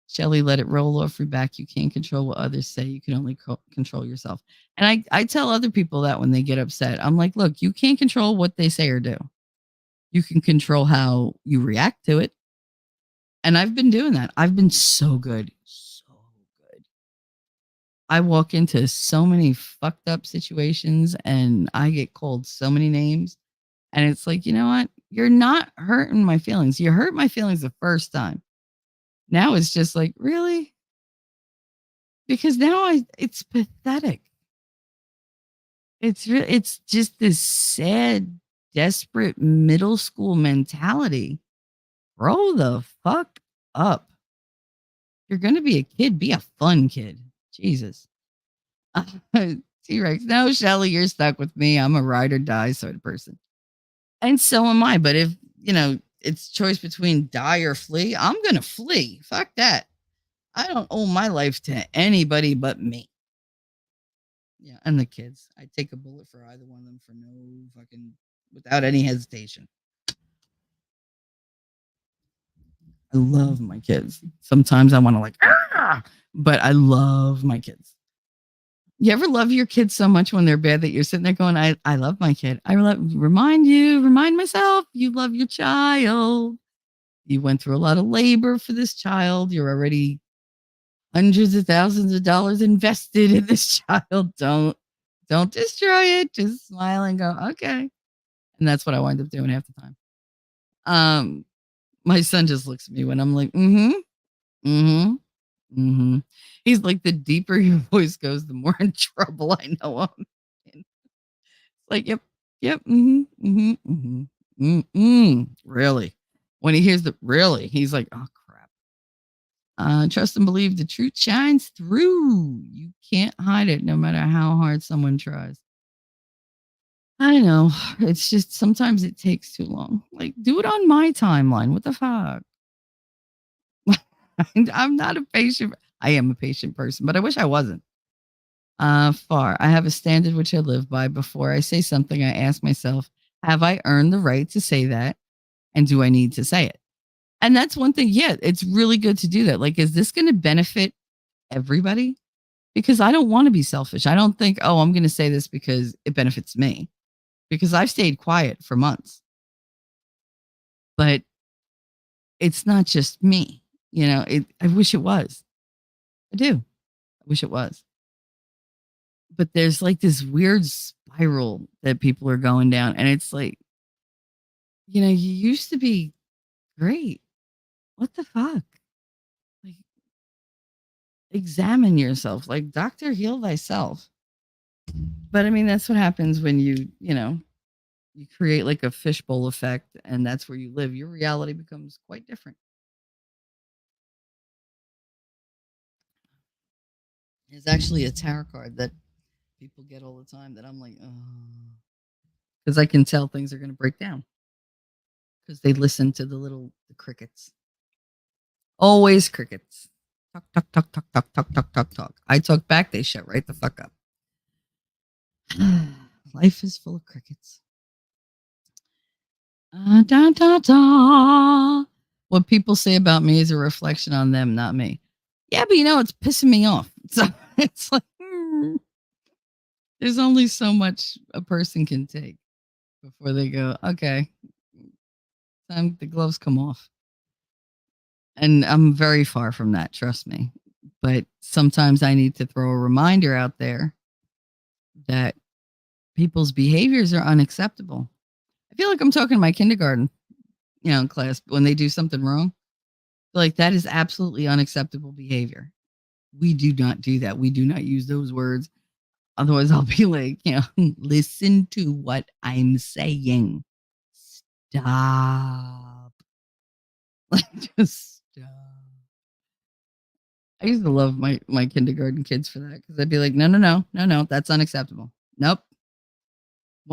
Shelly, let it roll off your back. You can't control what others say. You can only control yourself. And I tell other people that when they get upset, I'm like, look, you can't control what they say or do. You can control how you react to it. And I've been doing that. I've been so good. So good. I walk into so many fucked up situations and I get called so many names. And it's like, you know what? You're not hurting my feelings. You hurt my feelings the first time. Now it's just like, really? Because now it's pathetic. It's just this sad, desperate middle school mentality. Grow the fuck up. You're going to be a kid, be a fun kid. Jesus. T-Rex, no, Shelly, you're stuck with me. I'm a ride or die sort of person. And so am I. But if, it's choice between die or flee, I'm going to flee. Fuck that. I don't owe my life to anybody but me. Yeah, and the kids. I take a bullet for either one of them for no fucking, without any hesitation. I love my kids. Sometimes I want to like, but I love my kids. You ever love your kids so much when they're bad that you're sitting there going, I love my kid. Remind myself, you love your child. You went through a lot of labor for this child. You're already hundreds of thousands of dollars invested in this child. Don't destroy it. Just smile and go, okay. And that's what I wind up doing half the time. My son just looks at me when I'm like, mm-hmm. He's like, the deeper your voice goes, the more in trouble I know I'm in. Like, yep, really. When he hears the really, he's like, oh crap. Trust and believe the truth shines through. You can't hide it no matter how hard someone tries. I know. It's just sometimes it takes too long. Like, do it on my timeline. What the fuck? I'm not a patient. I am a patient person, but I wish I wasn't. Far. I have a standard which I live by. Before I say something, I ask myself, have I earned the right to say that? And do I need to say it? And that's one thing. Yeah, it's really good to do that. Like, is this going to benefit everybody? Because I don't want to be selfish. I don't think, oh, I'm going to say this because it benefits me. Because I've stayed quiet for months. But it's not just me. I wish it was. I do. I wish it was. But there's like this weird spiral that people are going down. And it's like, you used to be great. What the fuck? Like, examine yourself. Like, doctor, heal thyself. But I mean, that's what happens when you create like a fishbowl effect and that's where you live. Your reality becomes quite different. There's actually a tarot card that people get all the time that I'm like, oh, because I can tell things are going to break down because they listen to the crickets. Always crickets. Talk, talk, talk, talk, talk, talk, talk, talk, talk. I talk back, they shut right the fuck up. Life is full of crickets. Da, da, da. What people say about me is a reflection on them, not me. Yeah, but it's pissing me off. So it's like, there's only so much a person can take before they go, okay, time the gloves come off. And I'm very far from that, trust me. But sometimes I need to throw a reminder out there that people's behaviors are unacceptable. I feel like I'm talking to my kindergarten, class when they do something wrong. Like, that is absolutely unacceptable behavior. We do not do that. We do not use those words. Otherwise, I'll be like, listen to what I'm saying. Stop. Like, just stop. I used to love my kindergarten kids for that because I'd be like, no, that's unacceptable. Nope.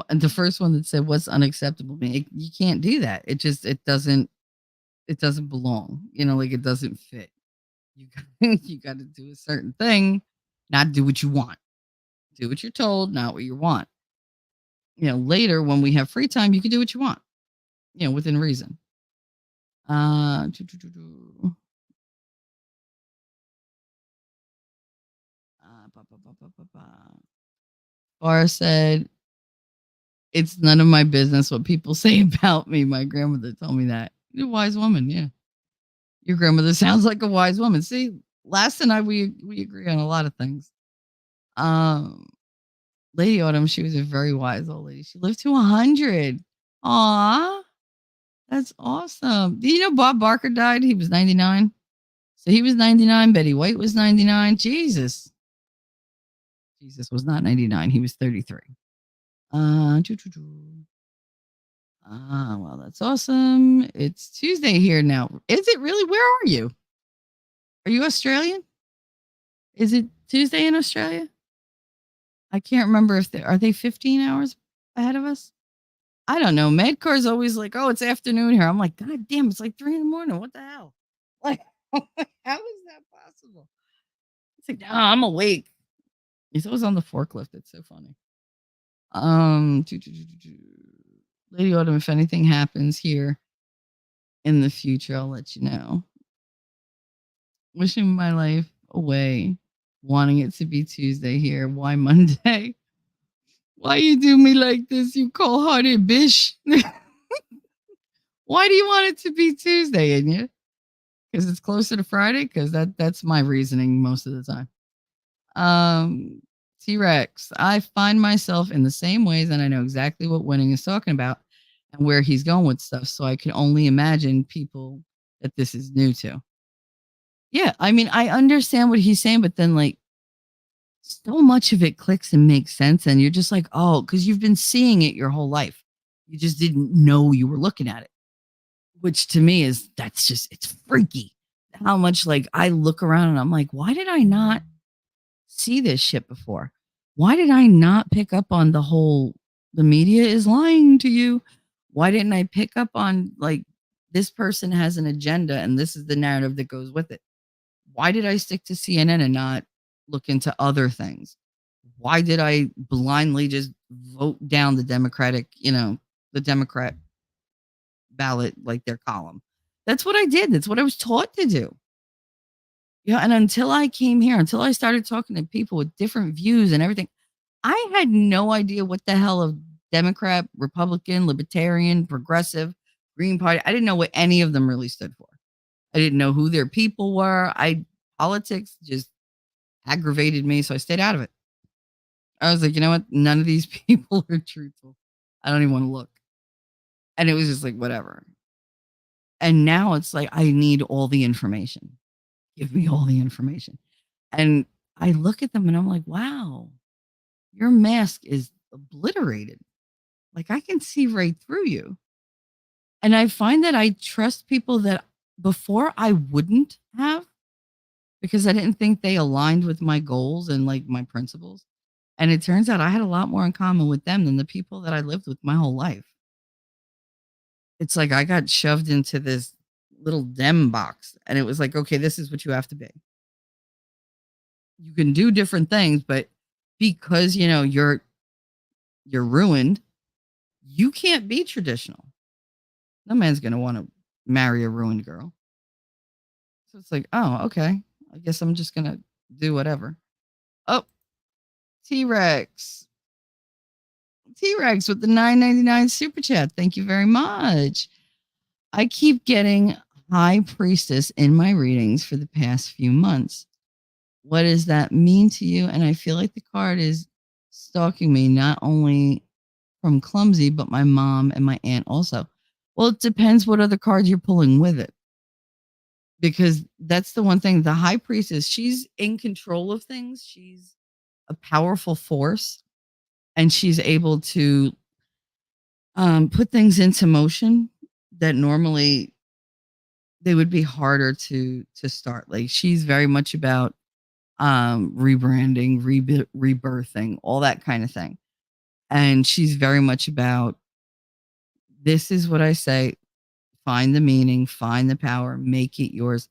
The first one that said what's unacceptable, you can't do that. It doesn't belong. Like, it doesn't fit. You got to do a certain thing, not do what you want. Do what you're told, not what you want. later when we have free time, you can do what you want, within reason. Doo, doo, doo, doo. Ba, ba, ba, ba, ba, ba. Barr said, "It's none of my business what people say about me." My grandmother told me that. You're a wise woman, yeah. Your grandmother sounds like a wise woman. See, last and I we agree on a lot of things. Um, Lady Autumn, she was a very wise old lady. She lived to 100. Aw, that's awesome. Do you know Bob Barker died? He was 99. So he was 99. Betty White was 99. Jesus. Jesus was not 99. He was 33. Doo, doo, doo. Well, that's awesome. It's Tuesday here now. Is it really? Where are you? Are you Australian? Is it Tuesday in Australia? I can't remember if they are they 15 hours ahead of us? I don't know. Medcar's always like, "Oh, it's afternoon here." I'm like, "God damn, it's like 3 in the morning. What the hell?" Like, how is that possible? It's like, "No, I'm awake." He's always on the forklift. It's so funny. Doo, doo, doo, doo, doo. Lady Autumn, if anything happens here in the future, I'll let you know. Wishing my life away, wanting it to be Tuesday here. Why Monday? Why you do me like this, you cold hearted bitch? Why do you want it to be Tuesday, in you? Because it's closer to Friday? Because that's my reasoning most of the time. Um, T Rex, I find myself in the same ways, and I know exactly what Winning is talking about and where he's going with stuff. So I can only imagine people that this is new to. Yeah, I mean, I understand what he's saying, but then like so much of it clicks and makes sense, and you're just like, oh, because you've been seeing it your whole life. You just didn't know you were looking at it, which to me is that's just it's freaky. How much like I look around and I'm like, why did I not see this shit before? Why did I not pick up on the whole the media is lying to you? Why didn't I pick up on like this person has an agenda and this is the narrative that goes with it? Why did I stick to CNN and not look into other things? Why did I blindly just vote down the Democratic, the Democrat ballot, like their column? That's what I did. That's what I was taught to do. Yeah, and until I came here, until I started talking to people with different views and everything, I had no idea what the hell of Democrat, Republican, Libertarian, Progressive, Green Party. I didn't know what any of them really stood for. I didn't know who their people were. Politics just aggravated me, so I stayed out of it. I was like, you know what? None of these people are truthful. I don't even want to look. And it was just like, whatever. And now it's like, I need all the information. Give me all the information. And I look at them and I'm like, wow, your mask is obliterated. Like I can see right through you. And I find that I trust people that before I wouldn't have because I didn't think they aligned with my goals and like my principles. And it turns out I had a lot more in common with them than the people that I lived with my whole life. It's like I got shoved into this little dem box and it was like, okay, this is what you have to be. You can do different things, but because you're ruined, you can't be traditional. No man's gonna want to marry a ruined girl. So it's like, oh, okay. I guess I'm just gonna do whatever. Oh, T Rex. T Rex with the 9.99 super chat. Thank you very much. I keep getting High Priestess in my readings for the past few months. What does that mean to you? And I feel like the card is stalking me, not only from Clumsy, but my mom and my aunt also. Well, it depends what other cards you're pulling with it. Because that's the one thing. The High Priestess, she's in control of things. She's a powerful force and she's able to put things into motion that normally they would be harder to start. Like she's very much about rebranding, rebirthing, all that kind of thing. And she's very much about this is what I say, find the meaning, find the power, make it yours.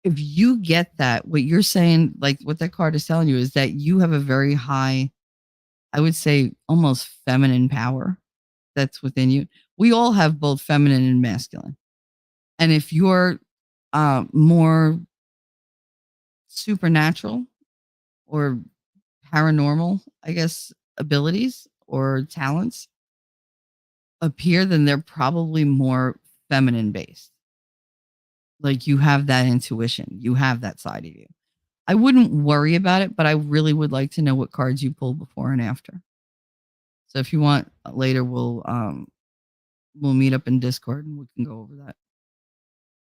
If you get that, what you're saying, like what that card is telling you is that you have a very high I would say almost feminine power that's within you. We all have both feminine and masculine. And if you're more supernatural or paranormal, I guess, abilities or talents appear, then they're probably more feminine based. Like you have that intuition, you have that side of you. I wouldn't worry about it, but I really would like to know what cards you pull before and after. So if you want later, we'll meet up in Discord and we can go over that.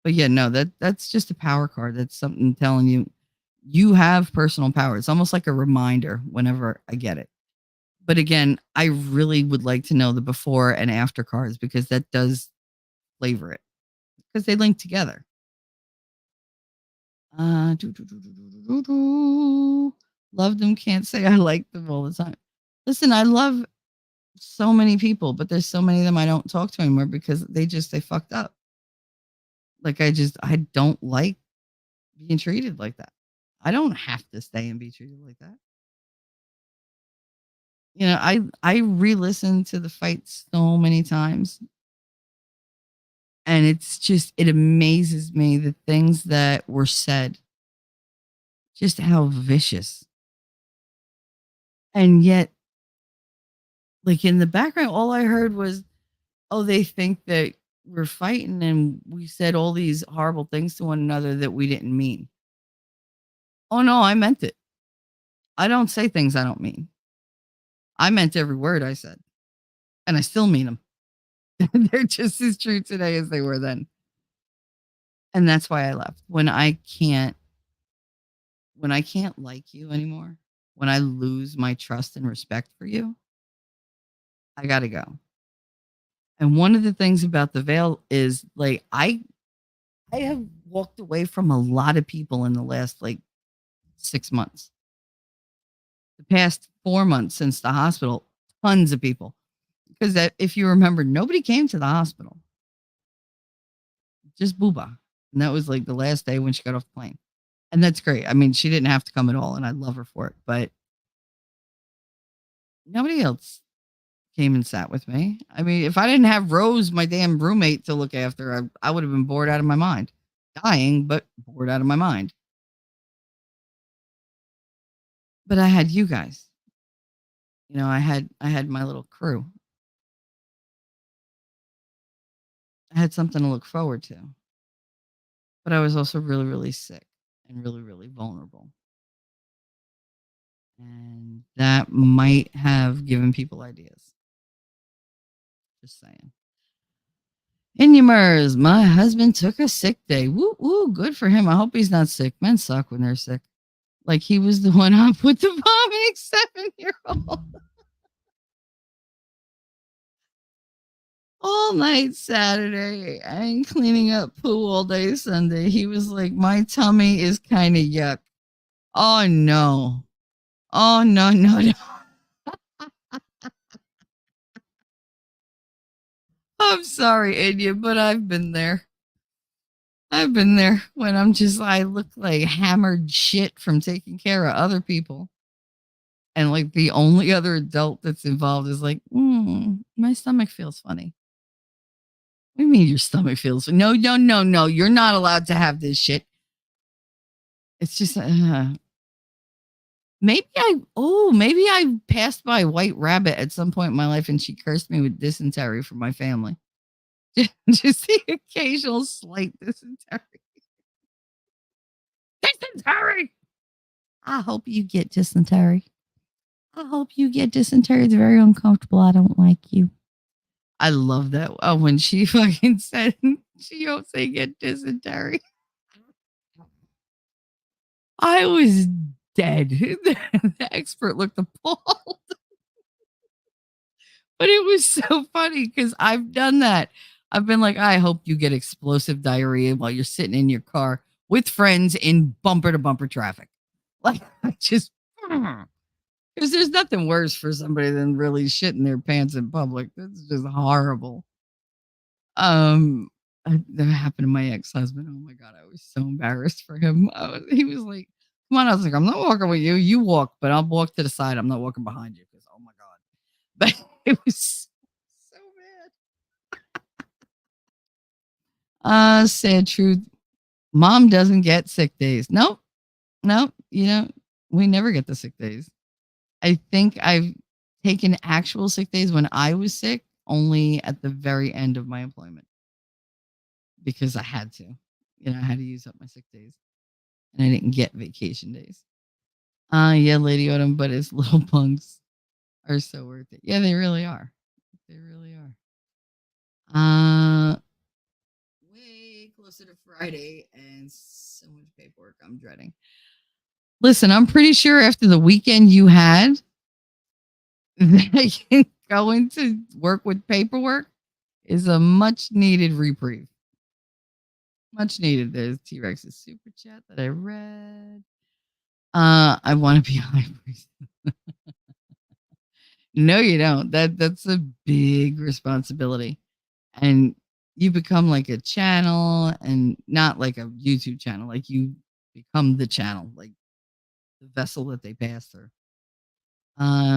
But yeah, no, that's just a power card. That's something telling you you have personal power. It's almost like a reminder whenever I get it. But again, I really would like to know the before and after cards because that does flavor it because they link together. Love them, can't say I like them all the time. Listen, I love so many people, but there's so many of them I don't talk to anymore because they fucked up. Like I don't like being treated like that. I don't have to stay and be treated like that. You know, I re-listen to the fight so many times, and it's just it amazes me the things that were said, just how vicious. And yet, like in the background, all I heard was, "Oh, they think that we're fighting and we said all these horrible things to one another that we didn't mean." Oh no, I meant it. I don't say things I don't mean. I meant every word I said, and I still mean them. They're just as true today as they were then. And that's why I left. When I can't like you anymore, when I lose my trust and respect for you, I got to go. And one of the things about the veil is like I have walked away from a lot of people in the last like 6 months. The past 4 months since the hospital, tons of people. Because that if you remember, nobody came to the hospital. Just Booba. And that was like the last day when she got off the plane. And that's great. I mean, she didn't have to come at all, and I love her for it. But nobody else came and sat with me. I mean, if I didn't have Rose, my damn roommate, to look after, I would have been bored out of my mind. Dying, but bored out of my mind. But I had you guys. You know, I had my little crew. I had something to look forward to. But I was also really, really sick and really, really vulnerable. And that might have given people ideas. Just saying. Inumers, my husband took a sick day. Woo woo, good for him. I hope he's not sick. Men suck when they're sick. Like he was the one up with the vomiting 7-year-old. All night Saturday and cleaning up poo all day Sunday. He was like, my tummy is kind of yuck. Oh no. Oh no, no, no. I'm sorry, India, but I've been there. I've been there when I look like hammered shit from taking care of other people. And like the only other adult that's involved is like, my stomach feels funny. What do you mean your stomach feels? No, no, no, no. You're not allowed to have this shit. It's just, maybe I passed by White Rabbit at some point in my life and she cursed me with dysentery for my family. Just the occasional slight dysentery. Dysentery! I hope you get dysentery. I hope you get dysentery. It's very uncomfortable. I don't like you. I love that. Oh, when she fucking said she hopes they get dysentery. I was dead. The expert looked appalled. But it was so funny because I've done that. I've been like, I hope you get explosive diarrhea while you're sitting in your car with friends in bumper to bumper traffic. Like, I just, because there's nothing worse for somebody than really shitting their pants in public. That's just horrible. That happened to my ex-husband. Oh my god, I was so embarrassed for him. He was like, "Come on," I was like, "I'm not walking with you. You walk, but I'll walk to the side. I'm not walking behind you because oh my god." But it was so bad. Sad truth. Mom doesn't get sick days. Nope. Nope. We never get the sick days. I think I've taken actual sick days when I was sick only at the very end of my employment because I had to. I had to use up my sick days and I didn't get vacation days. Yeah, Lady Autumn, but his little punks are so worth it. Yeah, they really are. They really are. Way closer to Friday and so much paperwork I'm dreading. Listen, I'm pretty sure after the weekend you had, that going to work with paperwork is a much needed reprieve. Much needed. There's T Rex's super chat that I read. I want to be a high priest. No, you don't. That's a big responsibility. And you become like a channel and not like a YouTube channel. Like you become the channel, like the vessel that they pass through.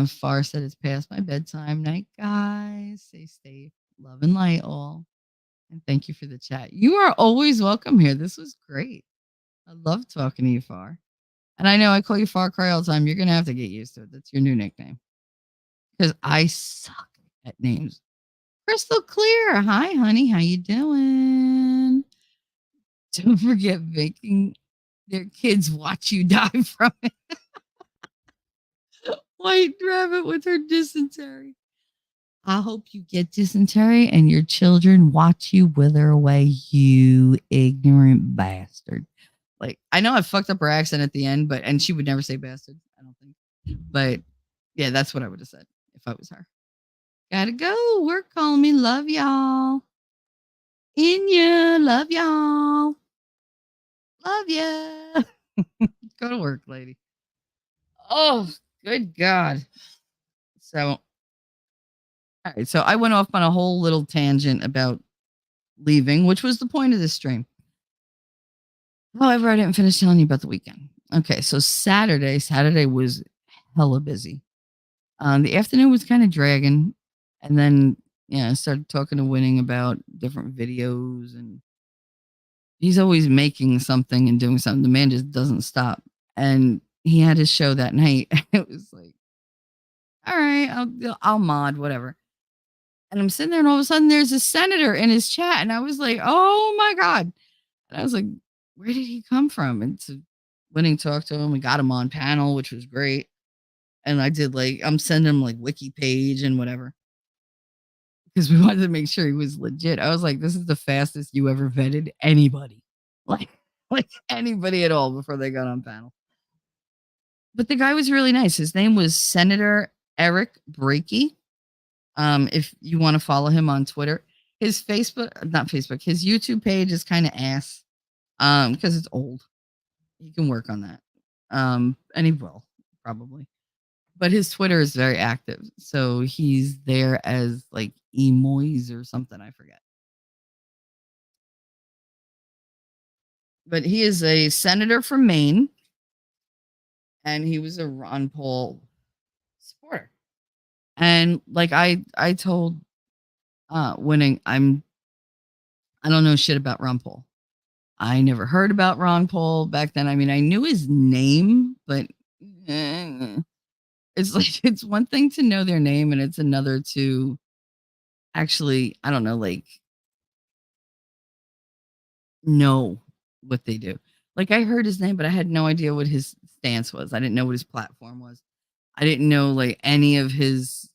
Far said it's past my bedtime. Night, guys. Stay safe. Love and light all. And thank you for the chat. You are always welcome here. This was great. I love talking to you, Far. And I know I call you Far Cry all the time. You're going to have to get used to it. That's your new nickname. Because I suck at names. Crystal Clear. Hi, honey. How you doing? Don't forget making their kids watch you die from it. White rabbit with her dysentery. I hope you get dysentery and your children watch you wither away, you ignorant bastard. Like, I know I fucked up her accent at the end, and she would never say bastard, I don't think. But yeah, that's what I would have said if I was her. Gotta go. Work calling me. Love y'all. In ya. Love y'all. Love ya. Go to work, lady. Oh, good God. So, all right. So I went off on a whole little tangent about leaving, which was the point of this stream. However, I didn't finish telling you about the weekend. Okay. So Saturday was hella busy. The afternoon was kind of dragging. And then, I started talking to Winning about different videos, and he's always making something and doing something. The man just doesn't stop. And he had his show that night. It was like, all right, I'll mod, whatever. And I'm sitting there, and all of a sudden there's a senator in his chat. And I was like, oh my God. And I was like, where did he come from? And so Winning talked to him. We got him on panel, which was great. And I did I'm sending him wiki page and whatever, because we wanted to make sure he was legit. I was like, this is the fastest you ever vetted anybody. Like anybody at all before they got on panel. But the guy was really nice. His name was Senator Eric Brakey. If you want to follow him on Twitter, his his YouTube page is kind of ass. Because it's old. He can work on that. And he will probably. But his Twitter is very active. So he's there as Emoys or something, I forget. But he is a senator from Maine. And he was a Ron Paul supporter. And I told Winning, I don't know shit about Ron Paul. I never heard about Ron Paul back then. I mean, I knew his name, but it's one thing to know their name, and it's another to actually, I don't know, know what they do. I heard his name, but I had no idea what his stance was. I didn't know what his platform was. I didn't know any of his,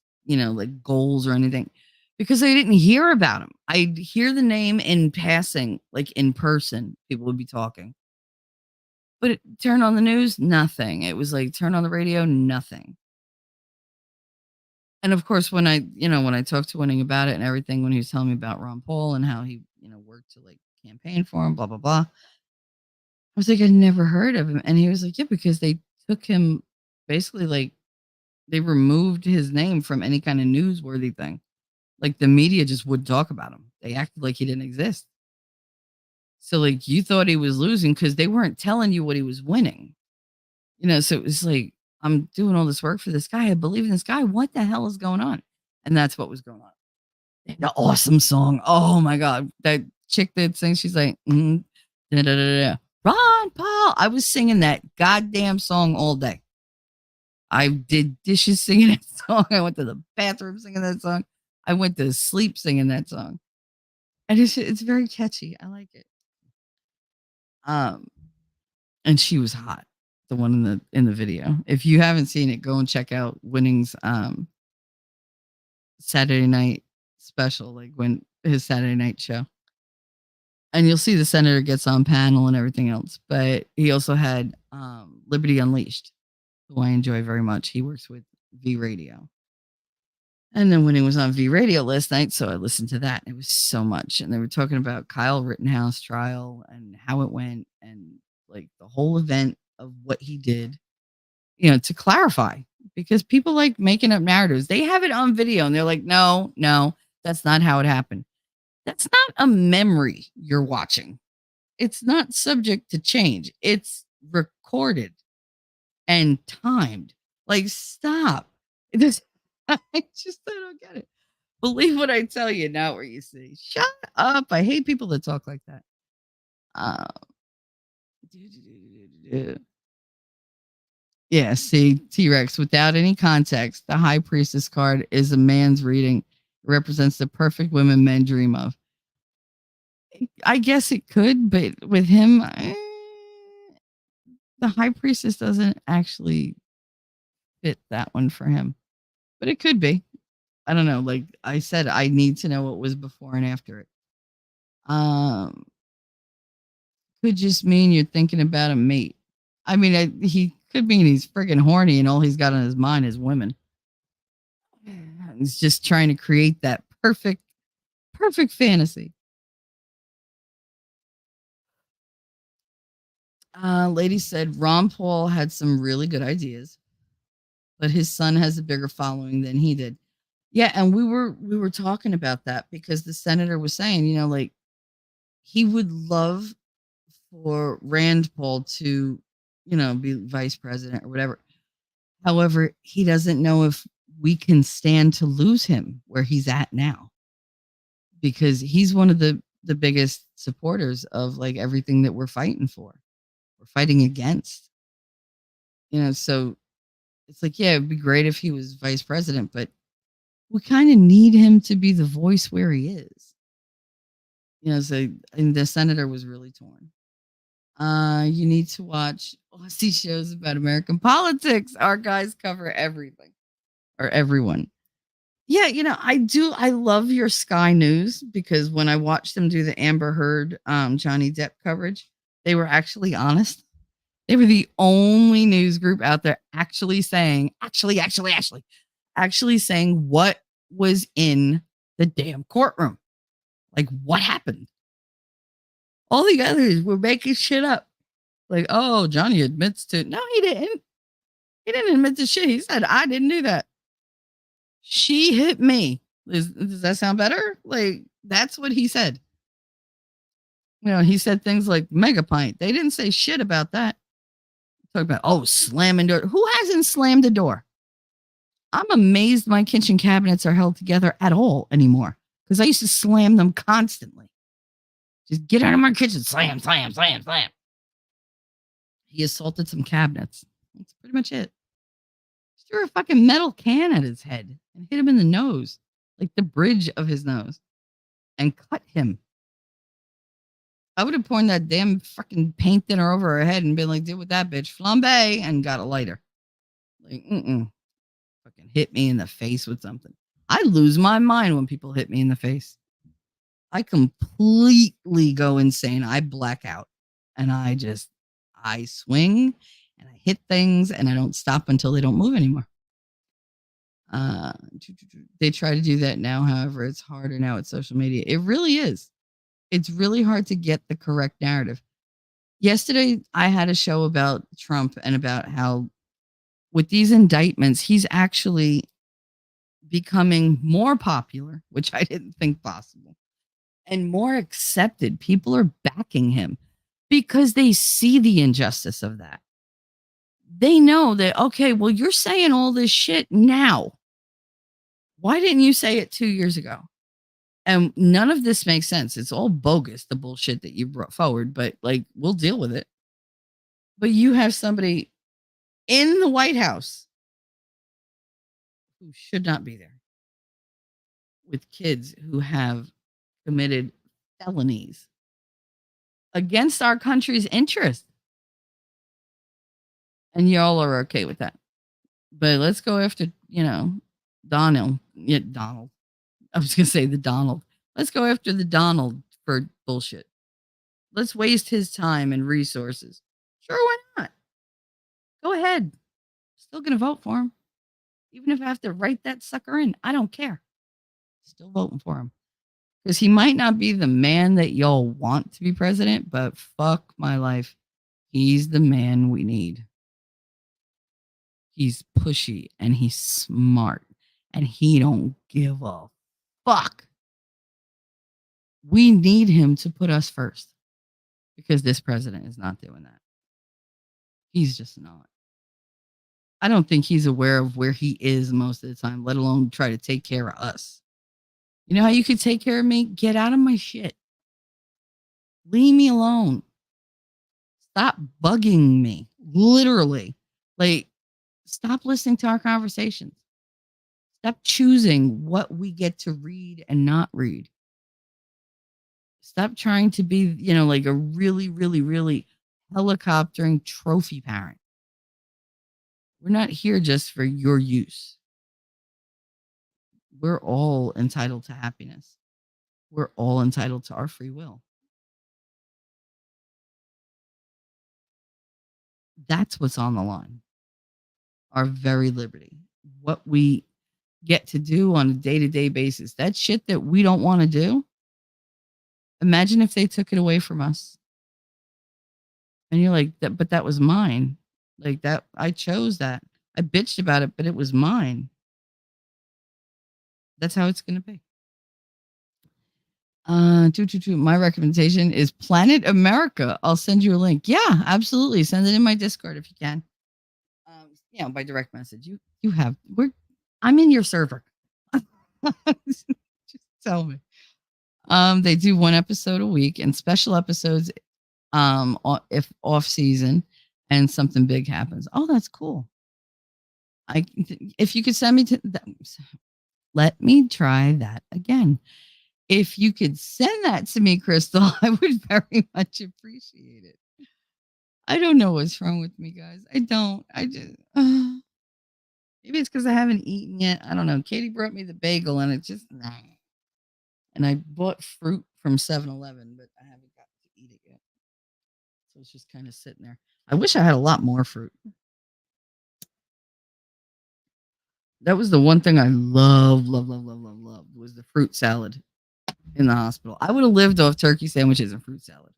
goals or anything, because I didn't hear about him. I'd hear the name in passing, in person, people would be talking. But turn on the news, nothing. It was turn on the radio, nothing. And of course, when I talked to Winning about it and everything, when he was telling me about Ron Paul and how he, worked to campaign for him, blah, blah, blah. I was like, I'd never heard of him. And he was like, yeah, because they took him basically they removed his name from any kind of newsworthy thing. The media just would talk about him. They acted like he didn't exist. So you thought he was losing because they weren't telling you what he was winning. So it was I'm doing all this work for this guy. I believe in this guy. What the hell is going on? And that's what was going on. The awesome song. Oh my God. That chick that sings, she's like, da, da, da, da. Ron Paul. I was singing that goddamn song all day. I did dishes singing that song. I went to the bathroom singing that song. I went to sleep singing that song. And it's very catchy. I like it. And she was hot. The one in the video. If you haven't seen it, go and check out Winning's Saturday night special, like when his Saturday night show. And you'll see the senator gets on panel and everything else. But he also had Liberty Unleashed, who I enjoy very much. He works with V Radio. And then when he was on V Radio last night, so I listened to that. And it was so much. And they were talking about Kyle Rittenhouse trial and how it went and like the whole event of what he did, to clarify, because people like making up narratives. They have it on video and they're like, no, that's not how it happened. That's not a memory you're watching. It's not subject to change. It's recorded and timed. Like, stop. I don't get it. Believe what I tell you, not what you see. Shut up. I hate people that talk like that. Yeah, see, T-Rex, without any context, the High Priestess card is a man's reading. It represents the perfect women men dream of. I guess it could, but with him, the High Priestess doesn't actually fit that one for him. But it could be. I don't know. Like I said, I need to know what was before and after it. Could just mean you're thinking about a mate. I mean, he could mean he's friggin' horny and all he's got on his mind is women. He's just trying to create that perfect fantasy. Lady said Ron Paul had some really good ideas, but his son has a bigger following than he did. Yeah, and we were talking about that because the senator was saying, like he would love for Rand Paul to, be vice president or whatever. However, he doesn't know if we can stand to lose him where he's at now, because he's one of the biggest supporters of like everything that we're fighting for. We're fighting against, so it's like, yeah, it'd be great if he was vice president, but we kind of need him to be the voice where he is. So and the senator was really torn. You need to watch Aussie shows about American politics. Our guys cover everything or everyone. Yeah, I love your Sky News, because when I watched them do the Amber Heard, Johnny Depp coverage, they were actually honest. They were the only news group out there actually saying what was in the damn courtroom. Like, what happened? All the others were making shit up. Like, oh, Johnny admits to. No, he didn't. He didn't admit to shit. He said, I didn't do that. She hit me. Does that sound better? Like, that's what he said. He said things like mega pint. They didn't say shit about that. Talk about, slamming door. Who hasn't slammed a door? I'm amazed my kitchen cabinets are held together at all anymore, because I used to slam them constantly. Just get out of my kitchen. Slam, slam, slam, slam. He assaulted some cabinets. That's pretty much it. Just threw a fucking metal can at his head and hit him in the nose, like the bridge of his nose, and cut him. I would have poured that damn fucking paint thinner over her head and been like, deal with that bitch, flambe, and got a lighter. Like, fucking hit me in the face with something. I lose my mind when people hit me in the face. I completely go insane. I black out and I swing and I hit things and I don't stop until they don't move anymore. They try to do that now. However, it's harder now with social media. It really is. It's really hard to get the correct narrative. Yesterday, I had a show about Trump and about how with these indictments, he's actually becoming more popular, which I didn't think possible, and more accepted. People are backing him because they see the injustice of that. They know that, okay, well, you're saying all this shit now. Why didn't you say it 2 years ago? And none of this makes sense. It's all bogus, the bullshit that you brought forward, but like, we'll deal with it. But you have somebody in the White House who should not be there with kids who have committed felonies against our country's interest. And y'all are okay with that. But let's go after, Donald. Yeah, Donald. I was going to say the Donald. Let's go after the Donald for bullshit. Let's waste his time and resources. Sure, why not? Go ahead. Still going to vote for him. Even if I have to write that sucker in, I don't care. Still voting for him. Because he might not be the man that y'all want to be president, but fuck my life. He's the man we need. He's pushy and he's smart and he don't give a fuck. We need him to put us first because this president is not doing that. He's just not. I don't think he's aware of where he is most of the time, let alone try to take care of us. You know how you could take care of me? Get out of my shit. Leave me alone. Stop bugging me. Literally. Like, stop listening to our conversations. Stop choosing what we get to read and not read. Stop trying to be, like a really, really, really helicoptering trophy parent. We're not here just for your use. We're all entitled to happiness. We're all entitled to our free will. That's what's on the line. Our very liberty. What we get to do on a day-to-day basis. That shit that we don't want to do. Imagine if they took it away from us. And you're like, but that was mine. Like that, I chose that. I bitched about it, but it was mine. That's how it's going to be. My recommendation is Planet America. I'll send you a link. Yeah, absolutely. Send it in my Discord if you can. By direct message. I'm in your server. Just tell me. They do one episode a week and special episodes if off season and something big happens. Oh, that's cool. If you could send me to that, let me try that again. If you could send that to me, Crystal, I would very much appreciate it. I don't know what's wrong with me, guys. I don't. I just maybe it's because I haven't eaten yet. I don't know. Katie brought me the bagel and it just and I bought fruit from 7-Eleven, but I haven't gotten to eat it yet. So it's just kind of sitting there. I wish I had a lot more fruit. That was the one thing I love was the fruit salad in the hospital. I would have lived off turkey sandwiches and fruit salad.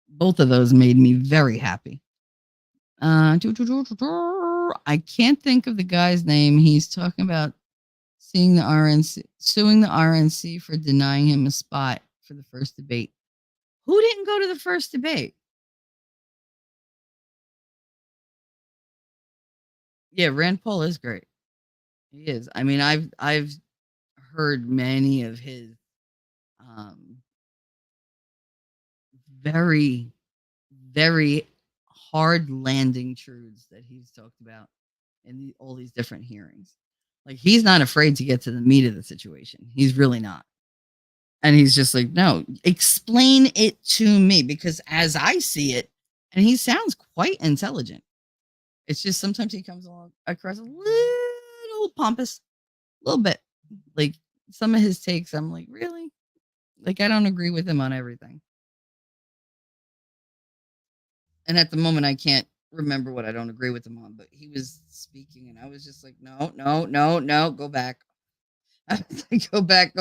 Both of those made me very happy. I can't think of the guy's name. He's talking about suing the RNC for denying him a spot for the first debate. Who didn't go to the first debate? Yeah, Rand Paul is great. He is. I mean, I've heard many of his very, very hard landing truths that he's talked about in all these different hearings. Like, he's not afraid to get to the meat of the situation. He's really not. And he's just like, no, explain it to me, because as I see it, and he sounds quite intelligent. It's just sometimes he comes along across a little pompous, a little bit. Like some of his takes, I'm like, really? Like, I don't agree with him on everything. And at the moment, I can't remember what I don't agree with him on, but he was speaking and I was just like, no, go back. I was like, go back.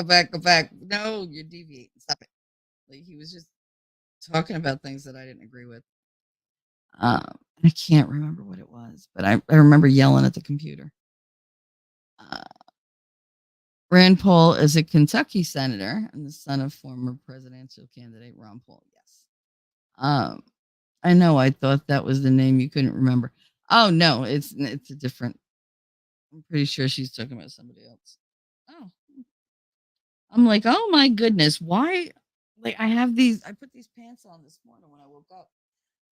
No, you're deviating. Stop it. Like, he was just talking about things that I didn't agree with. I can't remember what it was, but I remember yelling at the computer. Rand Paul is a Kentucky senator and the son of former presidential candidate Ron Paul. Yes. I know. I thought that was the name you couldn't remember. Oh no, it's a different. I'm pretty sure she's talking about somebody else. Oh, I'm like, oh my goodness, why? Like, I put these pants on this morning when I woke up,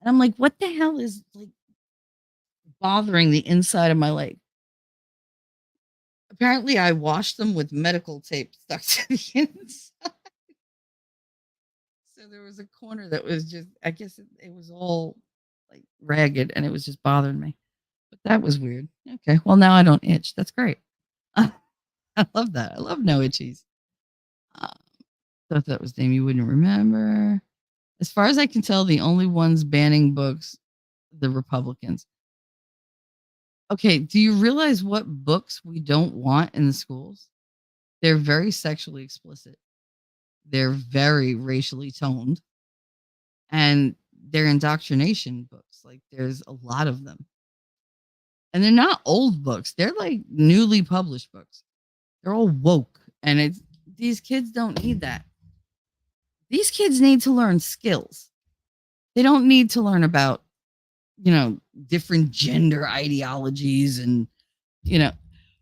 and I'm like, what the hell is like bothering the inside of my leg? Apparently, I washed them with medical tape stuck to the inside. So there was a corner that was just, I guess it was all like ragged and it was just bothering me. But that was weird. Okay. Well, now I don't itch. That's great. I love that. I love no itchies. Uh, thought that was name you wouldn't remember. As far as I can tell, the only ones banning books, the Republicans. Okay. Do you realize what books we don't want in the schools? They're very sexually explicit. They're very racially toned and they're indoctrination books. Like there's a lot of them. And they're not old books. They're like newly published books. They're all woke. And it's these kids don't need that. These kids need to learn skills. They don't need to learn about, different gender ideologies and, you know,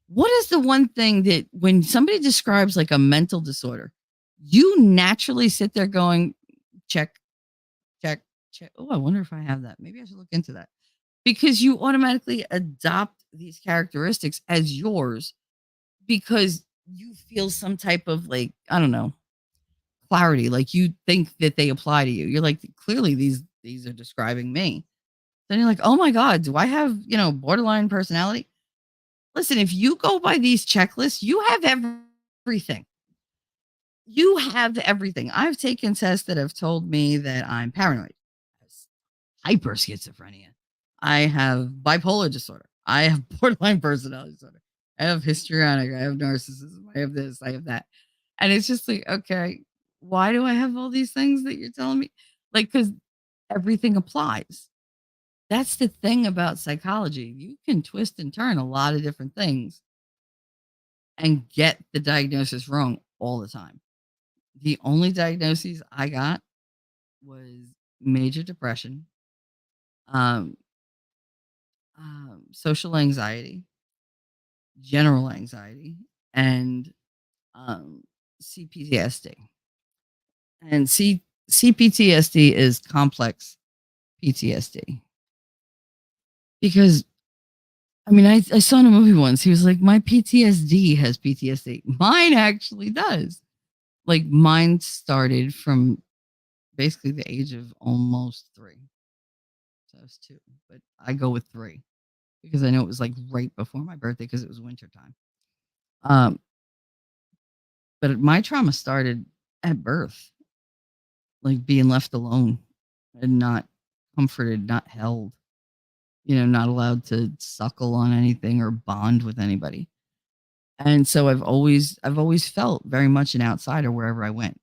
what is the one thing that when somebody describes like a mental disorder, you naturally sit there going, check, check, check. Oh, I wonder if I have that. Maybe I should look into that because you automatically adopt these characteristics as yours because you feel some type of like, I don't know, clarity. Like you think that they apply to you. You're like, clearly these are describing me. Then you're like, oh my God, do I have, borderline personality? Listen, if you go by these checklists, you have everything. You have everything. I've taken tests that have told me that I'm paranoid, hyper schizophrenia. I have bipolar disorder. I have borderline personality disorder. I have histrionic. I have narcissism. I have this. I have that. And it's just like, okay, why do I have all these things that you're telling me? Like, because everything applies. That's the thing about psychology. You can twist and turn a lot of different things and get the diagnosis wrong all the time. The only diagnoses I got was major depression, um, social anxiety, general anxiety, and um, CPTSD. And CPTSD is complex PTSD because I saw in a movie once. He was like, "My PTSD has PTSD. Mine actually does." Like mine started from basically the age of almost 3. So I was 2, but I go with 3 because I know it was like right before my birthday because it was wintertime. Um, but my trauma started at birth, like being left alone and not comforted, not held, not allowed to suckle on anything or bond with anybody. And so I've always felt very much an outsider wherever I went.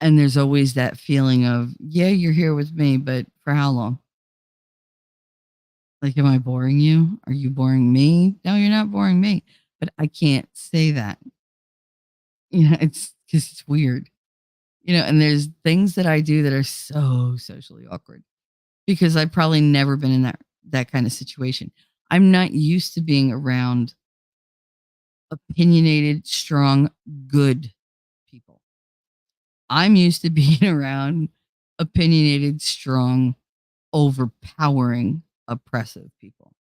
And there's always that feeling of, yeah, you're here with me, but for how long? Like, am I boring you? Are you boring me? No, you're not boring me. But I can't say that. It's because it's weird. And there's things that I do that are so socially awkward because I've probably never been in that kind of situation. I'm not used to being around opinionated, strong, good people. I'm used to being around opinionated, strong, overpowering, oppressive people.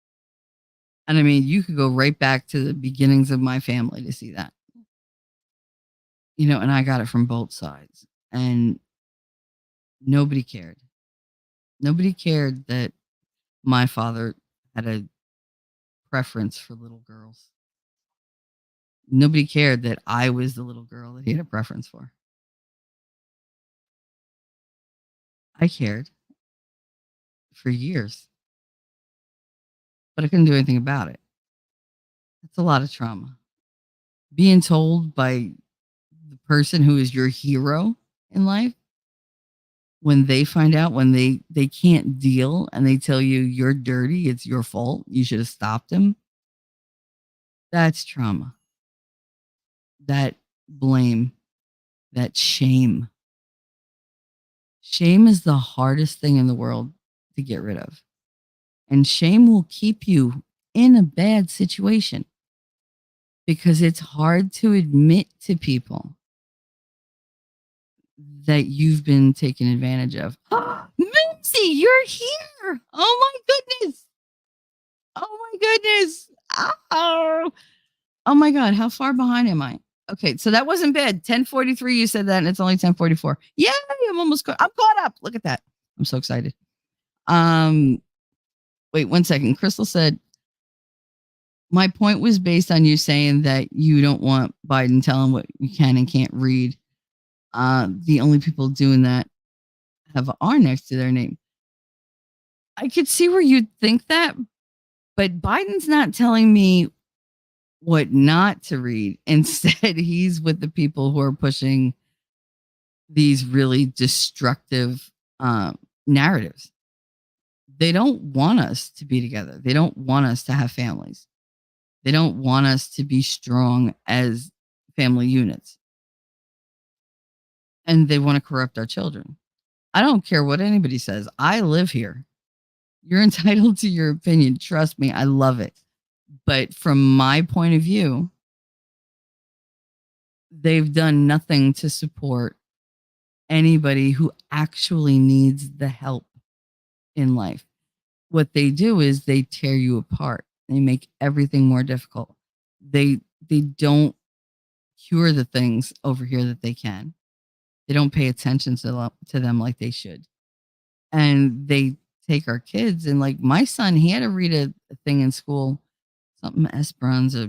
And you could go right back to the beginnings of my family to see that. And I got it from both sides. And nobody cared. Nobody cared that my father had a preference for little girls. Nobody cared that I was the little girl that he had a preference for. I cared for years, but I couldn't do anything about it. That's a lot of trauma. Being told by the person who is your hero in life when they find out when they can't deal and they tell you you're dirty, it's your fault, you should have stopped him. That's trauma. That blame, that shame. Shame is the hardest thing in the world to get rid of. And shame will keep you in a bad situation. because it's hard to admit to people that you've been taken advantage of. Mimsy, you're here. Oh my goodness. Oh my goodness. Oh. Oh my God. How far behind am I? Okay, so that wasn't bad. 10:43, you said that, and it's only 10:44. Yay! I'm almost caught. I'm caught up. Look at that. I'm so excited. Um, wait 1 second. Crystal said my point was based on you saying that you don't want Biden telling what you can and can't read. The only people doing that have R next to their name. I could see where you'd think that, but Biden's not telling me what not to read. Instead, he's with the people who are pushing these really destructive narratives. They don't want us to be together. They don't want us to have families. They don't want us to be strong as family units. And they want to corrupt our children. I don't care what anybody says. I live here. You're entitled to your opinion. Trust me, I love it. But from my point of view, they've done nothing to support anybody who actually needs the help in life. What they do is they tear you apart. They make everything more difficult. They don't cure the things over here that they can. They don't pay attention to them like they should. And they take our kids, and like my son, he had to read a thing in school, something Esperanza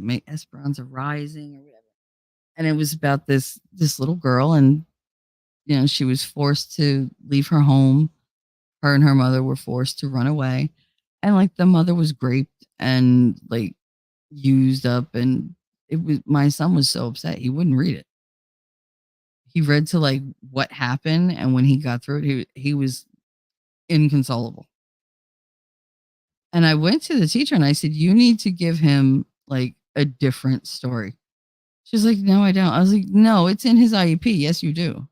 Rising or whatever. And it was about this little girl, and she was forced to leave her home. Her and her mother were forced to run away. And like the mother was raped and like used up, and it was my son was so upset he wouldn't read it. He read to like what happened, and when he got through it, he was inconsolable. And I went to the teacher and I said, "You need to give him like a different story." She's like, "No, I don't." I was like, "No, it's in his IEP. Yes, you do.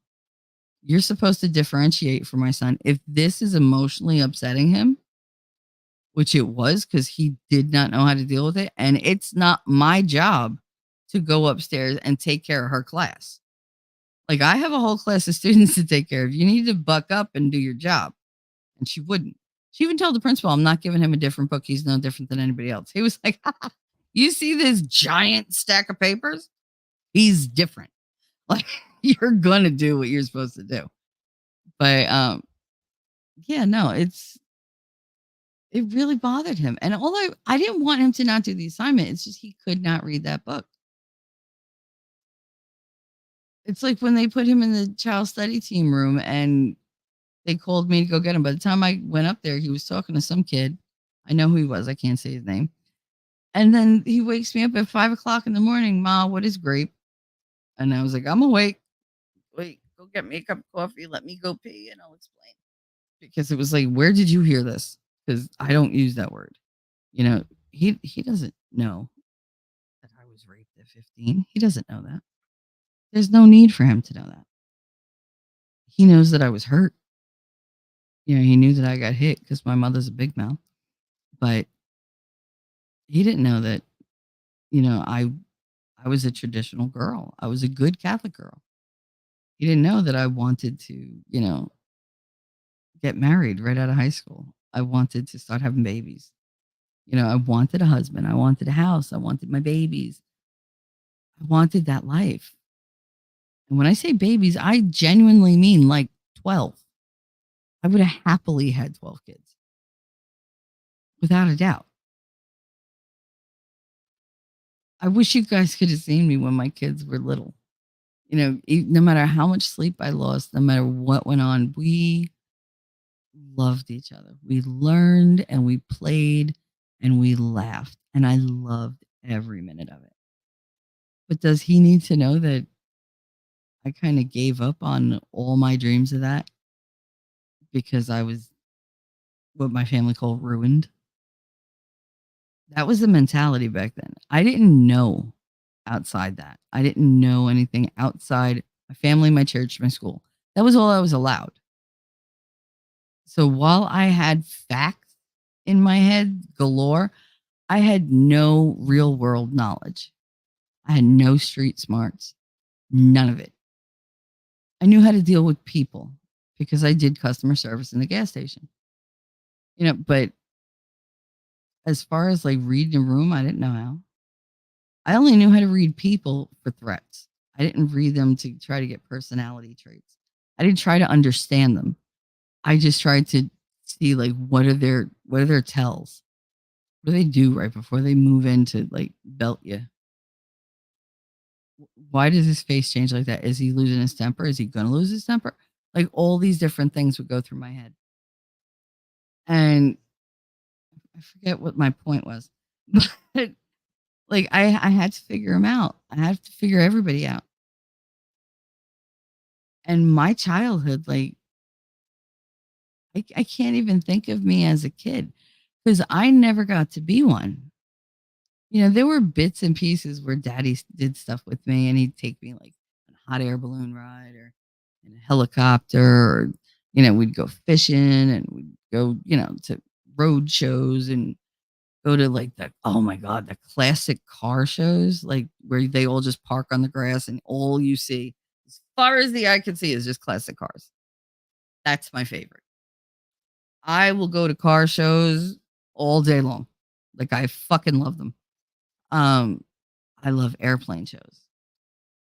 You're supposed to differentiate for my son. If this is emotionally upsetting him, which it was because he did not know how to deal with it, and it's not my job to go upstairs and take care of her class. Like I have a whole class of students to take care of. You need to buck up and do your job." And she wouldn't. She even told the principal, "I'm not giving him a different book. He's no different than anybody else." He was like, "You see this giant stack of papers? He's different. Like you're gonna do what you're supposed to do." But yeah, no, it really bothered him. And although I didn't want him to not do the assignment, it's just he could not read that book. It's like when they put him in the child study team room and they called me to go get him. By the time I went up there, he was talking to some kid. I know who he was. I can't say his name. And then he wakes me up at 5 o'clock in the morning. "Ma, what is grape?" And I was like, "I'm awake. Wait, go get me a cup of coffee. Let me go pee and I'll explain." Because it was like, where did you hear this? Because I don't use that word. He doesn't know that I was raped at 15. He doesn't know that. There's no need for him to know that. He knows that I was hurt. He knew that I got hit because my mother's a big mouth. But he didn't know that, I was a traditional girl. I was a good Catholic girl. He didn't know that I wanted to, get married right out of high school. I wanted to start having babies. I wanted a husband. I wanted a house. I wanted my babies. I wanted that life. And when I say babies, I genuinely mean like 12. I would have happily had 12 kids without a doubt. I wish you guys could have seen me when my kids were little. No matter how much sleep I lost, no matter what went on, we loved each other. We learned and we played and we laughed. And I loved every minute of it. But does he need to know that I kind of gave up on all my dreams of that because I was what my family called ruined? That was the mentality back then. I didn't know outside that. I didn't know anything outside my family, my church, my school. That was all I was allowed. So while I had facts in my head galore, I had no real world knowledge. I had no street smarts, none of it. I knew how to deal with people because I did customer service in the gas station. But as far as like reading a room, I didn't know how. I only knew how to read people for threats. I didn't read them to try to get personality traits. I didn't try to understand them. I just tried to see like what are their tells? What do they do right before they move in to like belt you? Why does his face change like that? Is he losing his temper? Is he going to lose his temper? Like all these different things would go through my head. And I forget what my point was. But like I had to figure him out. I had to figure everybody out. And my childhood, like I can't even think of me as a kid because I never got to be one. There were bits and pieces where daddy did stuff with me and he'd take me like on a hot air balloon ride or in a helicopter or, we'd go fishing and we'd go, to road shows and go to like oh my God, the classic car shows, like where they all just park on the grass and all you see as far as the eye can see is just classic cars. That's my favorite. I will go to car shows all day long. Like I fucking love them. Um, I love airplane shows.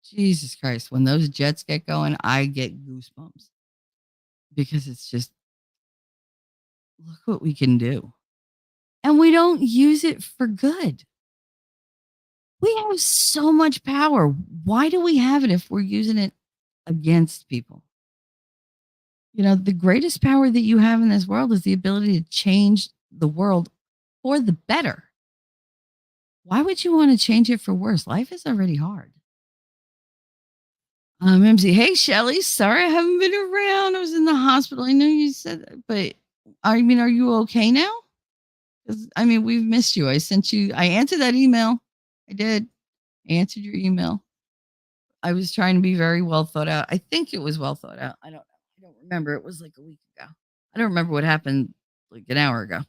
Jesus Christ, when those jets get going, I get goosebumps because it's just look what we can do. And we don't use it for good. We have so much power. Why do we have it if we're using it against people? The greatest power that you have in this world is the ability to change the world for the better. Why would you want to change it for worse? Life is already hard. MC, hey Shelly, sorry I haven't been around. I was in the hospital. I know you said that, but are you okay now? Because we've missed you. I answered that email. I did. I answered your email. I was trying to be very well thought out. I think it was well thought out. I don't know. I don't remember. It was like a week ago. I don't remember what happened like an hour ago.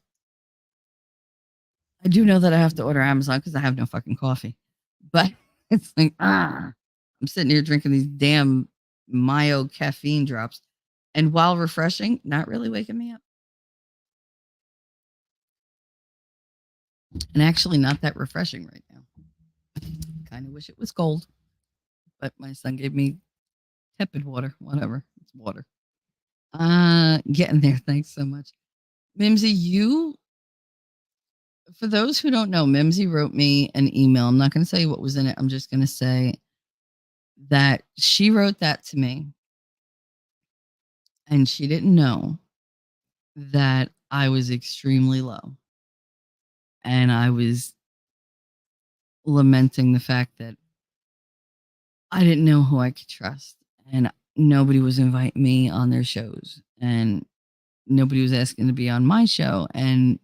I do know that I have to order Amazon because I have no fucking coffee. But it's like, I'm sitting here drinking these damn Mayo caffeine drops. And while refreshing, not really waking me up. And actually not that refreshing right now. Kind of wish it was cold. But my son gave me tepid water. Whatever. It's water. Getting there. Thanks so much. Mimsy, for those who don't know, Mimsy wrote me an email. I'm not going to say what was in it. I'm just going to say that she wrote that to me. And she didn't know that I was extremely low. And I was lamenting the fact that I didn't know who I could trust. And nobody was inviting me on their shows. And nobody was asking to be on my show. And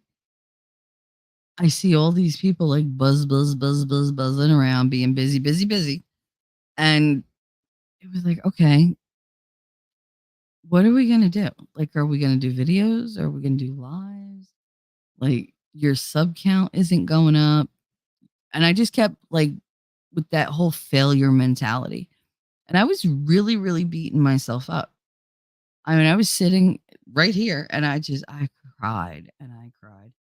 I see all these people like buzzing around, being busy, busy, busy. And it was like, okay, what are we going to do? Like, are we going to do videos? Are we going to do lives? Like, your sub count isn't going up. And I just kept like with that whole failure mentality. And I was really, really beating myself up. I was sitting right here and I cried and I cried.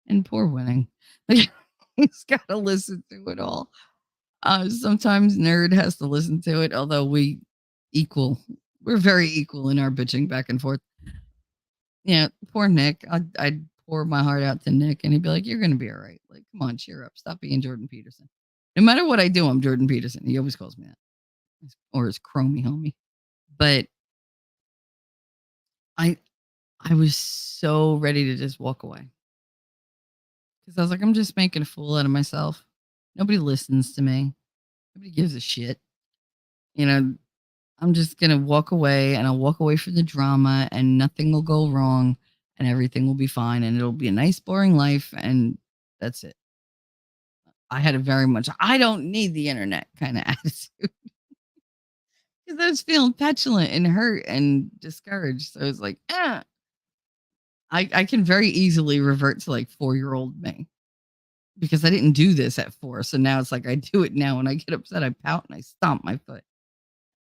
And poor Winning. Like, he's got to listen to it all. Sometimes Nerd has to listen to it, although we're very equal in our bitching back and forth. Yeah, poor Nick. I'd pour my heart out to Nick and he'd be like, you're going to be all right. Like, come on, cheer up. Stop being Jordan Peterson. No matter what I do, I'm Jordan Peterson. He always calls me that. Or his chromey homie. But I was so ready to just walk away. Because I was like, I'm just making a fool out of myself. Nobody listens to me. Nobody gives a shit. I'm just going to walk away and I'll walk away from the drama and nothing will go wrong and everything will be fine and it'll be a nice, boring life. And that's it. I had a very much, I don't need the internet kind of attitude because I was feeling petulant and hurt and discouraged. So I was like, I can very easily revert to like 4-year-old me. because I didn't do this at 4. So now it's like I do it now. When I get upset, I pout and I stomp my foot.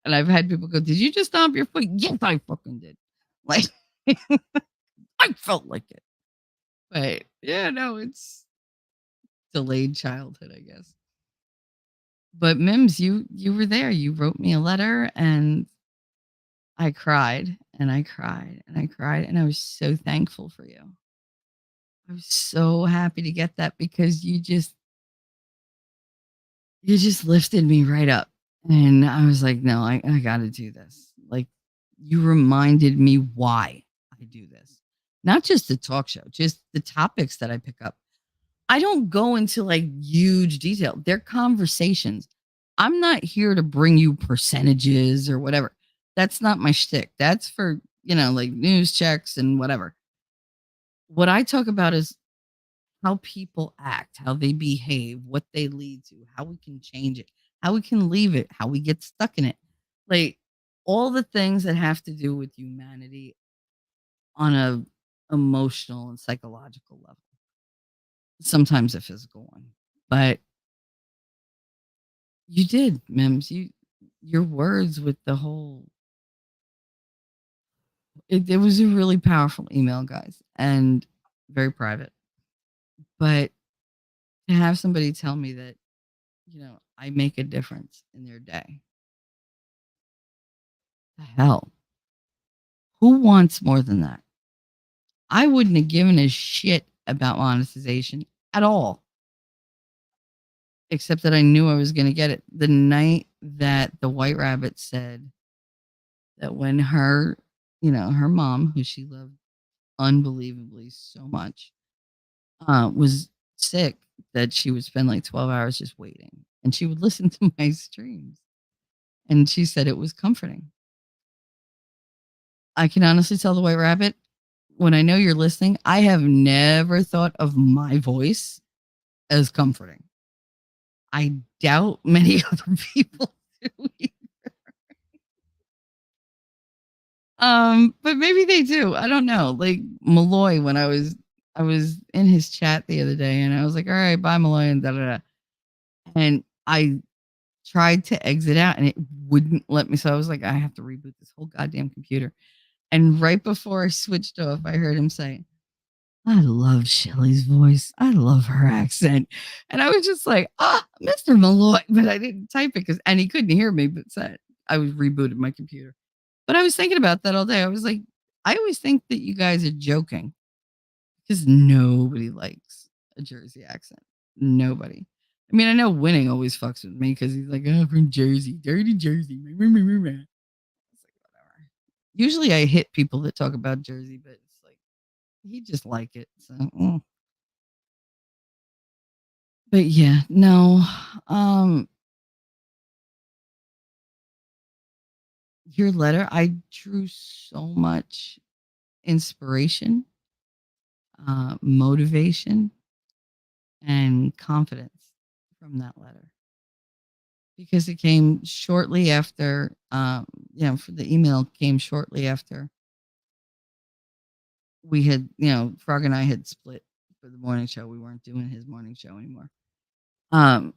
And I've had people go, "Did you just stomp your foot?" Yes, I fucking did. Like I felt like it. But yeah, no, it's delayed childhood, I guess. But Mims, you were there. You wrote me a letter and I cried and I cried and I cried and I was so thankful for you. I was so happy to get that because you just lifted me right up. And I was like, no, I got to do this. Like, you reminded me why I do this. Not just the talk show, just the topics that I pick up. I don't go into like huge detail. They're conversations. I'm not here to bring you percentages or whatever. That's not my shtick. That's for, like news checks and whatever. What I talk about is how people act, how they behave, what they lead to, how we can change it, how we can leave it, how we get stuck in it. Like all the things that have to do with humanity on a emotional and psychological level. Sometimes a physical one. But you did, Mims. Your words with the whole it was a really powerful email, guys, and very private. But to have somebody tell me that, I make a difference in their day. The hell? Who wants more than that? I wouldn't have given a shit about monetization at all, except that I knew I was going to get it. The night that the White Rabbit said that when her mom, who she loved unbelievably so much, was sick, that she would spend like 12 hours just waiting and she would listen to my streams. And she said it was comforting. I can honestly tell the White Rabbit, when I know you're listening, I have never thought of my voice as comforting. I doubt many other people do. But maybe they do. I don't know. Like Malloy, when I was in his chat the other day and I was like, all right, bye Malloy and da da da. And I tried to exit out and it wouldn't let me. So I was like, I have to reboot this whole goddamn computer. And right before I switched off, I heard him say, I love Shelly's voice. I love her accent. And I was just like, Mr. Malloy. But I didn't type it and he couldn't hear me, but said I was rebooted my computer. But I was thinking about that all day. I was like, I always think that you guys are joking because nobody likes a Jersey accent. Nobody. I mean, I know Winning always fucks with me because he's like, oh, from Jersey, dirty Jersey. It's like, whatever. Usually I hit people that talk about Jersey, but it's like, he just like it. So, but yeah, no. Your letter, I drew so much inspiration, motivation, and confidence from that letter because it came shortly after, for the email came shortly after we had, Frog and I had split for the morning show. We weren't doing his morning show anymore. And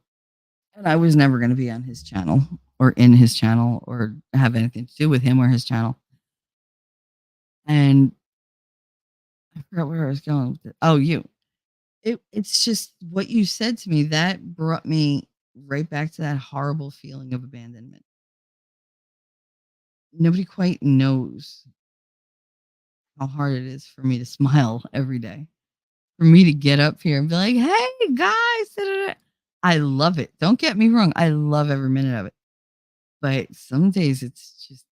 I was never going to be on his channel or in his channel or have anything to do with him or his channel. And I forgot where I was going with it. Oh, you. It's just what you said to me that brought me right back to that horrible feeling of abandonment. Nobody quite knows how hard it is for me to smile every day, for me to get up here and be like, hey, guys. Da-da-da. I love it. Don't get me wrong. I love every minute of it. But some days it's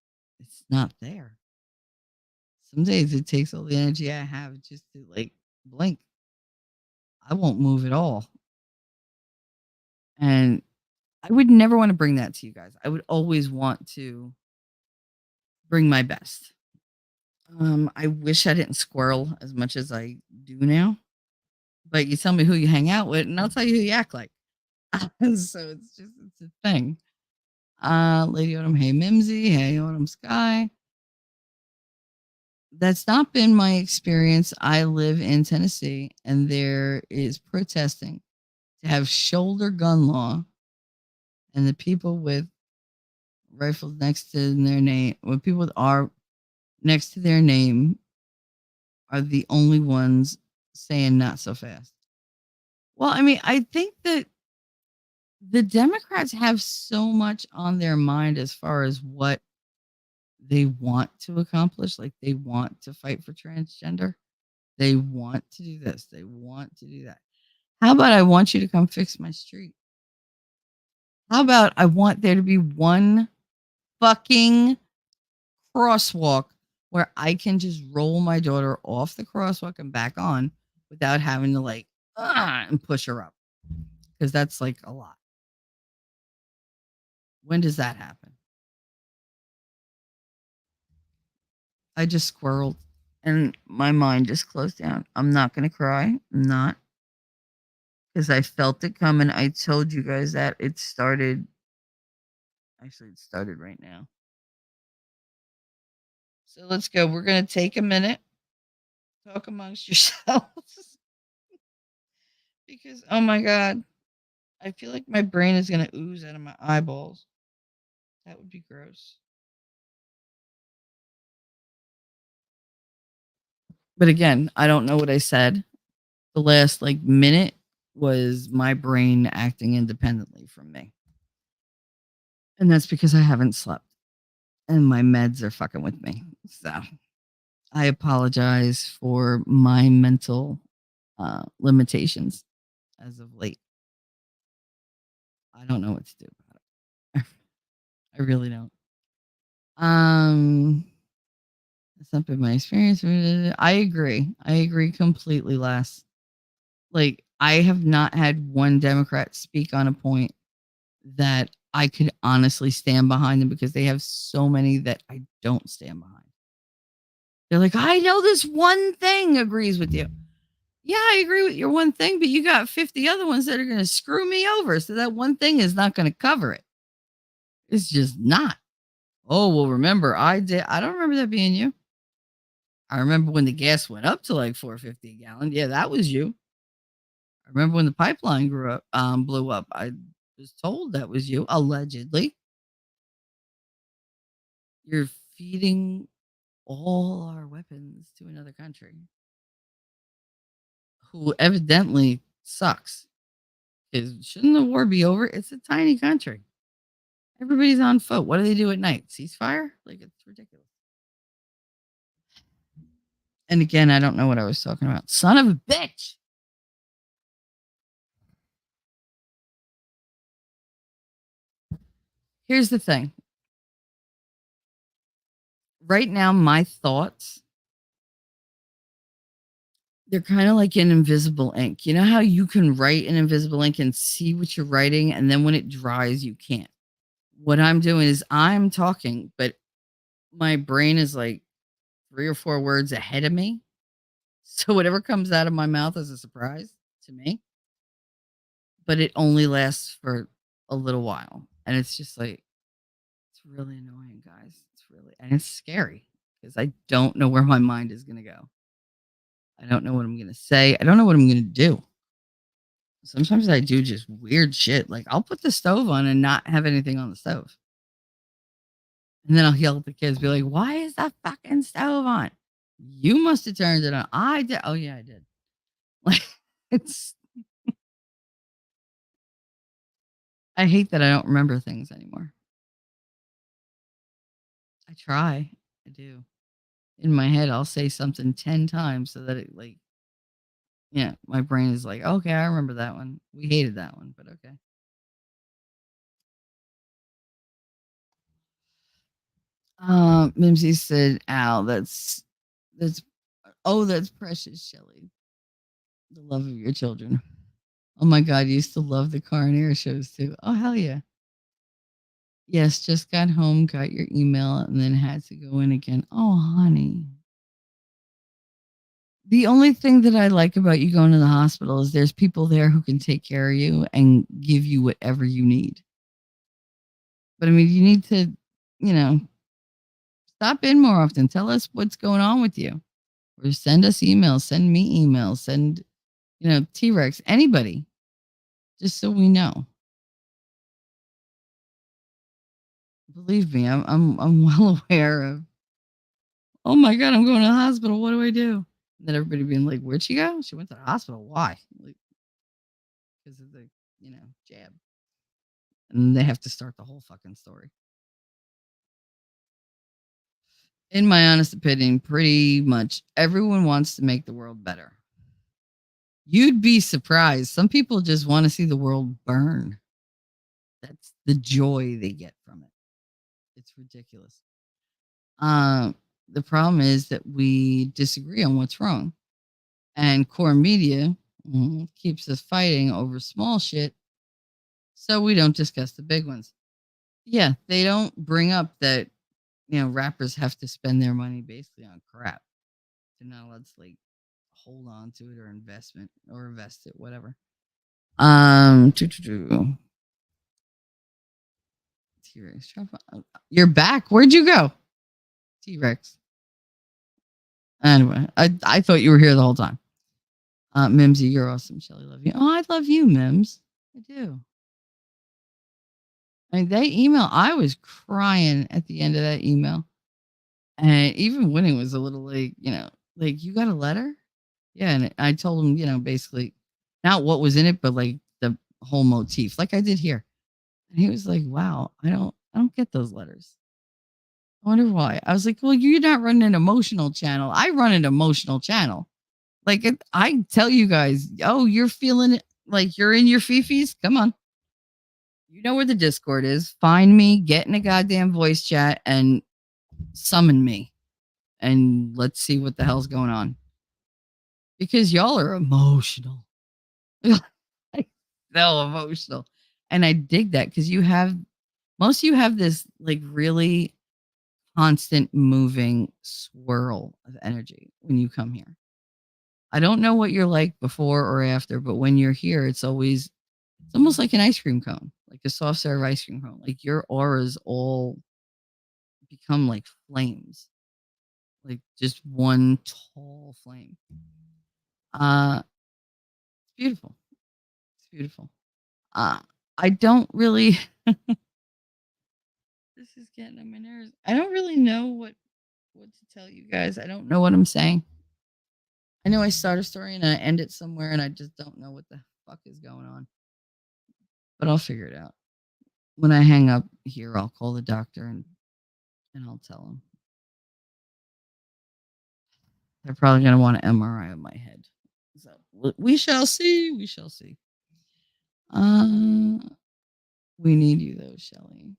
not there. Some days it takes all the energy I have just to like blink. I won't move at all. And I would never want to bring that to you guys. I would always want to bring my best. I wish I didn't squirrel as much as I do now. But you tell me who you hang out with, and I'll tell you who you act like. So it's a thing. Lady Autumn, hey Mimsy, hey Autumn Sky. That's not been my experience. I live in Tennessee and there is protesting to have shoulder gun law, and the people with rifles next to their name, when people with R next to their name are the only ones saying not so fast. Well, I mean, I think that the Democrats have so much on their mind as far as what they want to accomplish. Like they want to fight for transgender. They want to do this. They want to do that. How about I want you to come fix my street? How about I want there to be one fucking crosswalk where I can just roll my daughter off the crosswalk and back on without having to like and push her up, because that's like a lot. When does that happen? I just squirreled and my mind just closed down. I'm not going to cry. I'm not, because I felt it coming. I told you guys that it started. Actually, it started right now. So let's go. We're going to take a minute, talk amongst yourselves, because oh my God, I feel like my brain is going to ooze out of my eyeballs. That would be gross. But again, I don't know what I said. The last like minute was my brain acting independently from me. And that's because I haven't slept and my meds are fucking with me. So I apologize for my mental limitations as of late. I don't know what to do about it. I really don't. That's not been my experience. I agree. I agree completely, Les. Like, I have not had one Democrat speak on a point that I could honestly stand behind them, because they have so many that I don't stand behind. They're like, I know this one thing agrees with you. Yeah, I agree with your one thing, but you got 50 other ones that are going to screw me over. So that one thing is not going to cover it. It's just not. Oh, well, remember, I don't remember that being you. I remember when the gas went up to like $4.50 a gallon. Yeah, that was you. I remember when the pipeline blew up. I was told that was you, allegedly. You're feeding all our weapons to another country who evidently sucks. Because shouldn't the war be over? It's a tiny country. Everybody's on foot. What do they do at night? Ceasefire? Like, it's ridiculous. And again, I don't know what I was talking about. Son of a bitch. Here's the thing. Right now, my thoughts, they're kind of like in invisible ink. You know how you can write in invisible ink and see what you're writing, and then when it dries, you can't? What I'm doing is I'm talking, but my brain is like 3 or 4 words ahead of me. So whatever comes out of my mouth is a surprise to me, but it only lasts for a little while. And it's just like, it's really annoying, guys. And it's scary because I don't know where my mind is going to go. I don't know what I'm going to say. I don't know what I'm going to do. Sometimes I do just weird shit. Like, I'll put the stove on and not have anything on the stove. And then I'll yell at the kids, be like, why is that fucking stove on? You must have turned it on. I did. Oh, yeah, I did. Like, it's, I hate that I don't remember things anymore. I try. I do. In my head, I'll say something 10 times so that it, like, yeah, my brain is like, okay, I remember that one. We hated that one, but okay. Mimsy said, "Ow, that's oh, that's precious, Shelley. The love of your children. Oh my God, you used to love the car and air shows too. Oh hell yeah. Yes, just got home, got your email, and then had to go in again. Oh, honey. The only thing that I like about you going to the hospital is there's people there who can take care of you and give you whatever you need. But I mean, you need to, you know, stop in more often. Tell us what's going on with you. Or send us emails, send me emails, send, T Rex, anybody. just so we know. Believe me, I'm well aware of. Oh my god, I'm going to the hospital. What do I do? And then everybody being like, "Where'd she go? She went to the hospital. Why? Like because of the jab." And they have to start the whole fucking story. In my honest opinion, pretty much everyone wants to make the world better. You'd be surprised. Some people just want to see the world burn. That's the joy they get from it. It's ridiculous. The problem is that we disagree on what's wrong. And core media keeps us fighting over small shit, so we don't discuss the big ones. Yeah, they don't bring up that rappers have to spend their money basically on crap. They're not allowed to like hold on to it or invest it, whatever. T-Rex, you're back. Where'd you go, T-Rex? Anyway, I thought you were here the whole time. Mimsy, you're awesome. Shelly, love you. Oh, I love you, Mims. I do. I mean, they email. I was crying at the end of that email, and even Winning was a little like you got a letter. Yeah, and I told him, basically not what was in it, but like the whole motif, like I did here. And he was like, "Wow, I don't get those letters. I wonder why." I was like, "Well, you're not running an emotional channel. I run an emotional channel. Like I tell you guys, oh, you're feeling it, like you're in your fifis. Come on, you know where the Discord is. Find me, get in a goddamn voice chat, and summon me, and let's see what the hell's going on. Because y'all are emotional, like, so emotional, and I dig that because most of you have this like really constant moving swirl of energy when you come here. I don't know what you're like before or after, but when you're here, it's almost like an ice cream cone, like a soft serve ice cream cone. Like your auras all become like flames, like just one tall flame. It's beautiful. It's beautiful. Uh, I don't really. This is getting on my nerves. I don't really know what to tell you guys. I don't know what I'm saying. I know I start a story and I end it somewhere, and I just don't know what the fuck is going on. But I'll figure it out. When I hang up here, I'll call the doctor and I'll tell him. They're probably going to want an MRI of my head. So we shall see. We shall see. Uh, we need you though, Shelly.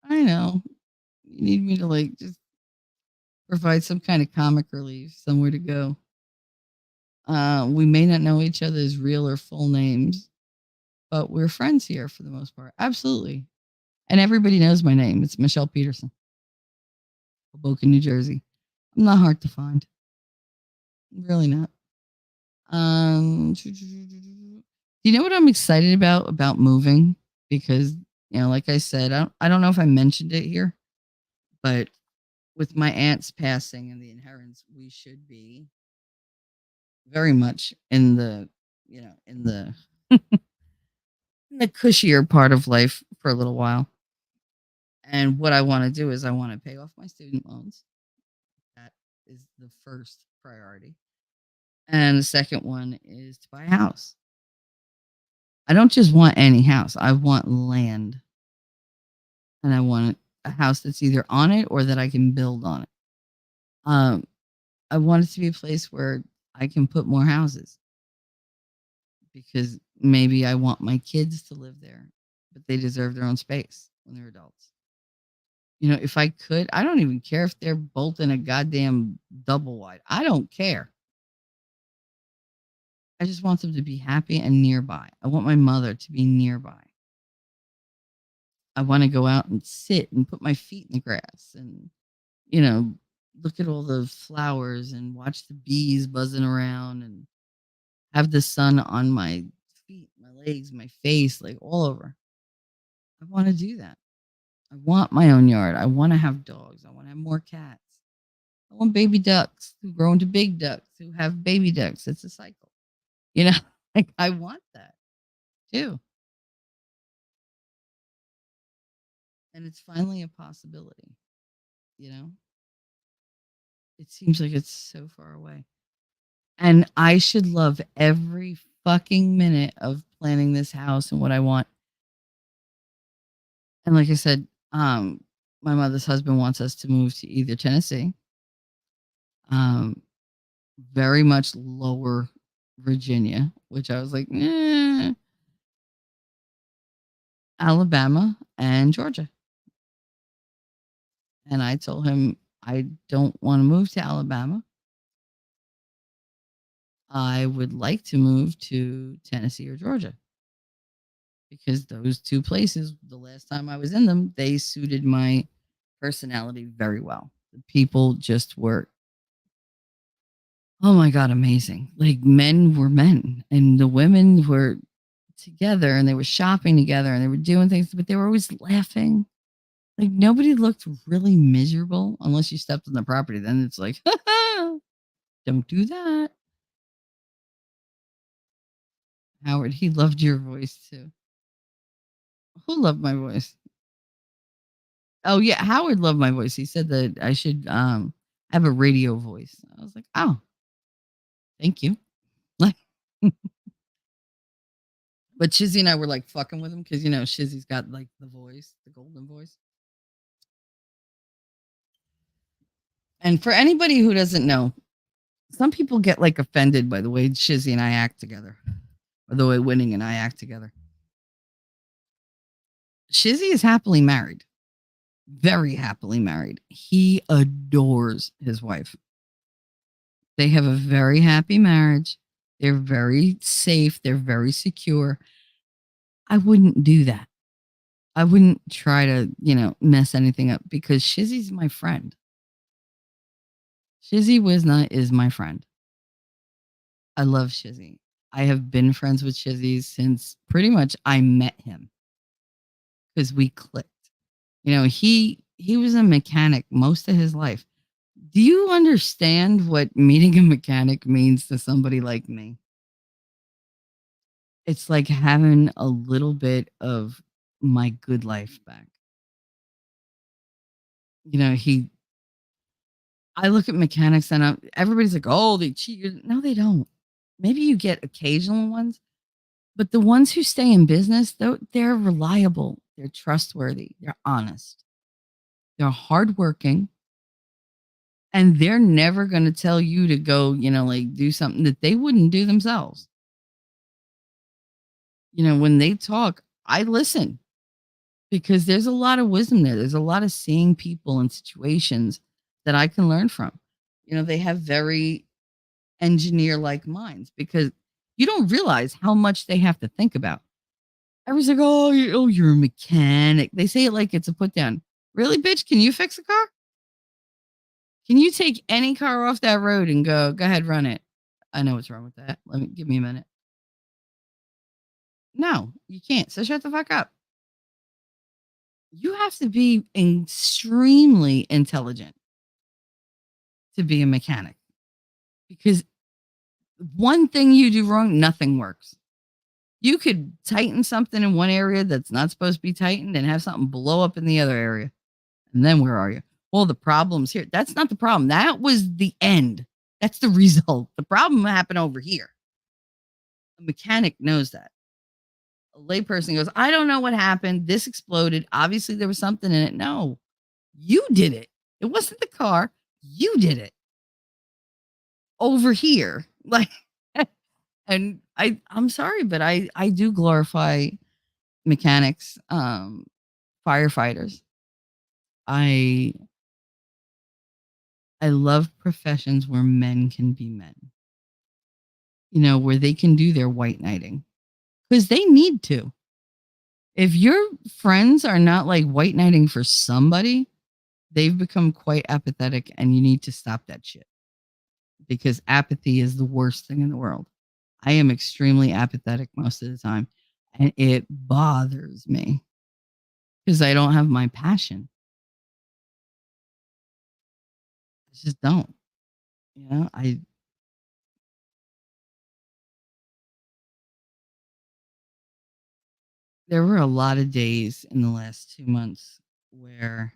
I know. You need me to like just provide some kind of comic relief, somewhere to go. We may not know each other's real or full names, but we're friends here for the most part. Absolutely. And everybody knows my name. It's Michelle Peterson, Hoboken, New Jersey. I'm not hard to find. Really not. Do you know what I'm excited about moving? Because like I said, I don't know if I mentioned it here, but with my aunt's passing and the inheritance, we should be very much in the in the in the cushier part of life for a little while. And what I want to do is I want to pay off my student loans. That is the first priority. And the second one is to buy a house. I don't just want any house. I want land. And I want a house that's either on it or that I can build on it. Um, I want it to be a place where I can put more houses because maybe I want my kids to live there, but they deserve their own space when they're adults. If I could, I don't even care if they're both in a goddamn double wide. I don't care. I just want them to be happy and nearby. I want my mother to be nearby. I want to go out and sit and put my feet in the grass and, you know, look at all the flowers and watch the bees buzzing around and have the sun on my feet, my legs, my face, like all over. I want to do that. I want my own yard. I want to have dogs. I want to have more cats. I want baby ducks who grow into big ducks who have baby ducks. It's a cycle. You know, like I want that. too. And it's finally a possibility, you know? It seems like it's so far away. And I should love every fucking minute of planning this house and what I want. And like I said, my mother's husband wants us to move to either Tennessee, um, very much lower Virginia, which I was like, Alabama and Georgia. And I told him I don't want to move to Alabama. I would like to move to Tennessee or Georgia because those two places, the last time I was in them, they suited my personality very well. The people just were, oh my God, amazing. Like men were men and the women were together and they were shopping together and they were doing things, but they were always laughing. Like nobody looked really miserable unless you stepped on the property. Then it's like, don't do that. Howard, he loved your voice too. Who loved my voice? Oh yeah, Howard loved my voice. He said that I should have a radio voice. I was like, "Oh, thank you." Like but Shizzy and I were like fucking with him because Shizzy's got like the voice, the golden voice. And for anybody who doesn't know, some people get like offended by the way Shizzy and I act together, or the way Winning and I act together. Shizzy is happily married, very happily married. He adores his wife. They have a very happy marriage. They're very safe. They're very secure. I wouldn't do that. I wouldn't try to, mess anything up because Shizzy's my friend. Shizzy Wisna is my friend. I love Shizzy. I have been friends with Shizzy since pretty much I met him because we clicked. He was a mechanic most of his life. Do you understand what meeting a mechanic means to somebody like me? It's like having a little bit of my good life back. He I look at mechanics and everybody's like, "Oh, they cheat." No, they don't. Maybe you get occasional ones, but the ones who stay in business, they're reliable, they're trustworthy, they're honest, they're hardworking, and they're never going to tell you to go, like do something that they wouldn't do themselves. When they talk, I listen because there's a lot of wisdom there. There's a lot of seeing people and situations that I can learn from. They have very engineer like minds because you don't realize how much they have to think about. Everyone's like, "Oh, you're a mechanic." They say it like it's a put down. Really, bitch? Can you fix a car? Can you take any car off that road and go ahead, run it? I know what's wrong with that. Give me a minute. No, you can't. So shut the fuck up. You have to be extremely intelligent to be a mechanic because one thing you do wrong, nothing works. You could tighten something in one area that's not supposed to be tightened and have something blow up in the other area. And then where are you? Well, the problem's here. That's not the problem. That was the end. That's the result. The problem happened over here. A mechanic knows that. A layperson goes, I don't know what happened. This exploded. Obviously, there was something in it. No, you did it. It wasn't the car. You did it over here. Like, and I'm sorry, but I do glorify mechanics, firefighters. I I love professions where men can be men. Where they can do their white knighting because they need to. If your friends are not like white knighting for somebody, they've become quite apathetic and you need to stop that shit because apathy is the worst thing in the world. I am extremely apathetic most of the time and it bothers me because I don't have my passion. I just don't. I There were a lot of days in the last 2 months where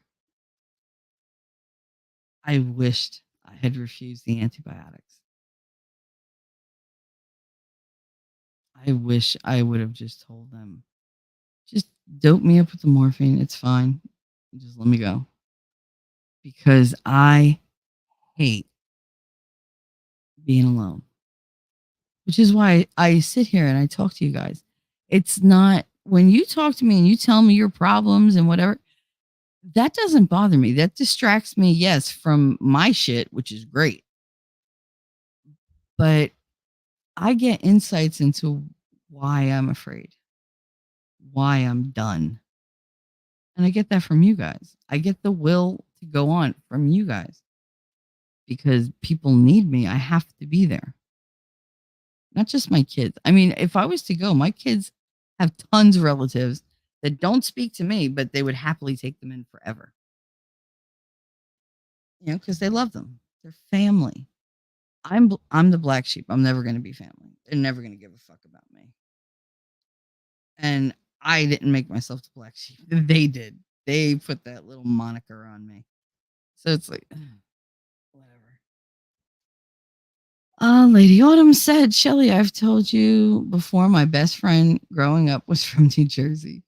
I wished I had refused the antibiotics. I wish I would have just told them, "Just dope me up with the morphine, it's fine. Just let me go." Because I hate being alone, which is why I sit here and I talk to you guys. It's not when you talk to me and you tell me your problems and whatever, that doesn't bother me. That distracts me, yes, from my shit, which is great. But I get insights into why I'm afraid, why I'm done. And I get that from you guys. I get the will to go on from you guys because people need me. I have to be there. Not just my kids. I mean, if I was to go, my kids have tons of relatives that don't speak to me, but they would happily take them in forever, because they love them. They're family. I'm the black sheep. I'm never going to be family. They're never going to give a fuck about me. And I didn't make myself the black sheep. They did. They put that little moniker on me. So it's like, whatever. Lady Autumn said, Shelly, I've told you before, my best friend growing up was from New Jersey.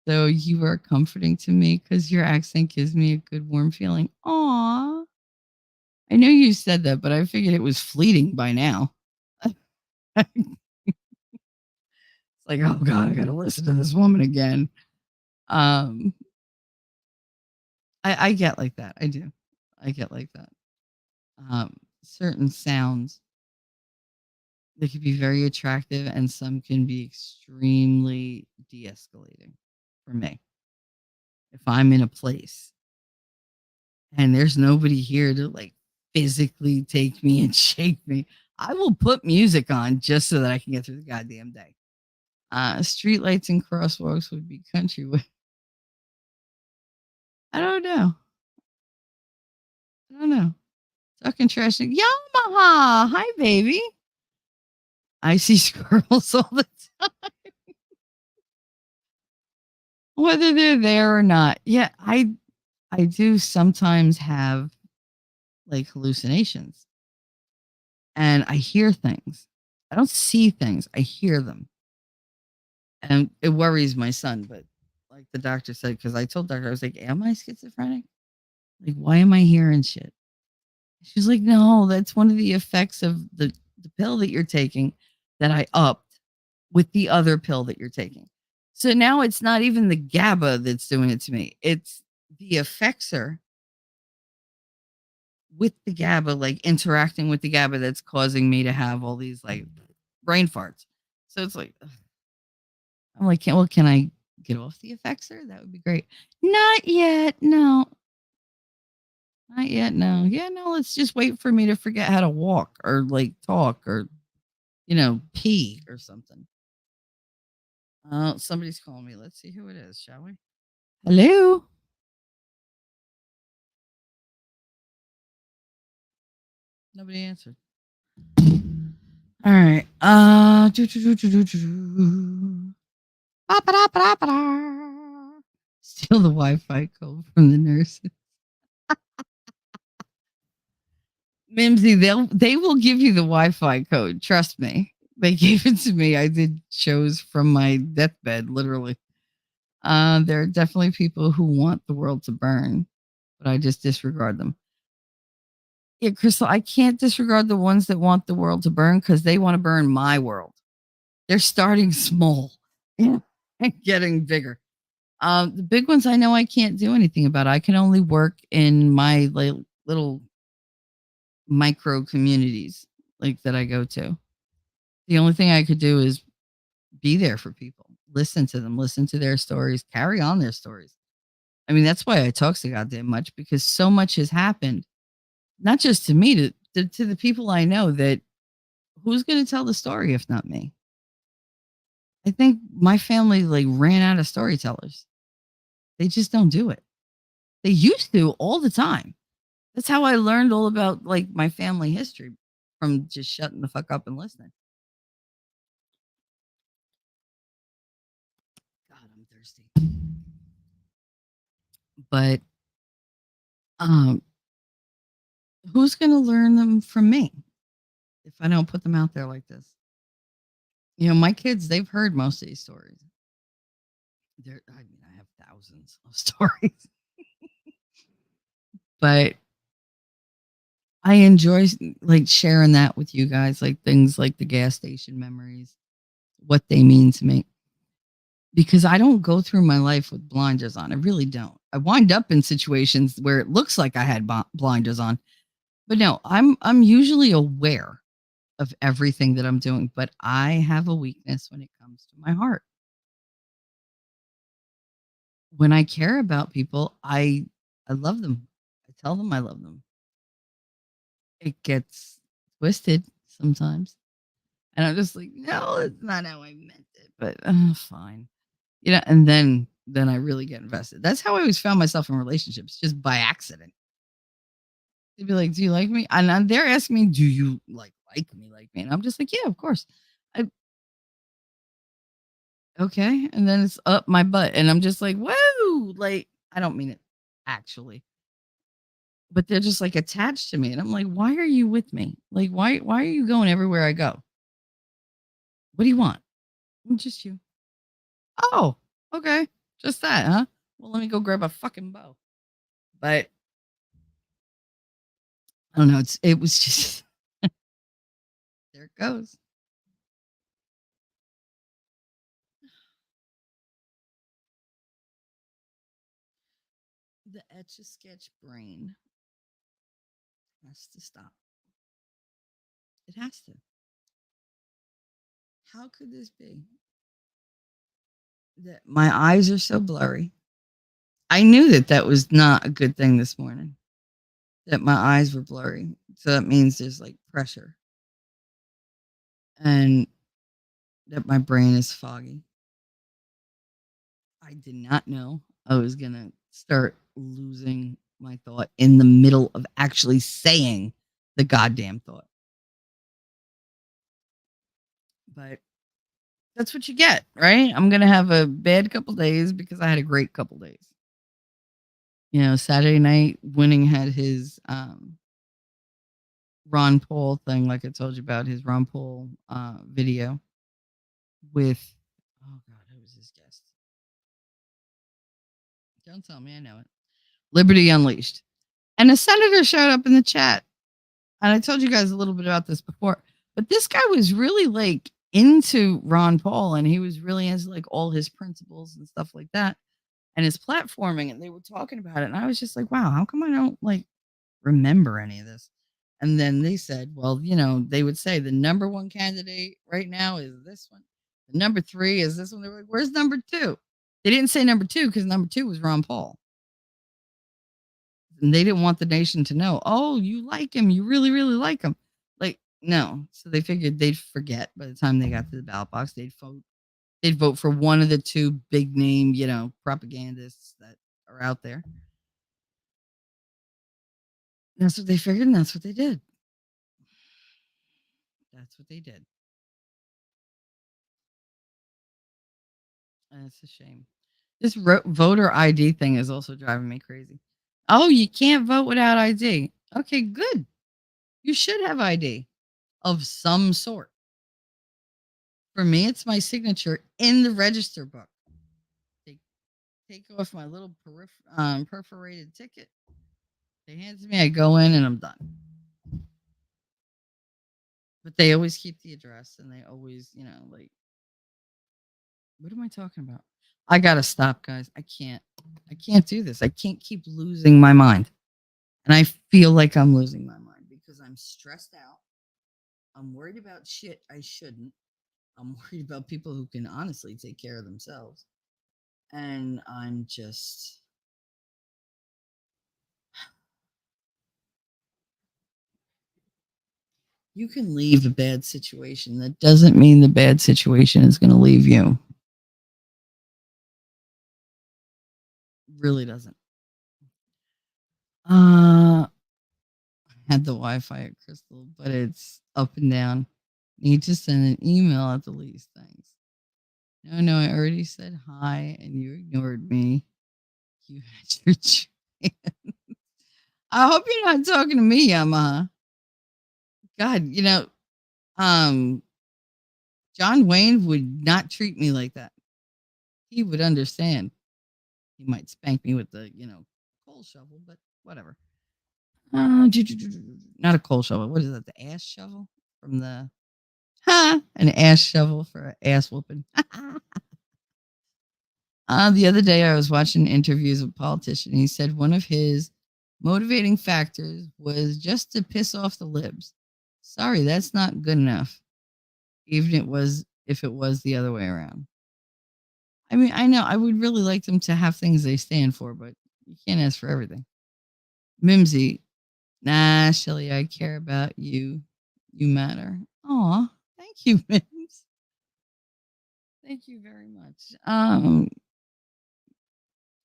So you are comforting to me because your accent gives me a good warm feeling. Aw. I knew you said that, but I figured it was fleeting by now. It's like, oh God, I gotta listen to this woman again. Um, I get like that. I do. I get like that. Certain sounds, they could be very attractive and some can be extremely de-escalating for me. If I'm in a place and there's nobody here to like physically take me and shake me, I will put music on just so that I can get through the goddamn day. Streetlights and crosswalks would be country. I don't know. I don't know. Talking trash. Yamaha. Hi, baby. I see squirrels all the time, whether they're there or not. Yeah, I do sometimes have like hallucinations and I hear things. I don't see things. I hear them. And it worries my son, but like the doctor said, because I told doctor, I was like, am I schizophrenic? Like, why am I hearing shit? She's like, no, that's one of the effects of the pill that you're taking that I upped with the other pill that you're taking. So now it's not even the GABA that's doing it to me. It's the effexor with the GABA, like interacting with the GABA that's causing me to have all these like brain farts. So it's like, ugh. I'm like, can I get off the effexor? That would be great. Not yet. No, not yet. No. Yeah, no, let's just wait for me to forget how to walk or like talk or, pee or something. Somebody's calling me. Let's see who it is, shall we? Hello? Nobody answered. All right. Ba-ba-da-ba-da-ba-da. Steal the Wi-Fi code from the nurse. Mimsy, they will give you the Wi-Fi code. Trust me. They gave it to me. I did shows from my deathbed, literally. There are definitely people who want the world to burn, but I just disregard them. Yeah, Crystal, I can't disregard the ones that want the world to burn because they want to burn my world. They're starting small, yeah, and getting bigger. The big ones I know I can't do anything about. I can only work in my like little micro communities like that I go to. The only thing I could do is be there for people, listen to them, listen to their stories, carry on their stories. I mean, that's why I talk so goddamn much because so much has happened, not just to me, to the people I know that who's going to tell the story if not me? I think my family like ran out of storytellers. They just don't do it. They used to all the time. That's how I learned all about like my family history from just shutting the fuck up and listening. But um, who's going to learn them from me if I don't put them out there like this? My kids, they've heard most of these stories. I mean, I have thousands of stories, but I enjoy like sharing that with you guys, like things like the gas station memories, what they mean to me. Because I don't go through my life with blinders on. I really don't. I wind up in situations where it looks like I had blinders on, but no, I'm usually aware of everything that I'm doing, but I have a weakness when it comes to my heart. When I care about people, I love them. I tell them I love them. It gets twisted sometimes. And I'm just like, no, it's not how I meant it. But fine. And then I really get invested. That's how I always found myself in relationships, just by accident. They'd be like, "Do you like me?" And they're asking me, "Do you like me?" And I'm just like, "Yeah, of course." I Okay, and then it's up my butt, and I'm just like, "Whoa!" Like I don't mean it actually, but they're just like attached to me, and I'm like, "Why are you with me? Like, why are you going everywhere I go? What do you want?" Just you." Oh, okay, just that, huh? Well, let me go grab a fucking bow. But I don't know. It was just there it goes. The etch a sketch brain has to stop. It has to. How could this be that my eyes are so blurry? I knew that that was not a good thing this morning. That my eyes were blurry, so that means there's like pressure, and that my brain is foggy. I did not know I was gonna start losing my thought in the middle of actually saying the goddamn thought. But that's what you get, right? I'm gonna have a bad couple days because I had a great couple days. Saturday night, Winning had his Ron Paul thing, like I told you about his Ron Paul video with, oh God, who was his guest? Don't tell me, I know it. Liberty Unleashed. And a senator showed up in the chat. And I told you guys a little bit about this before, but this guy was really like into Ron Paul, and he was really into like all his principles and stuff like that and his platforming. And they were talking about it. And I was just like, wow, how come I don't like remember any of this? And then they said, well, they would say the number one candidate right now is this one. The number three is this one. They were like, where's number two? They didn't say number two because number two was Ron Paul. And they didn't want the nation to know, oh, you like him. You really, really like him. Like, no. So they figured they'd forget by the time they got to the ballot box. They'd vote for one of the two big name, propagandists that are out there. That's what they figured, and that's what they did. That's what they did. And it's a shame. This voter ID thing is also driving me crazy. Oh, you can't vote without ID. Okay, good. You should have ID of some sort. For me, it's my signature in the register book. They take off my little perforated ticket. They hand it to me. I go in and I'm done. But they always keep the address, and they always, like, what am I talking about? I gotta stop, guys. I can't. I can't do this. I can't keep losing my mind. And I feel like I'm losing my mind because I'm stressed out. I'm worried about shit I shouldn't. I'm worried about people who can honestly take care of themselves. And I'm just, you can leave a bad situation. That doesn't mean the bad situation is going to leave you. Really doesn't. I had the Wi-Fi at Crystal, but it's up and down. Need to send an email at the least. Thanks. No, I already said hi and you ignored me. You had your chance. I hope you're not talking to me, Yamaha. God, um, John Wayne would not treat me like that. He would understand. He might spank me with the, coal shovel, but whatever. Not a coal shovel. What is that? The ass shovel from the an ass shovel for an ass whooping. The other day, I was watching interviews with politicians. He said one of his motivating factors was just to piss off the libs. Sorry, that's not good enough. Even if it was the other way around. I mean, I know I would really like them to have things they stand for, but you can't ask for everything. Mimsy, nah, Shelly, I care about you. You matter. Aw, thank you, Mims. Thank you very much.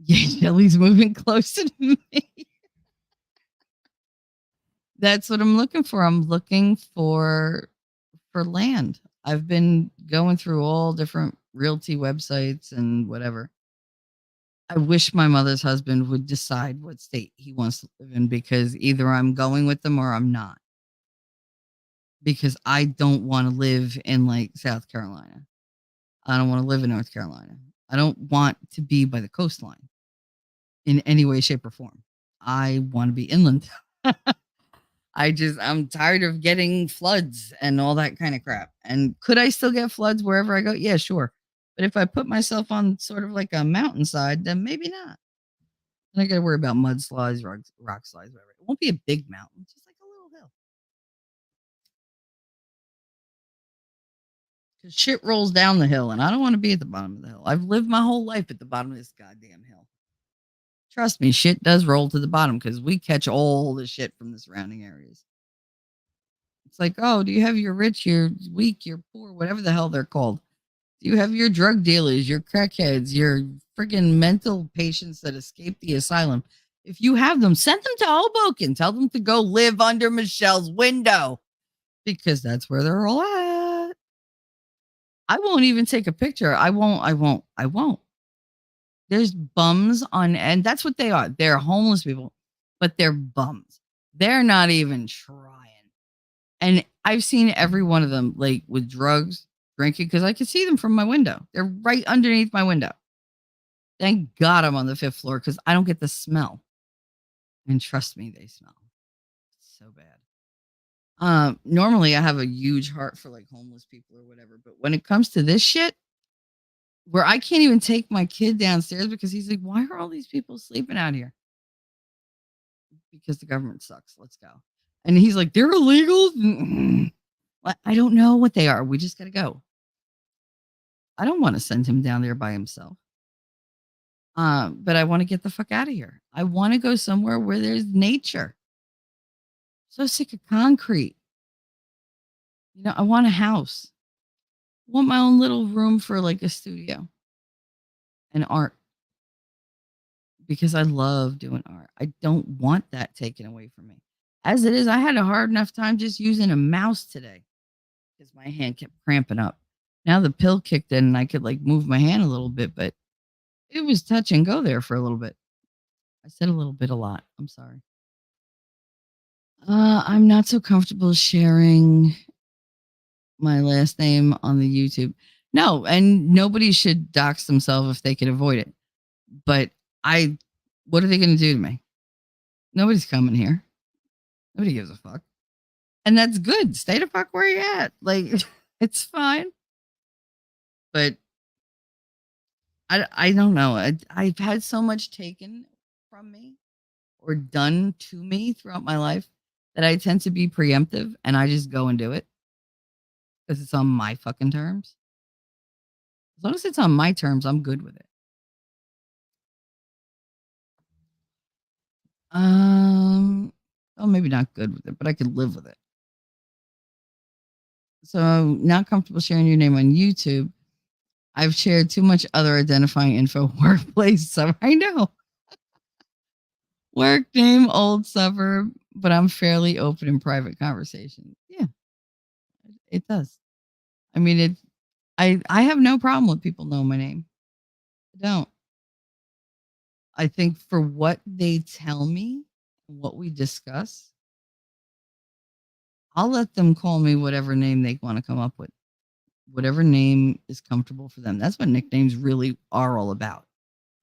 Yeah, Shelly's moving closer to me. That's what I'm looking for. I'm looking for land. I've been going through all different realty websites and whatever. I wish my mother's husband would decide what state he wants to live in because either I'm going with them or I'm not. Because I don't want to live in like South Carolina. I don't want to live in North Carolina. I don't want to be by the coastline in any way, shape, or form. I want to be inland. I'm tired of getting floods and all that kind of crap. And could I still get floods wherever I go? Yeah, sure. But if I put myself on sort of like a mountainside, then maybe not. And I got to worry about mudslides, rock slides, whatever. It won't be a big mountain, just like a little hill. Because shit rolls down the hill, and I don't want to be at the bottom of the hill. I've lived my whole life at the bottom of this goddamn hill. Trust me, shit does roll to the bottom because we catch all the shit from the surrounding areas. It's like, oh, do you have your rich, your weak, your poor, whatever the hell they're called? Do you have your drug dealers, your crackheads, your freaking mental patients that escaped the asylum? If you have them, send them to Hoboken. Tell them to go live under Michelle's window because that's where they're all at. I won't even take a picture. I won't. There's bums on, and that's what they are. They're homeless people, but they're bums. They're not even trying. And I've seen every one of them like with drugs, drinking, because I can see them from my window. They're right underneath my window. Thank God I'm on the fifth floor because I don't get the smell. And trust me, they smell so bad. Normally I have a huge heart for like homeless people or whatever, but when it comes to this shit, where I can't even take my kid downstairs because he's like, why are all these people sleeping out here? Because the government sucks. Let's go. And he's like, they're illegal. I don't know what they are. We just got to go. I don't want to send him down there by himself. But I want to get the fuck out of here. I want to go somewhere where there's nature. So sick of concrete. I want a house. I want my own little room for like a studio and art because I love doing art. I don't want that taken away from me. As it is, I had a hard enough time just using a mouse today because my hand kept cramping up. Now the pill kicked in and I could like move my hand a little bit, but it was touch and go there for a little bit. I said a little bit a lot. I'm sorry. I'm not so comfortable sharing my last name on the YouTube. No, and nobody should dox themselves if they can avoid it. But what are they going to do to me? Nobody's coming here. Nobody gives a fuck. And that's good. Stay the fuck where you're at. Like, it's fine. But I don't know. I've had so much taken from me or done to me throughout my life that I tend to be preemptive and I just go and do it because it's on my fucking terms. As long as it's on my terms, I'm good with it. Well, maybe not good with it, but I could live with it. So, not comfortable sharing your name on YouTube. I've shared too much other identifying info workplace. So I know. Work name, old suburb, but I'm fairly open in private conversation. Yeah, it does. I mean, I have no problem with people knowing my name. I don't. I think for what they tell me, what we discuss, I'll let them call me whatever name they want to come up with, whatever name is comfortable for them. That's what nicknames really are all about.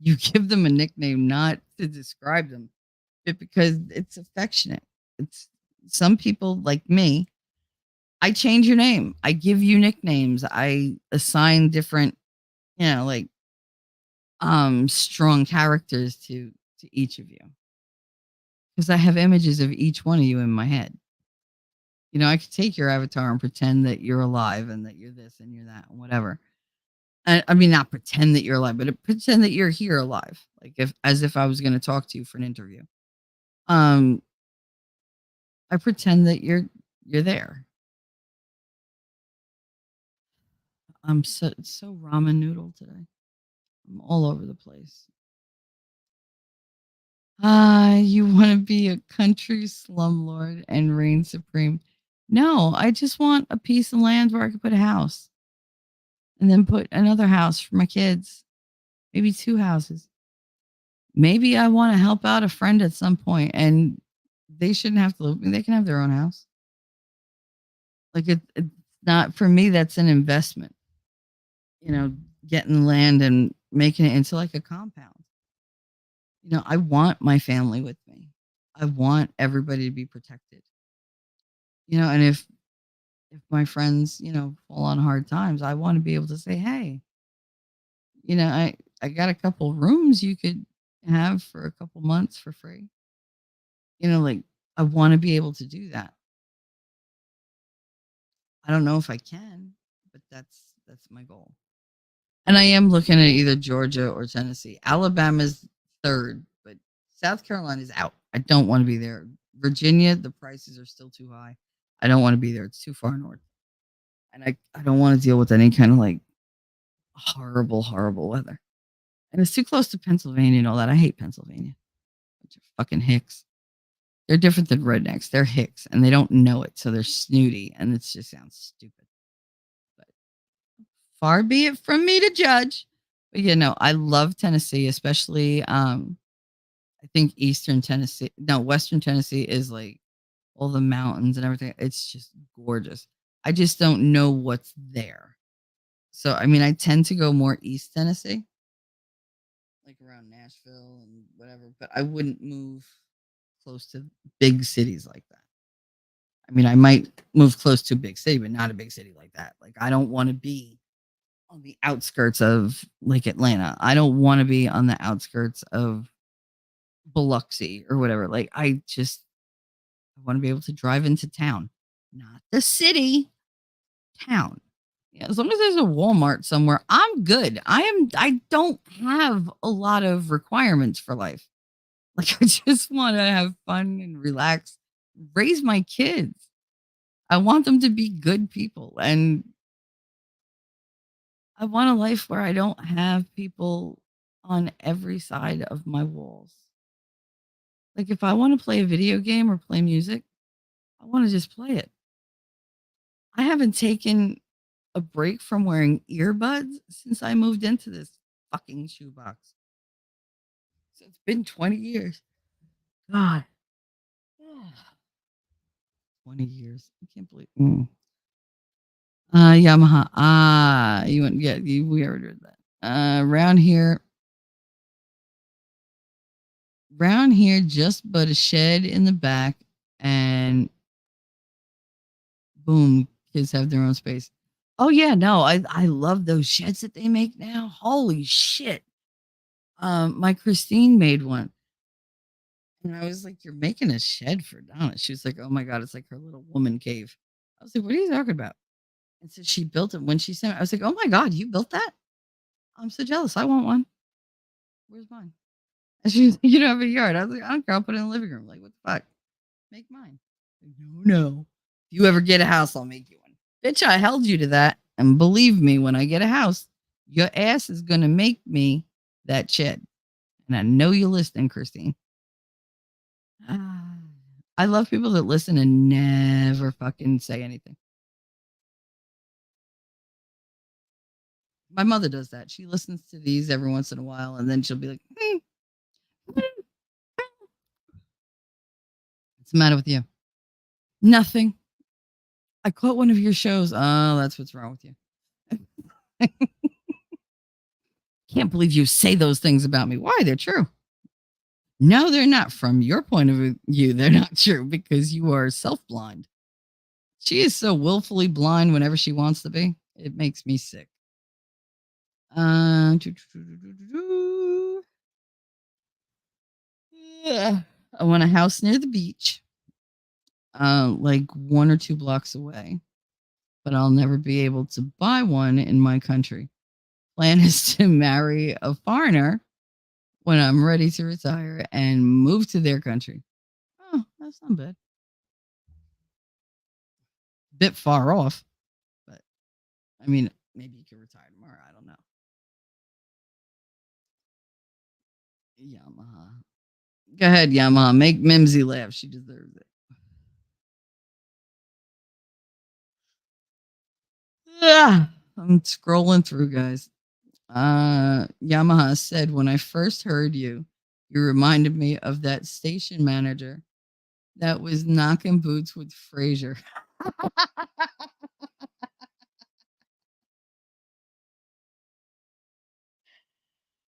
You give them a nickname not to describe them, but because it's affectionate. It's some people like me. I change your name. I give you nicknames. I assign different, like strong characters to each of you because I have images of each one of you in my head. I could take your avatar and pretend that you're alive and that you're this and you're that and whatever. I mean, not pretend that you're alive, but pretend that you're here alive, like as if I was going to talk to you for an interview. Um, I pretend that you're there. I'm so ramen noodle today. I'm all over the place. You want to be a country slumlord and reign supreme? No, I just want a piece of land where I could put a house and then put another house for my kids, maybe two houses. Maybe I want to help out a friend at some point and they shouldn't have to live with me. They can have their own house. Like it's not for me, that's an investment, you know, getting land and making it into like a compound. I want my family with me. I want everybody to be protected. And if my friends, fall on hard times, I want to be able to say, "Hey, I got a couple rooms you could have for a couple months for free." Like I want to be able to do that. I don't know if I can, but that's my goal. And I am looking at either Georgia or Tennessee. Alabama's third, but South Carolina's out. I don't want to be there. Virginia, the prices are still too high. I don't want to be there. It's too far north. And I don't want to deal with any kind of like horrible, horrible weather. And it's too close to Pennsylvania and all that. I hate Pennsylvania. Bunch of fucking hicks. They're different than rednecks. They're hicks and they don't know it. So they're snooty and it just sounds stupid. But far be it from me to judge. But I love Tennessee, especially I think Eastern Tennessee. No, Western Tennessee is like all the mountains and everything. It's just gorgeous. I just don't know what's there. So I mean I tend to go more East Tennessee, like around Nashville and whatever, but I wouldn't move close to big cities like that. I mean, I might move close to a big city, but not a big city like that. Like I don't want to be on the outskirts of like Atlanta. I don't want to be on the outskirts of Biloxi or whatever. Like I want to be able to drive into town, not the city, town. Yeah, as long as there's a Walmart somewhere, I'm good. I don't have a lot of requirements for life. Like I just want to have fun and relax, raise my kids. I want them to be good people and I want a life where I don't have people on every side of my walls. Like if I want to play a video game or play music, I want to just play it. I haven't taken a break from wearing earbuds since I moved into this fucking shoebox. So it's been 20 years. God. 20 years. I can't believe. Yamaha. You went, yeah, we already read that. Around here, just but a shed in the back, and boom, kids have their own space. Oh yeah, no, I love those sheds that they make now. Holy shit. My Christine made one. And I was like, "You're making a shed for Donna." She was like, "Oh my God, it's like her little woman cave." I was like, "What are you talking about?" And so she built it when she sent it. I was like, "Oh my God, you built that? I'm so jealous. I want one. Where's mine?" And she was like, "You don't have a yard." I was like, "I don't care. I'll put it in the living room." Like, what the fuck? Make mine. No, no. If you ever get a house, I'll make you one. Bitch, I held you to that. And believe me, when I get a house, your ass is going to make me that shed. And I know you're listening, Christine. I love people that listen and never fucking say anything. My mother does that. She listens to these every once in a while and then she'll be like, What's the matter with you? Nothing. I caught one of your shows. Oh, that's what's wrong with you. Can't believe you say those things about me. Why? They're true. No, they're not. From your point of view, they're not true because you are self blind. She is so willfully blind whenever she wants to be. It makes me sick. Uh, Yeah. I want a house near the beach, like 1 or 2 blocks away, but I'll never be able to buy one in my country. Plan is to marry a foreigner when I'm ready to retire and move to their country. Oh, that's not bad. Bit far off, but I mean, maybe you could retire tomorrow. I don't know. Yamaha. Go ahead, Yamaha. Make Mimsy laugh. She deserves it. Ah, I'm scrolling through, guys. Yamaha said, when I first heard you, you reminded me of that station manager that was knocking boots with Frasier.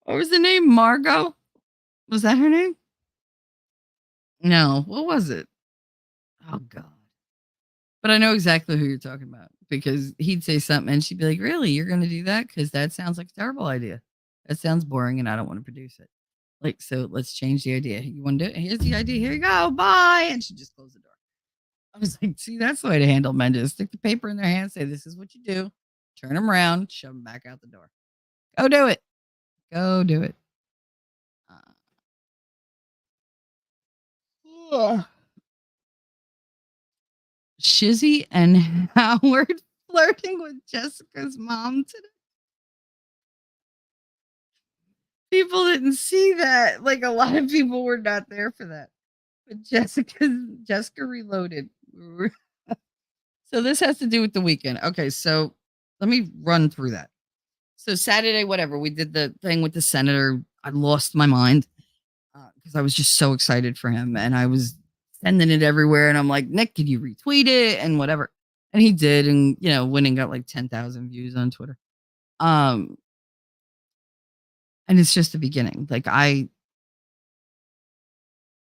What was the name? Margot? Was that her name? No. What was it? Oh, God. But I know exactly who you're talking about because he'd say something and she'd be like, really? You're going to do that? Because that sounds like a terrible idea. That sounds boring and I don't want to produce it. Like, so let's change the idea. You want to do it? Here's the idea. Here you go. Bye. And she just closed the door. I was like, see, that's the way to handle men. Just stick the paper in their hand, say, this is what you do. Turn them around, shove them back out the door. Go do it. Go do it. Uh, Shizzy and Howard flirting with Jessica's mom today. People didn't see that. Like a lot of people were not there for that. But Jessica reloaded. So this has to do with the weekend. Okay, so let me run through that. So Saturday, whatever, we did the thing with the senator. I lost my mind because I was just so excited for him, and I was sending it everywhere. And I'm like, Nick, can you retweet it and whatever? And he did, and winning got like 10,000 views on Twitter. And it's just the beginning. Like I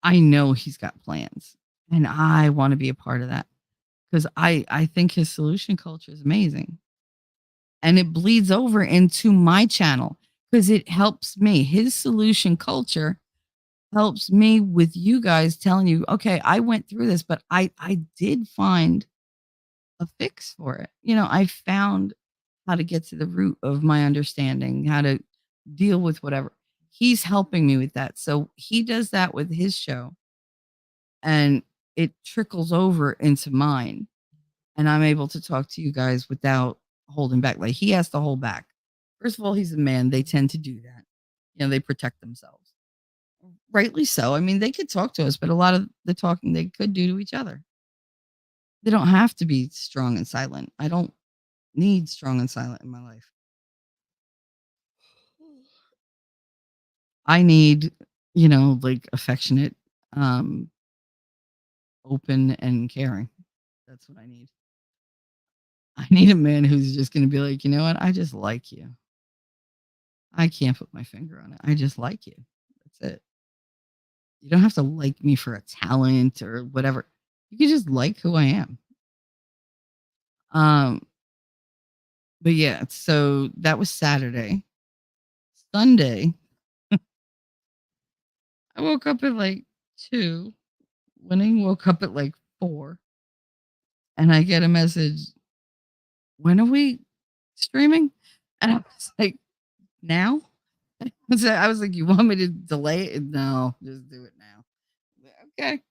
know he's got plans, and I want to be a part of that because I think his solution culture is amazing. And it bleeds over into my channel because it helps me. His solution culture helps me with you guys telling you, okay, I went through this, but I did find a fix for it. I found how to get to the root of my understanding, how to deal with whatever. He's helping me with that. So he does that with his show and it trickles over into mine. And I'm able to talk to you guys without holding back. Like he has to hold back. First of all, he's a man. They tend to do that. They protect themselves. Rightly so. I mean, they could talk to us, but a lot of the talking they could do to each other. They don't have to be strong and silent. I don't need strong and silent in my life. I need, like affectionate, open and caring. That's what I need. I need a man who's just going to be like, you know what? I just like you. I can't put my finger on it. I just like you. That's it. You don't have to like me for a talent or whatever. You can just like who I am. Um, but yeah, so that was Saturday. Sunday, I woke up at like 2. Winning woke up at like 4. And I get a message, when are we streaming? And I was like, now? I was like, you want me to delay it? No, just do it now. Okay.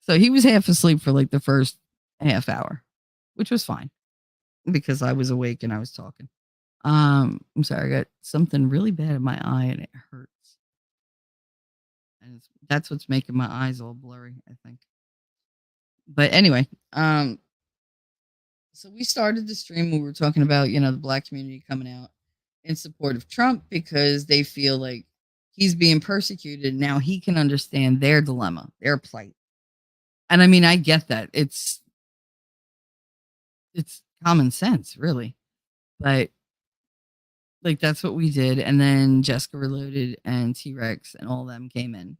So he was half asleep for like the first half hour, which was fine because I was awake and I was talking. I'm sorry, I got something really bad in my eye and it hurts. And that's what's making my eyes all blurry, I think. But anyway, so we started the stream. We were talking about, the black community coming out in support of Trump because they feel like he's being persecuted. Now he can understand their dilemma, their plight. And I mean, I get that. It's common sense, really. But like that's what we did. And then Jessica Reloaded and T-Rex and all of them came in.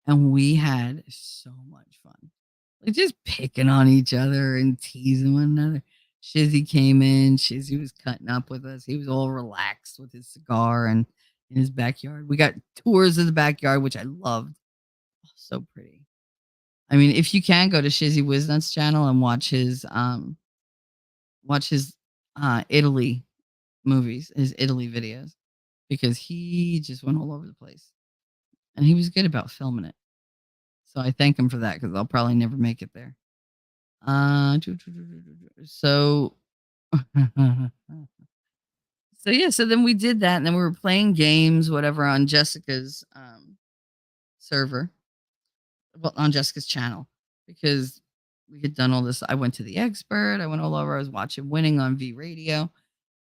And we had so much fun. Like just picking on each other and teasing one another. Shizzy came in. Shizzy was cutting up with us. He was all relaxed with his cigar and in his backyard. We got tours of the backyard, which I loved. Oh, so pretty. I mean, if you can go to Shizzy Wisnut's channel and watch his Italy movies, his Italy videos, because he just went all over the place. And he was good about filming it. So I thank him for that because I'll probably never make it there. So so yeah, so then we did that, and then we were playing games, whatever, on Jessica's server, well, on Jessica's channel, because we had done all this. I went to the expert, I went all over, I was watching Winning on V Radio,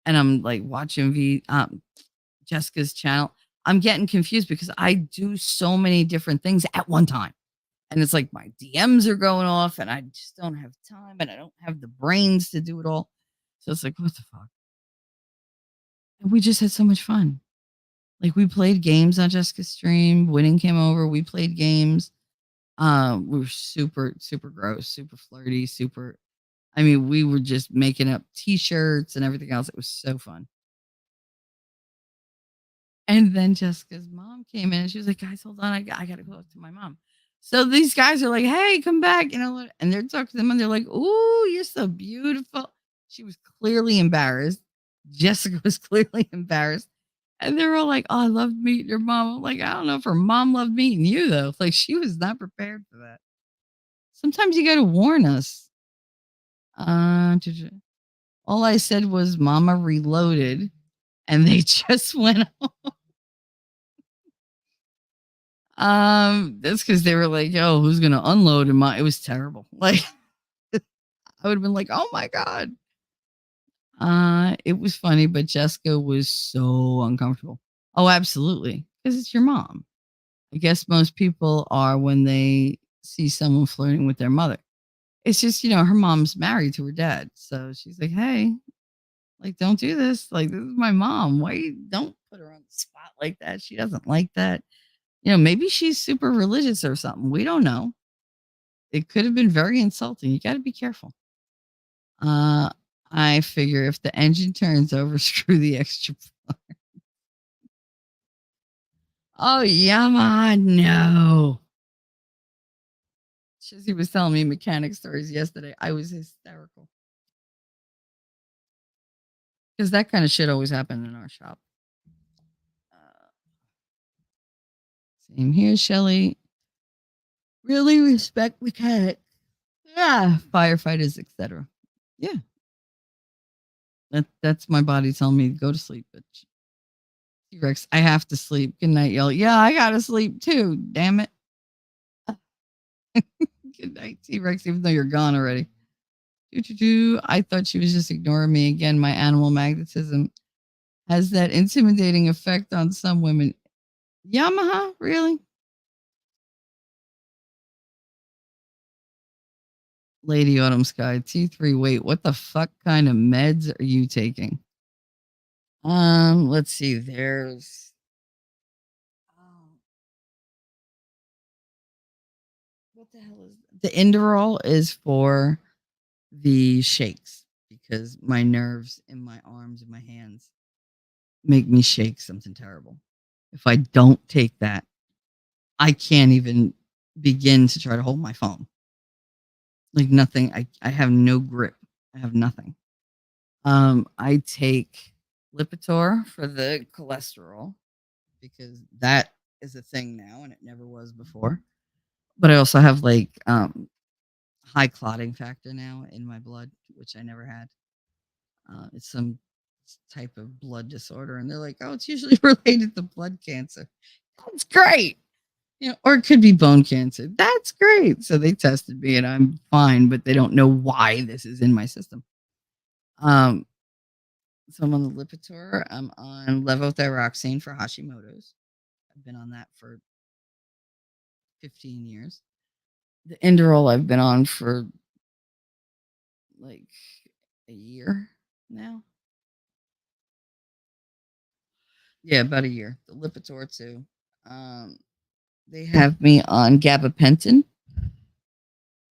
and I'm like watching Jessica's channel. I'm getting confused because I do so many different things at one time. And it's like my DMs are going off and I just don't have time and I don't have the brains to do it all. So it's like, what the fuck? And we just had so much fun. Like we played games on Jessica's stream. Winning came over. We played games. We were super, super gross, super flirty, super. I mean, we were just making up t-shirts and everything else. It was so fun. And then Jessica's mom came in and she was like, guys, hold on. I got to go up to my mom. So these guys are like, hey, come back. And they're talking to them and they're like, ooh, you're so beautiful. She was clearly embarrassed. Jessica was clearly embarrassed. And they're all like, oh, I loved meeting your mom. I'm like, I don't know if her mom loved meeting you, though. Like, she was not prepared for that. Sometimes you got to warn us. All I said was, Mama reloaded. And they just went that's because they were like, "Yo, who's gonna unload?" And it was terrible. Like, I would have been like, "Oh my god." It was funny, but Jessica was so uncomfortable. Oh, absolutely, because it's your mom. I guess most people are when they see someone flirting with their mother. It's just, her mom's married to her dad, so she's like, "Hey, like, don't do this. Like, this is my mom. Why you don't put her on the spot like that? She doesn't like that." Maybe she's super religious or something. We don't know. It could have been very insulting. You got to be careful. Uh, I figure if the engine turns over, screw the extra. Oh, Yamaha, no. Shizzy was telling me mechanic stories yesterday. I was hysterical because that kind of shit always happened in our shop. Uh, Same here, Shelly. Really respect mechanics. Yeah, firefighters, etc. Yeah, that's my body telling me to go to sleep, bitch. T-Rex, I have to sleep. Good night, y'all. Yeah, I gotta sleep too. Damn it. Good night, T-Rex, even though you're gone already. I thought she was just ignoring me again. My animal magnetism has that intimidating effect on some women. Yamaha, really? Lady Autumn Sky, T3. Wait, what the fuck kind of meds are you taking? Let's see. There's what the hell is the Inderol is for the shakes because my nerves in my arms and my hands make me shake something terrible. If I don't take that, I can't even begin to try to hold my phone. Like nothing. I have no grip. I have nothing. I take Lipitor for the cholesterol because that is a thing now and it never was before. But I also have like high clotting factor now in my blood, which I never had. It's some type of blood disorder, and they're like, "Oh, it's usually related to blood cancer." That's great, or it could be bone cancer. That's great. So they tested me, and I'm fine, but they don't know why this is in my system. Um, so I'm on the Lipitor. I'm on levothyroxine for Hashimoto's. I've been on that for 15 years. The Inderol I've been on for like a year now. Yeah, about a year. The Lipitor too. Um, they have me on gabapentin,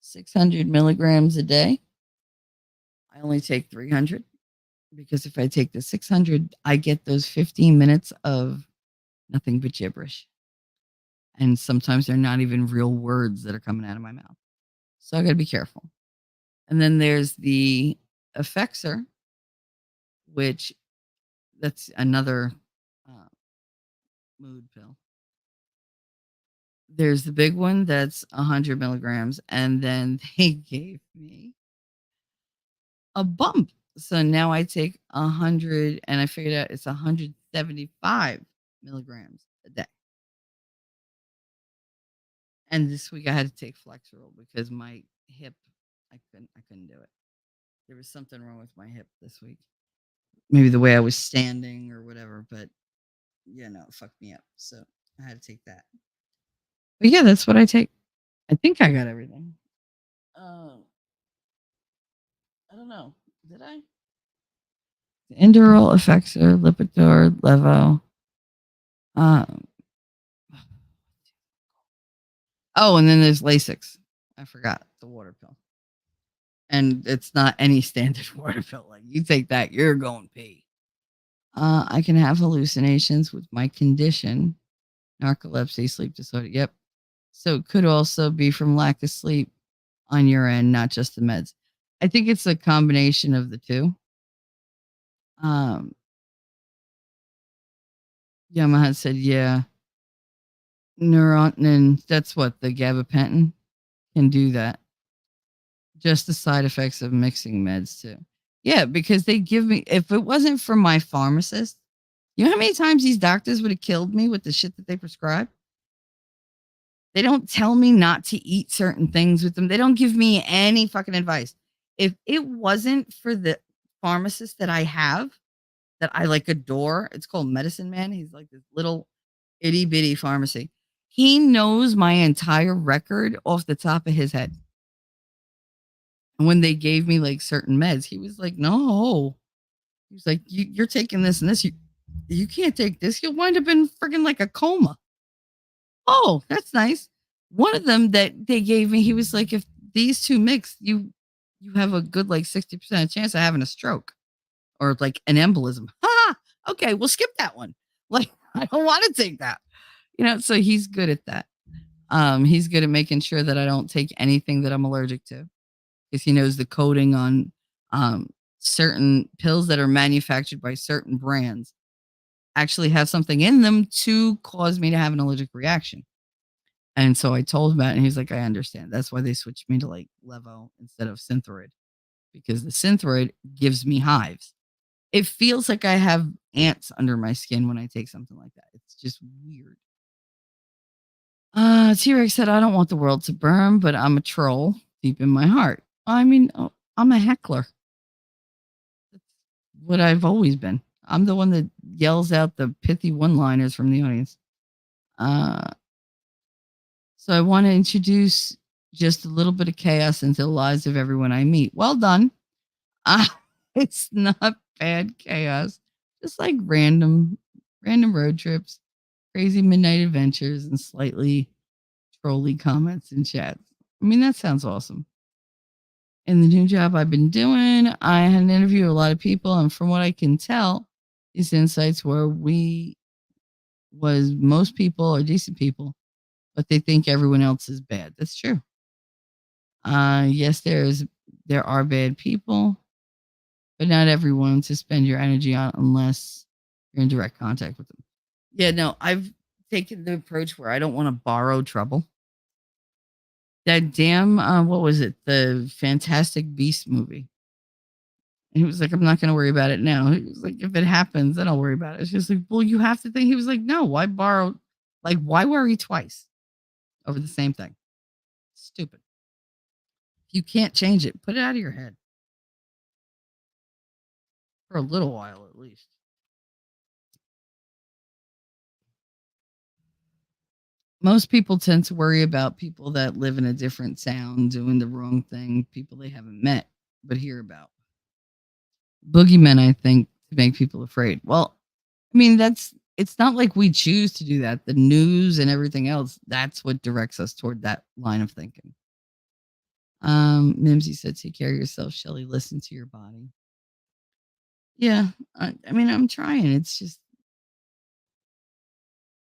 600 milligrams a day. I only take 300 because if I take the 600, I get those 15 minutes of nothing but gibberish. And sometimes they're not even real words that are coming out of my mouth. So I got to be careful. And then there's the Effexor, which that's another uh, mood pill. There's the big one that's 100 milligrams. And then they gave me a bump. So now I take 100 and I figured out it's 175 milligrams a day. And this week I had to take Flexeril because my hip, I couldn't do it. There was something wrong with my hip this week. Maybe the way I was standing or whatever, but it fucked me up. So I had to take that. But yeah, that's what I take. I think I got everything. Um, I don't know. Did I? The Inderal, Effexor, Lipitor, Levo. Um, oh, and then there's Lasix. I forgot the water pill. And it's not any standard water pill. Like you take that, you're going pee. I can have hallucinations with my condition, narcolepsy, sleep disorder. Yep. So it could also be from lack of sleep on your end, not just the meds. I think it's a combination of the two. Um, Yamaha said, yeah, neurontin, that's what the gabapentin can do that. Just the side effects of mixing meds too. Yeah, because they give me, if it wasn't for my pharmacist, you know how many times these doctors would have killed me with the shit that they prescribe? They don't tell me not to eat certain things with them. They don't give me any fucking advice. If it wasn't for the pharmacist that I have, that I like adore, it's called Medicine Man. He's like this little itty bitty pharmacy. He knows my entire record off the top of his head. And when they gave me like certain meds, he was like, no. He was like, you're taking this and this. You can't take this. You'll wind up in freaking like a coma. Oh, that's nice. One of them that they gave me, he was like, if these two mix, you have a good like 60% chance of having a stroke or like an embolism. Ha! Okay, we'll skip that one. Like, I don't want to take that. So he's good at that. He's good at making sure that I don't take anything that I'm allergic to because he knows the coding on certain pills that are manufactured by certain brands actually have something in them to cause me to have an allergic reaction. And so I told him that, and he's like, I understand. That's why they switched me to like Levo instead of Synthroid because the Synthroid gives me hives. It feels like I have ants under my skin when I take something like that. It's just weird. T-Rex said, I don't want the world to burn, but I'm a troll deep in my heart. I mean, I'm a heckler. That's what I've always been. I'm the one that yells out the pithy one-liners from the audience. So I want to introduce just a little bit of chaos into the lives of everyone I meet. Well done. Uh, it's not bad chaos, just like random road trips, crazy midnight adventures, and slightly trolly comments and chats. I mean, that sounds awesome. In the new job I've been doing, I had an interview with a lot of people, and from what I can tell, these insights were most people are decent people, but they think everyone else is bad. That's true. Yes, there are bad people, but not everyone to spend your energy on unless you're in direct contact with them. Yeah, no, I've taken the approach where I don't want to borrow trouble. That damn, what was it? The Fantastic Beast movie. And he was like, I'm not going to worry about it now. He was like, if it happens, then I'll worry about it. It's just like, well, you have to think. He was like, no, why borrow? Like, why worry twice over the same thing? Stupid. If you can't change it, put it out of your head for a little while at least. Most people tend to worry about people that live in a different town doing the wrong thing, people they haven't met but hear about. Boogeymen, I think, to make people afraid. Well, I mean, it's not like we choose to do that. The news and everything else, that's what directs us toward that line of thinking. Mimsy said, take care of yourself, Shelly. Listen to your body. Yeah, I mean, I'm trying. It's just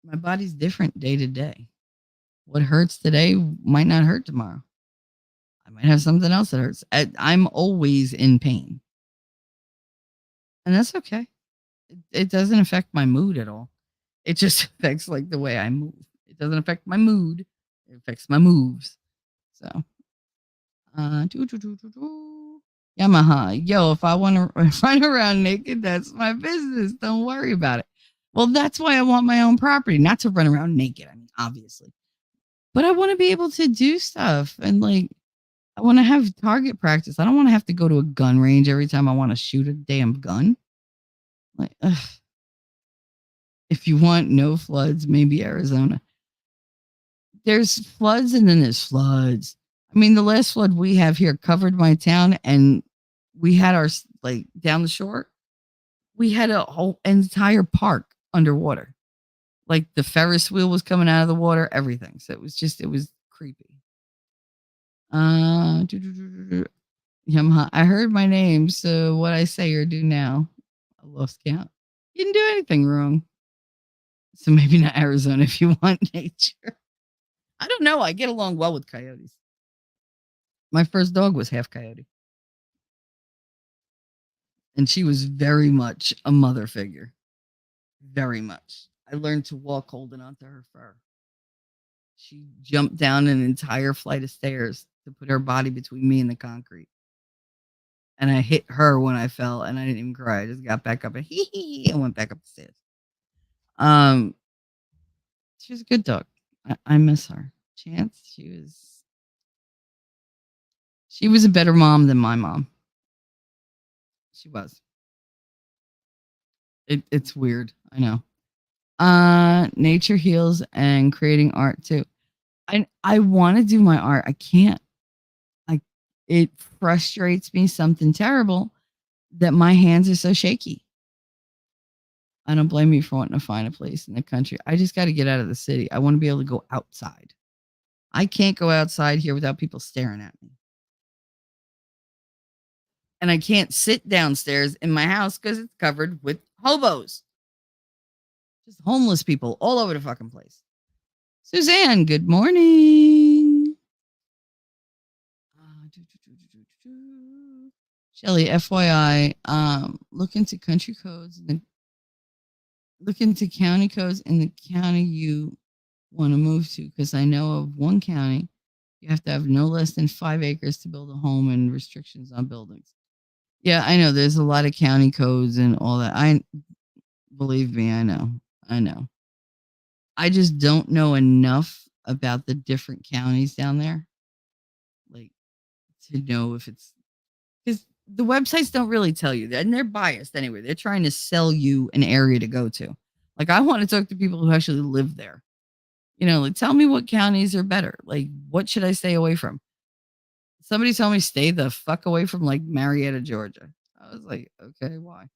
my body's different day to day. What hurts today might not hurt tomorrow. I might have something else that hurts. I'm always in pain, and that's okay. It doesn't affect my mood at all. It just affects like the way I move. It doesn't affect my mood. It affects my moves. So, doo, doo, doo, doo, doo. Yamaha, yo, if I want to run around naked, that's my business. Don't worry about it. Well, that's why I want my own property, not to run around naked. I mean, obviously, but I want to be able to do stuff and like I want to have target practice. I don't want to have to go to a gun range every time I want to shoot a damn gun. Like, ugh. If you want no floods, maybe Arizona. There's floods and then there's floods. I mean, the last flood we have here covered my town, and we had our like down the shore. We had a whole entire park underwater. Like the Ferris wheel was coming out of the water, everything. So it was creepy. Yamaha. I heard my name, so what I say or do now, I lost count. You didn't do anything wrong. So maybe not Arizona if you want nature. I don't know. I get along well with coyotes. My first dog was half coyote, and she was very much a mother figure. Very much. I learned to walk holding onto her fur. She jumped down an entire flight of stairs to put her body between me and the concrete. And I hit her when I fell, and I didn't even cry. I just got back up and and went back up the stairs. Um, she was a good dog. I miss her. Chance, she was a better mom than my mom. She was. It's weird. I know. Nature heals and creating art too. I want to do my art. I can't. I It frustrates me something terrible that my hands are so shaky. I don't blame you for wanting to find a place in the country. I just got to get out of the city. I want to be able to go outside. I can't go outside here without people staring at me. And I can't sit downstairs in my house because it's covered with hobos. Just homeless people all over the fucking place. Suzanne, good morning. Shelly, FYI, look into country codes and look into county codes in the county you want to move to, because I know of one county you have to have no less than 5 acres to build a home and restrictions on buildings. Yeah, I know there's a lot of county codes and all that. I believe me, I know. I know. I just don't know enough about the different counties down there, like to know if it's because the websites don't really tell you that, and they're biased anyway. They're trying to sell you an area to go to. Like, I want to talk to people who actually live there. You know, like, tell me what counties are better. Like, what should I stay away from? Somebody told me stay the fuck away from like Marietta, Georgia. I was like, okay, why?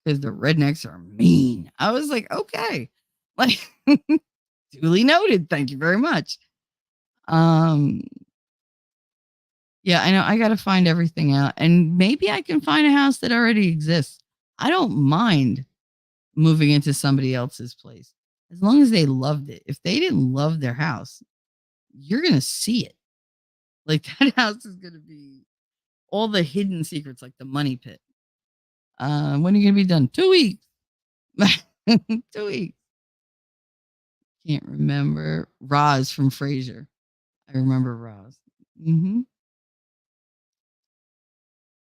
Because the rednecks are mean. I was like, okay, like duly noted. Thank you very much. Um, yeah, I know. I got to find everything out, and maybe I can find a house that already exists. I don't mind moving into somebody else's place as long as they loved it. If they didn't love their house, you're gonna see it. Like that house is gonna be all the hidden secrets, like the money pit. When are you gonna be done? 2 weeks. 2 weeks. Can't remember. Roz from Frasier. I remember Roz.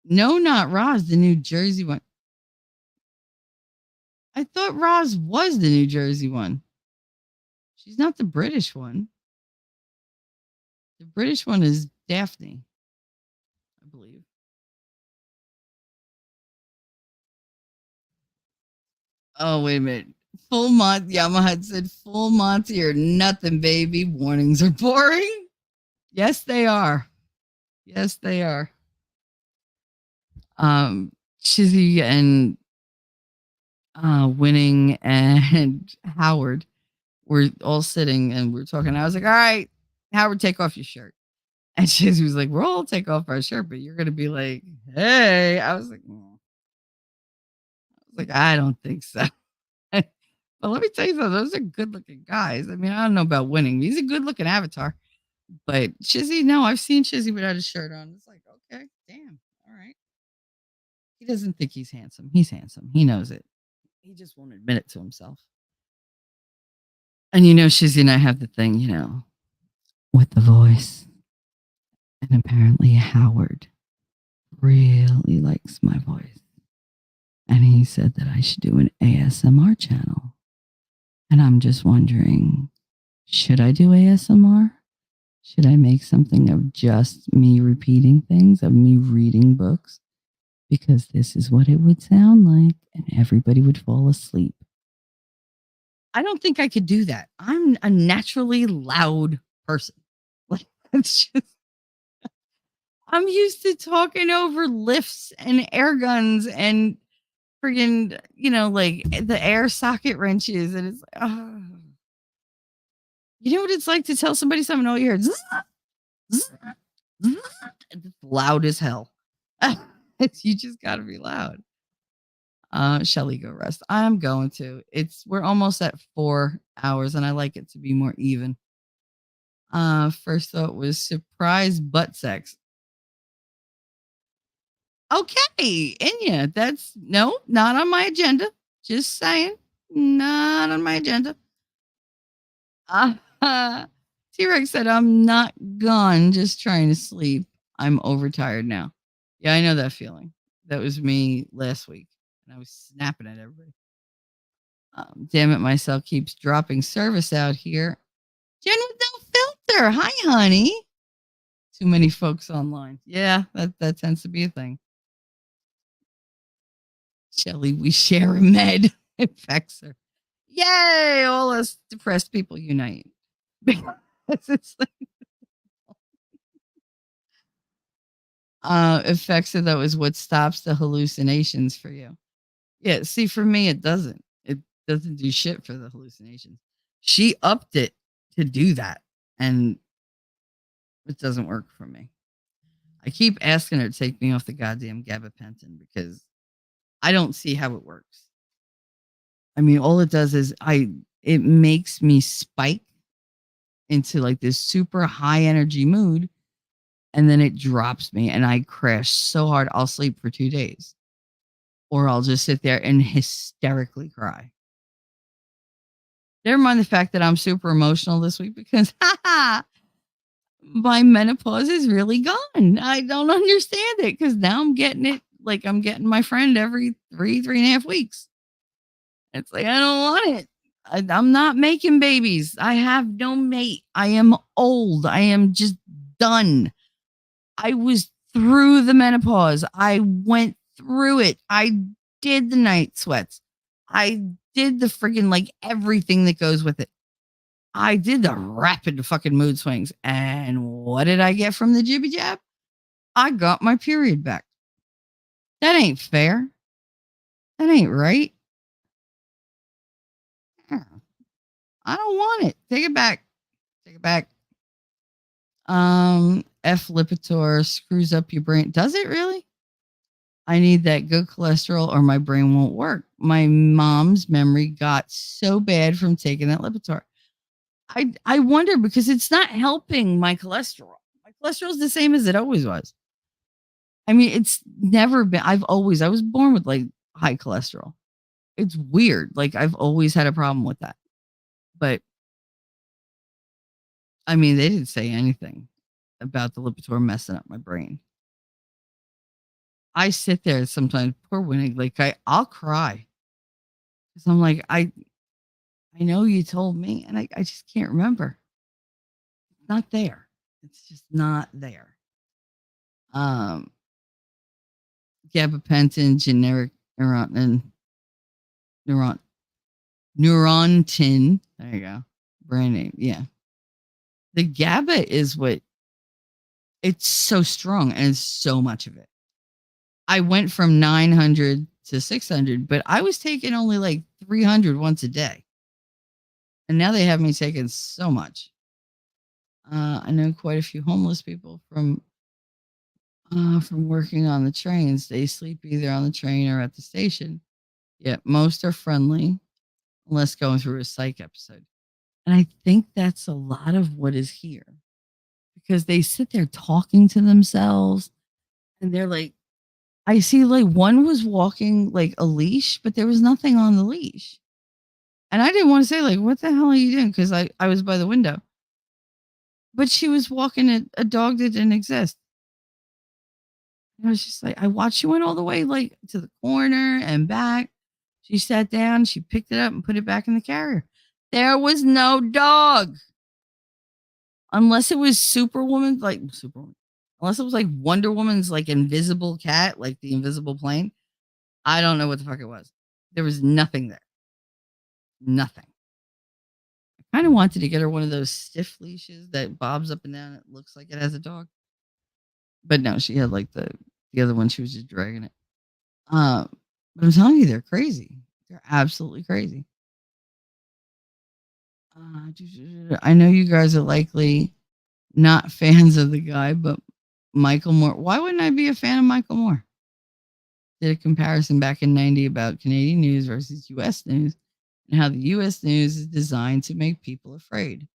No, not Roz, the New Jersey one. I thought Roz was the New Jersey one. She's not the British one. The British one is Daphne, I believe. Oh, wait a minute. Full Monty. Yamaha had said full Monty or nothing, baby. Warnings are boring. Yes, they are. Yes, they are. Chizzy and Winning and Howard were all sitting and we're talking. I was like, all right, Howard, take off your shirt. And Chizzy was like, we'll all take off our shirt, but you're going to be like, hey. I was like, I don't think so. But let me tell you something. Those are good looking guys. I mean, I don't know about Winning. He's a good looking avatar. But Chizzy, no, I've seen Chizzy without his shirt on. It's like, okay, damn. All right. He doesn't think he's handsome. He's handsome. He knows it. He just won't admit it to himself. And Shizzy and I have the thing, with the voice. And apparently Howard really likes my voice. And he said that I should do an ASMR channel. And I'm just wondering, should I do ASMR? Should I make something of just me repeating things, of me reading books? Because this is what it would sound like, and everybody would fall asleep. I don't think I could do that. I'm a naturally loud person. Like, it's just, I'm used to talking over lifts and air guns and friggin', like the air socket wrenches. And it's like, oh. You know what it's like to tell somebody something all you hear? Zzz, zzz, zzz, it's loud as hell. You just got to be loud. Shelly, go rest. I'm going to. We're almost at 4 hours, and I like it to be more even. First thought was surprise butt sex. Okay, Inya, that's not on my agenda. Just saying, not on my agenda. T-Rex said, I'm not gone, just trying to sleep. I'm overtired now. Yeah, I know that feeling. That was me last week, and I was snapping at everybody. Damn it, my cell keeps dropping service out here. Jen with no filter. Hi, honey. Too many folks online. Yeah, that tends to be a thing. Shelly, we share a med. It affects her. Yay! All us depressed people unite. Because it's like, affects her, though, is what stops the hallucinations for you. Yeah, see, for me, it doesn't. It doesn't do shit for the hallucinations. She upped it to do that, and it doesn't work for me. I keep asking her to take me off the goddamn gabapentin because I don't see how it works. I mean, all it does is it makes me spike into like this super high energy mood, and then it drops me and I crash so hard I'll sleep for 2 days. Or I'll just sit there and hysterically cry. Never mind the fact that I'm super emotional this week because my menopause is really gone. I don't understand it because now I'm getting it like I'm getting my friend every 3.5 weeks. It's like, I don't want it. I'm not making babies. I have no mate. I am old. I am just done. I was through the menopause. I went through it. I did the night sweats. I did the freaking like everything that goes with it. I did the rapid fucking mood swings. And what did I get from the jibby jab? I got my period back. That ain't fair. That ain't right. I don't want it. Take it back. Take it back. F Lipitor screws up your brain. Does it really? I need that good cholesterol or my brain won't work. My mom's memory got so bad from taking that Lipitor. I wonder because it's not helping my cholesterol. My cholesterol is the same as it always was. I mean, it's never been, I was born with like high cholesterol. It's weird. Like I've always had a problem with that. But I mean, they didn't say anything about the Lipitor messing up my brain. I sit there sometimes, poor Winnie, like I'll cry. Because I'm like, I know you told me, and I just can't remember. It's not there. It's just not there. Gabapentin, generic neuron, Neurontin. There you go. Brand name. Yeah. The GABA is what it's so strong and it's so much of it. I went from 900 to 600, but I was taking only like 300 once a day. And now they have me taking so much. I know quite a few homeless people from working on the trains. They sleep either on the train or at the station. Yet most are friendly, unless going through a psych episode. And I think that's a lot of what is here because they sit there talking to themselves and they're like, I see like one was walking like a leash, but there was nothing on the leash. And I didn't want to say, like, what the hell are you doing? Because I was by the window. But she was walking a dog that didn't exist. And I was just like, I watched, she went all the way like to the corner and back. She sat down, she picked it up and put it back in the carrier. There was no dog. Unless it was Superwoman, like Superwoman. Unless it was like Wonder Woman's like invisible cat, like the invisible plane. I don't know what the fuck it was. There was nothing there. Nothing. I kind of wanted to get her one of those stiff leashes that bobs up and down. It looks like it has a dog. But no, she had like the other one. She was just dragging it. But I'm telling you, they're crazy. They're absolutely crazy. I know you guys are likely not fans of the guy, but Michael Moore. Why wouldn't I be a fan of Michael Moore? Did a comparison back in '90 about Canadian news versus U.S. news and how the U.S. news is designed to make people afraid.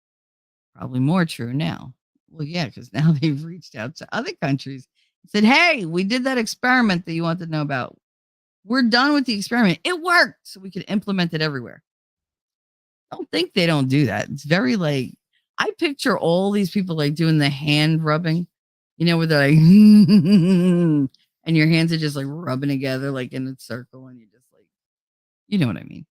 Probably more true now. Well, yeah, because now they've reached out to other countries and said, hey, we did that experiment that you want to know about. We're done with the experiment. It worked. So we could implement it everywhere. I don't think they don't do that. It's very like, I picture all these people like doing the hand rubbing, where they're like, and your hands are just like rubbing together like in a circle and you just like, you know what I mean?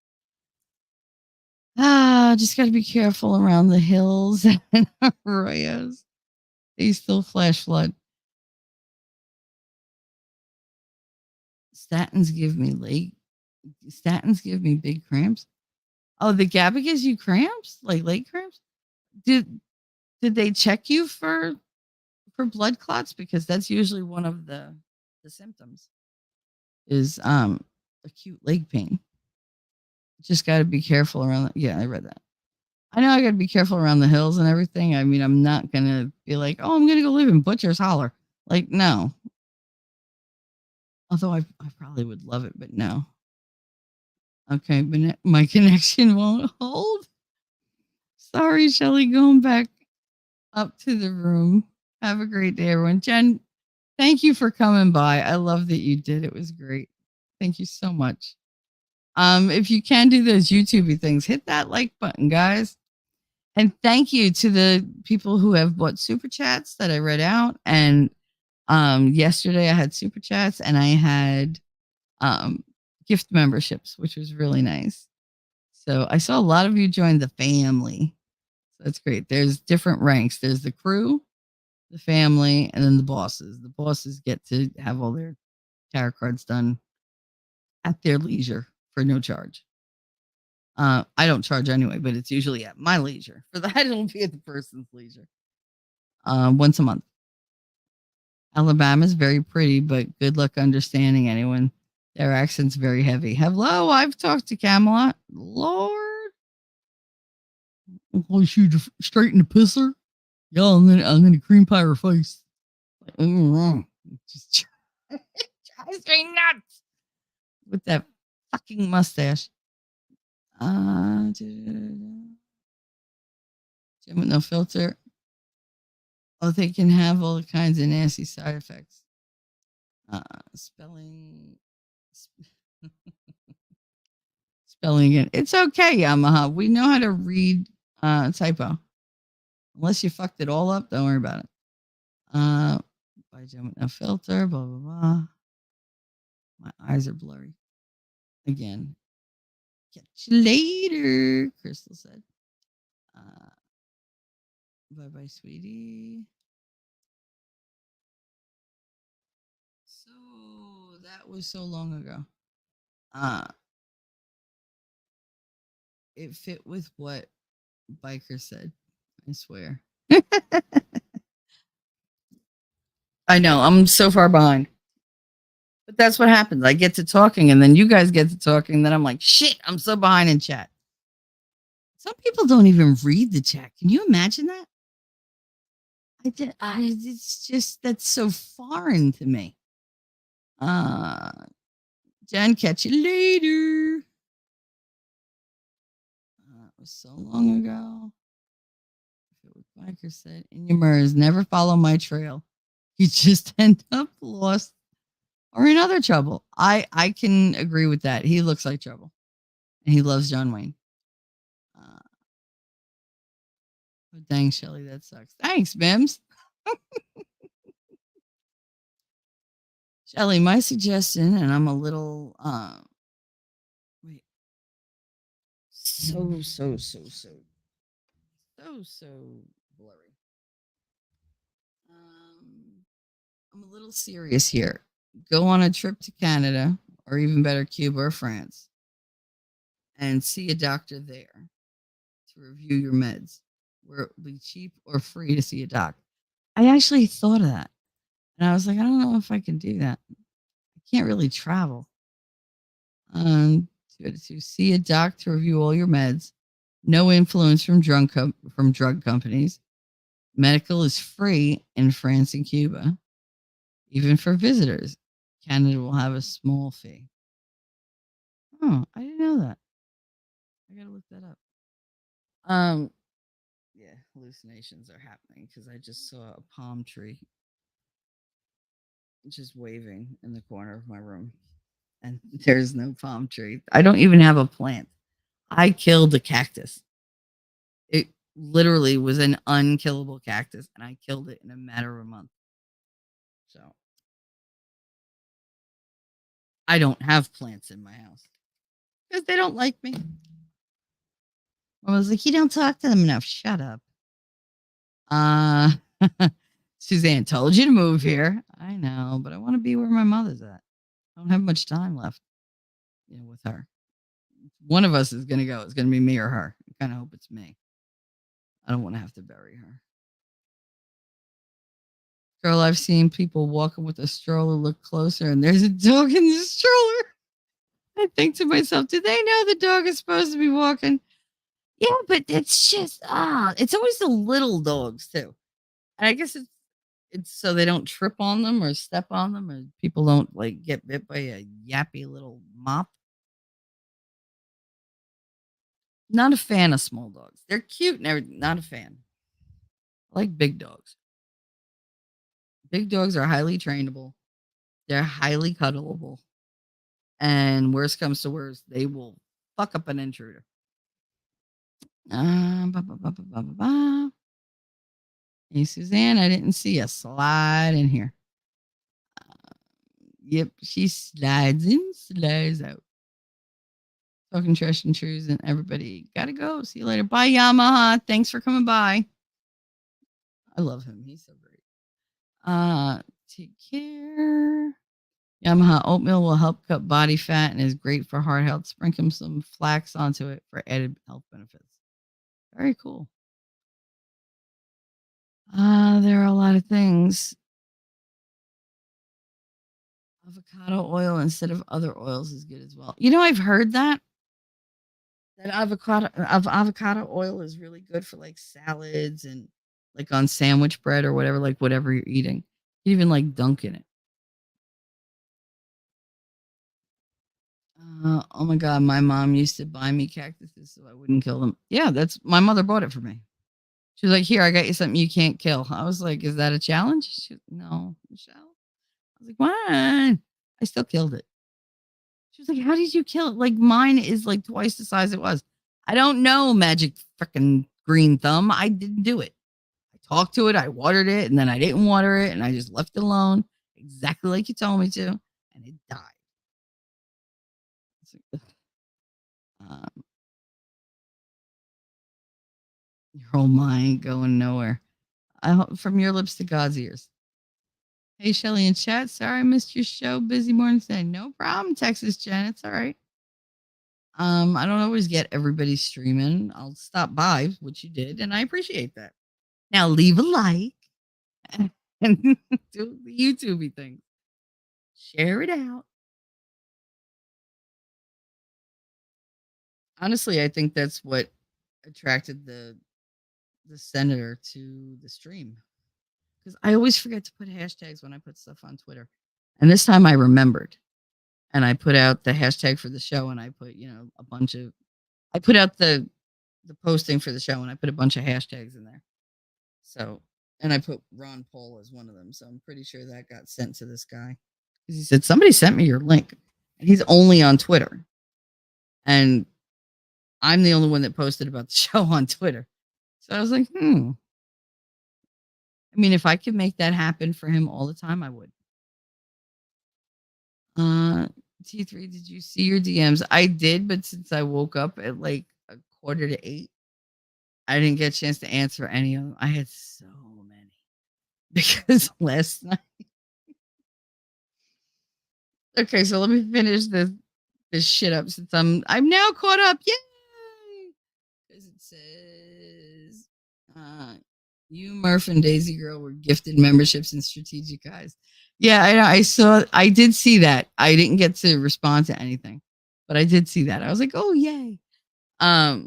Just got to be careful around the hills and arroyos. They still flash flood. Statins give me statins give me big cramps. Oh, the GABA gives you cramps? Like leg cramps? Did did they check you for blood clots? Because that's usually one of the symptoms is acute leg pain. Just gotta be careful around yeah, I read that. I know I gotta be careful around the hills and everything. I mean, I'm not gonna be like, oh, I'm gonna go live in Butcher's Holler. Like, no. Although I probably would love it, but no. Okay, but my connection won't hold. Sorry, Shelly, going back up to the room. Have a great day, everyone. Jen, thank you for coming by. I love that you did. It was great. Thank you so much. If you can do those YouTubey things, hit that like button, guys. And thank you to the people who have bought super chats that I read out. And yesterday I had super chats and I had um gift memberships, which was really nice. So I saw a lot of you join the family. So that's great. There's different ranks. There's the crew, the family, and then the bosses. The bosses get to have all their tarot cards done at their leisure for no charge. I don't charge anyway, but it's usually at my leisure. For that, it'll be at the person's leisure. Once a month. Alabama's very pretty, but good luck understanding anyone. Their accent's very heavy. Hello, I've talked to Camelot. Lord. I'll shoot you straight in the pisser. Yeah, I'm gonna cream pie her face. Just drives me nuts with that fucking mustache. Jim with no filter. Oh, they can have all kinds of nasty side effects. Spelling. Spelling again. It's okay, Yamaha. We know how to read typo. Unless you fucked it all up, don't worry about it. By Jim with no filter. Blah blah blah. My eyes are blurry. Again. Catch you later, Crystal said. Bye bye, sweetie. So that was so long ago. Uh it fit with what Biker said. I swear. I know I'm so far behind, but that's what happens. I get to talking, and then you guys get to talking. Then I'm like, shit, I'm so behind in chat. Some people don't even read the chat. Can you imagine that? It's just that's so foreign to me. Uh, Jen, catch you later. It was so long ago. Biker said, in your MERS, never follow my trail. You just end up lost or in other trouble. I can agree with that. He looks like trouble, and he loves John Wayne. Oh, dang, Shelly, that sucks. Thanks, Mims. Shelly, my suggestion, and I'm a little wait, so blurry. I'm a little serious here. Go on a trip to Canada, or even better, Cuba or France, and see a doctor there to review your meds, where it will be cheap or free to see a doc. I actually thought of that. And I was like, I don't know if I can do that. I can't really travel. To see a doc to review all your meds. No influence from drug companies. Medical is free in France and Cuba, even for visitors. Canada will have a small fee. Oh, I didn't know that. I gotta look that up. Yeah, hallucinations are happening because I just saw a palm tree just waving in the corner of my room, and there's no palm tree. I don't even have a plant. I killed a cactus. It literally was an unkillable cactus, and I killed it in a matter of a month. So I don't have plants in my house because they don't like me. I was like, you don't talk to them enough. Shut up. Uh, Suzanne told you to move here. I know, but I want to be where my mother's at. I don't have much time left, with her. One of us is going to go. It's going to be me or her. I kind of hope it's me. I don't want to have to bury her. Girl, I've seen people walking with a stroller look closer and there's a dog in the stroller. I think to myself, do they know the dog is supposed to be walking? Yeah, but it's just it's always the little dogs too. And I guess it's so they don't trip on them or step on them or people don't like get bit by a yappy little mop. Not a fan of small dogs. They're cute and everything. Not a fan. I like big dogs. Big dogs are highly trainable. They're highly cuddleable. And worst comes to worst, they will fuck up an intruder. Ba, ba, ba, ba, ba, ba, ba. Hey, Suzanne, I didn't see a slide in here. Yep, she slides in, slides out. Talking trash and truths, and everybody gotta go. See you later. Bye, Yamaha. Thanks for coming by. I love him. He's so great. Take care. Yamaha oatmeal will help cut body fat and is great for heart health. Sprinkle some flax onto it for added health benefits. Very cool. There are a lot of things. Avocado oil instead of other oils is good as well. I've heard that avocado oil is really good for like salads and like on sandwich bread or whatever, like whatever you're eating. You even like dunk in it. Oh my God, my mom used to buy me cactuses so I wouldn't kill them. Yeah, that's my mother bought it for me. She was like, "Here, I got you something you can't kill." I was like, "Is that a challenge?" No, Michelle. I was like, "What?" I still killed it. She was like, "How did you kill it? Like mine is like twice the size it was." I don't know, magic freaking green thumb. I didn't do it. I talked to it, I watered it, and then I didn't water it, and I just left it alone, exactly like you told me to, and it died. Um, your whole mind going nowhere. I hope from your lips to God's ears. Hey, Shelly in chat. Sorry I missed your show. Busy morning today. No problem, Texas Jen. It's all right. I don't always get everybody streaming. I'll stop by, which you did, and I appreciate that. Now leave a like and do the YouTubey thing. Share it out. Honestly, I think that's what attracted the senator to the stream. Because I always forget to put hashtags when I put stuff on Twitter. And this time I remembered. And I put out the hashtag for the show and I put, a bunch of I put out the posting for the show and I put a bunch of hashtags in there. So and I put Ron Paul as one of them. So I'm pretty sure that got sent to this guy. Because he said, somebody sent me your link. And he's only on Twitter. And I'm the only one that posted about the show on Twitter. So I was like, I mean, if I could make that happen for him all the time, I would. Uh, T3, did you see your DMs? I did, but since I woke up at like a quarter to 8, I didn't get a chance to answer any of them. I had so many because last night. Okay, so let me finish this shit up since I'm now caught up. Yay! Because it says you, Murph, and Daisy Girl were gifted memberships in Strategic Eyes. Yeah, I did see that. I didn't get to respond to anything, but I did see that. I was like, oh yay. I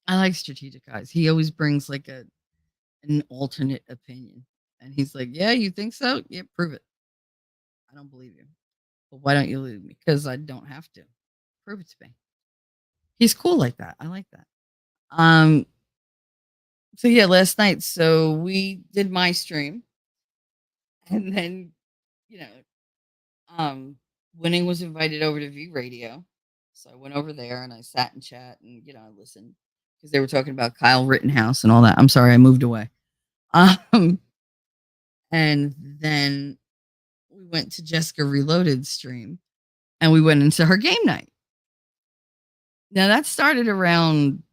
like Strategic Eyes. He always brings like an alternate opinion. And he's like, yeah, you think so? Yeah, prove it. I don't believe you. But why don't you leave me? Because I don't have to. Prove it to me. He's cool like that. I like that. Um, so yeah, last night, so we did my stream, and then, you know, Winning was invited over to V Radio. So I went over there and I sat in chat and, I listened because they were talking about Kyle Rittenhouse and all that. I'm sorry, I moved away. Um, and then we went to Jessica Reloaded stream and we went into her game night. Now that started around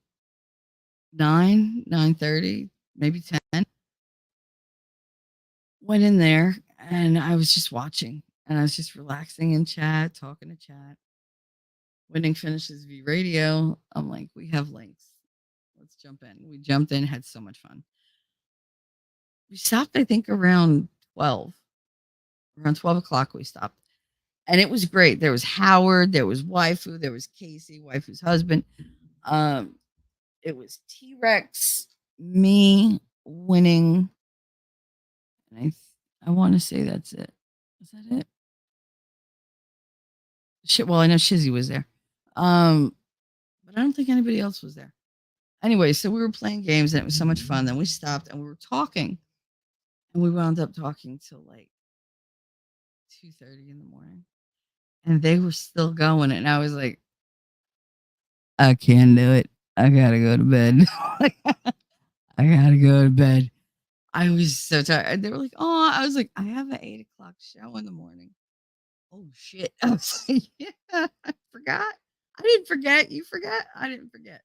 9:30, maybe 10. Went in there and I was just watching and I was just relaxing in chat, talking to chat. Winning finishes V Radio. I'm like, we have links. Let's jump in. We jumped in, had so much fun. We stopped, I think, around 12. Around 12 o'clock, we stopped. And it was great. There was Howard, there was Waifu, there was Casey, Waifu's husband. Um, it was T Rex, me, Winning. And I want to say that's it. Is that it? Shit, well, I know Shizzy was there. But I don't think anybody else was there. Anyway, so we were playing games and it was so much fun. Then we stopped and we were talking. And we wound up talking till like 2:30 in the morning. And they were still going. And I was like, I can't do it. I gotta go to bed. I gotta go to bed. I was so tired. And they were like, oh, I was like, I have an 8 o'clock show in the morning. Oh shit. I was like, yeah, I forgot. I didn't forget. You forgot? I didn't forget.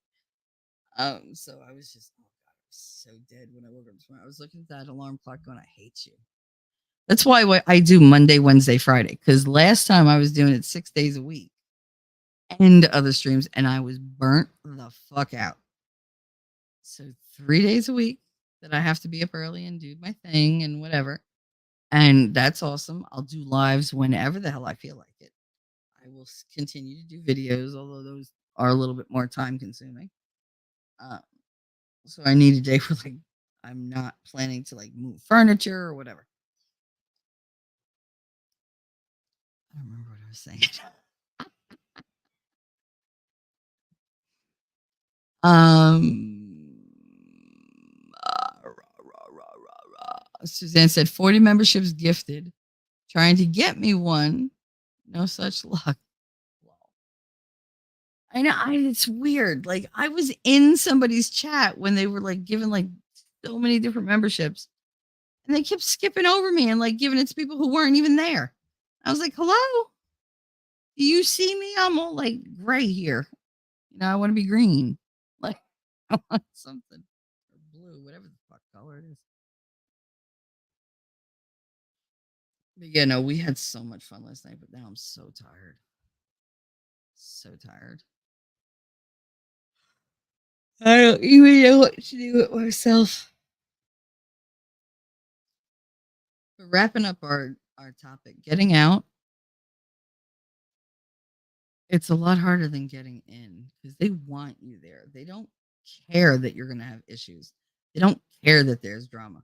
So I was just, oh god, I was so dead when I woke up this morning. I was looking at that alarm clock going, I hate you. That's why I do Monday, Wednesday, Friday. Because last time I was doing it 6 days a week and other streams, and I was burnt the fuck out. So 3 days a week that I have to be up early and do my thing and whatever. And that's awesome. I'll do lives whenever the hell I feel like it. I will continue to do videos, although those are a little bit more time consuming. So I need a day where like I'm not planning to like move furniture or whatever. I don't remember what I was saying. Suzanne said 40 memberships gifted. Trying to get me one. No such luck. I know it's weird. Like I was in somebody's chat when they were like giving like so many different memberships. And they kept skipping over me and like giving it to people who weren't even there. I was like, hello? Do you see me? I'm all like gray here. I want to be green. Like I want something. Or blue, whatever the fuck color it is. But yeah, no, we had so much fun last night, but now I'm so tired. So so tired. I don't even know what to do with myself. But wrapping up our topic, getting out, it's a lot harder than getting in because they want you there. They don't care that you're going to have issues. They don't care that there's drama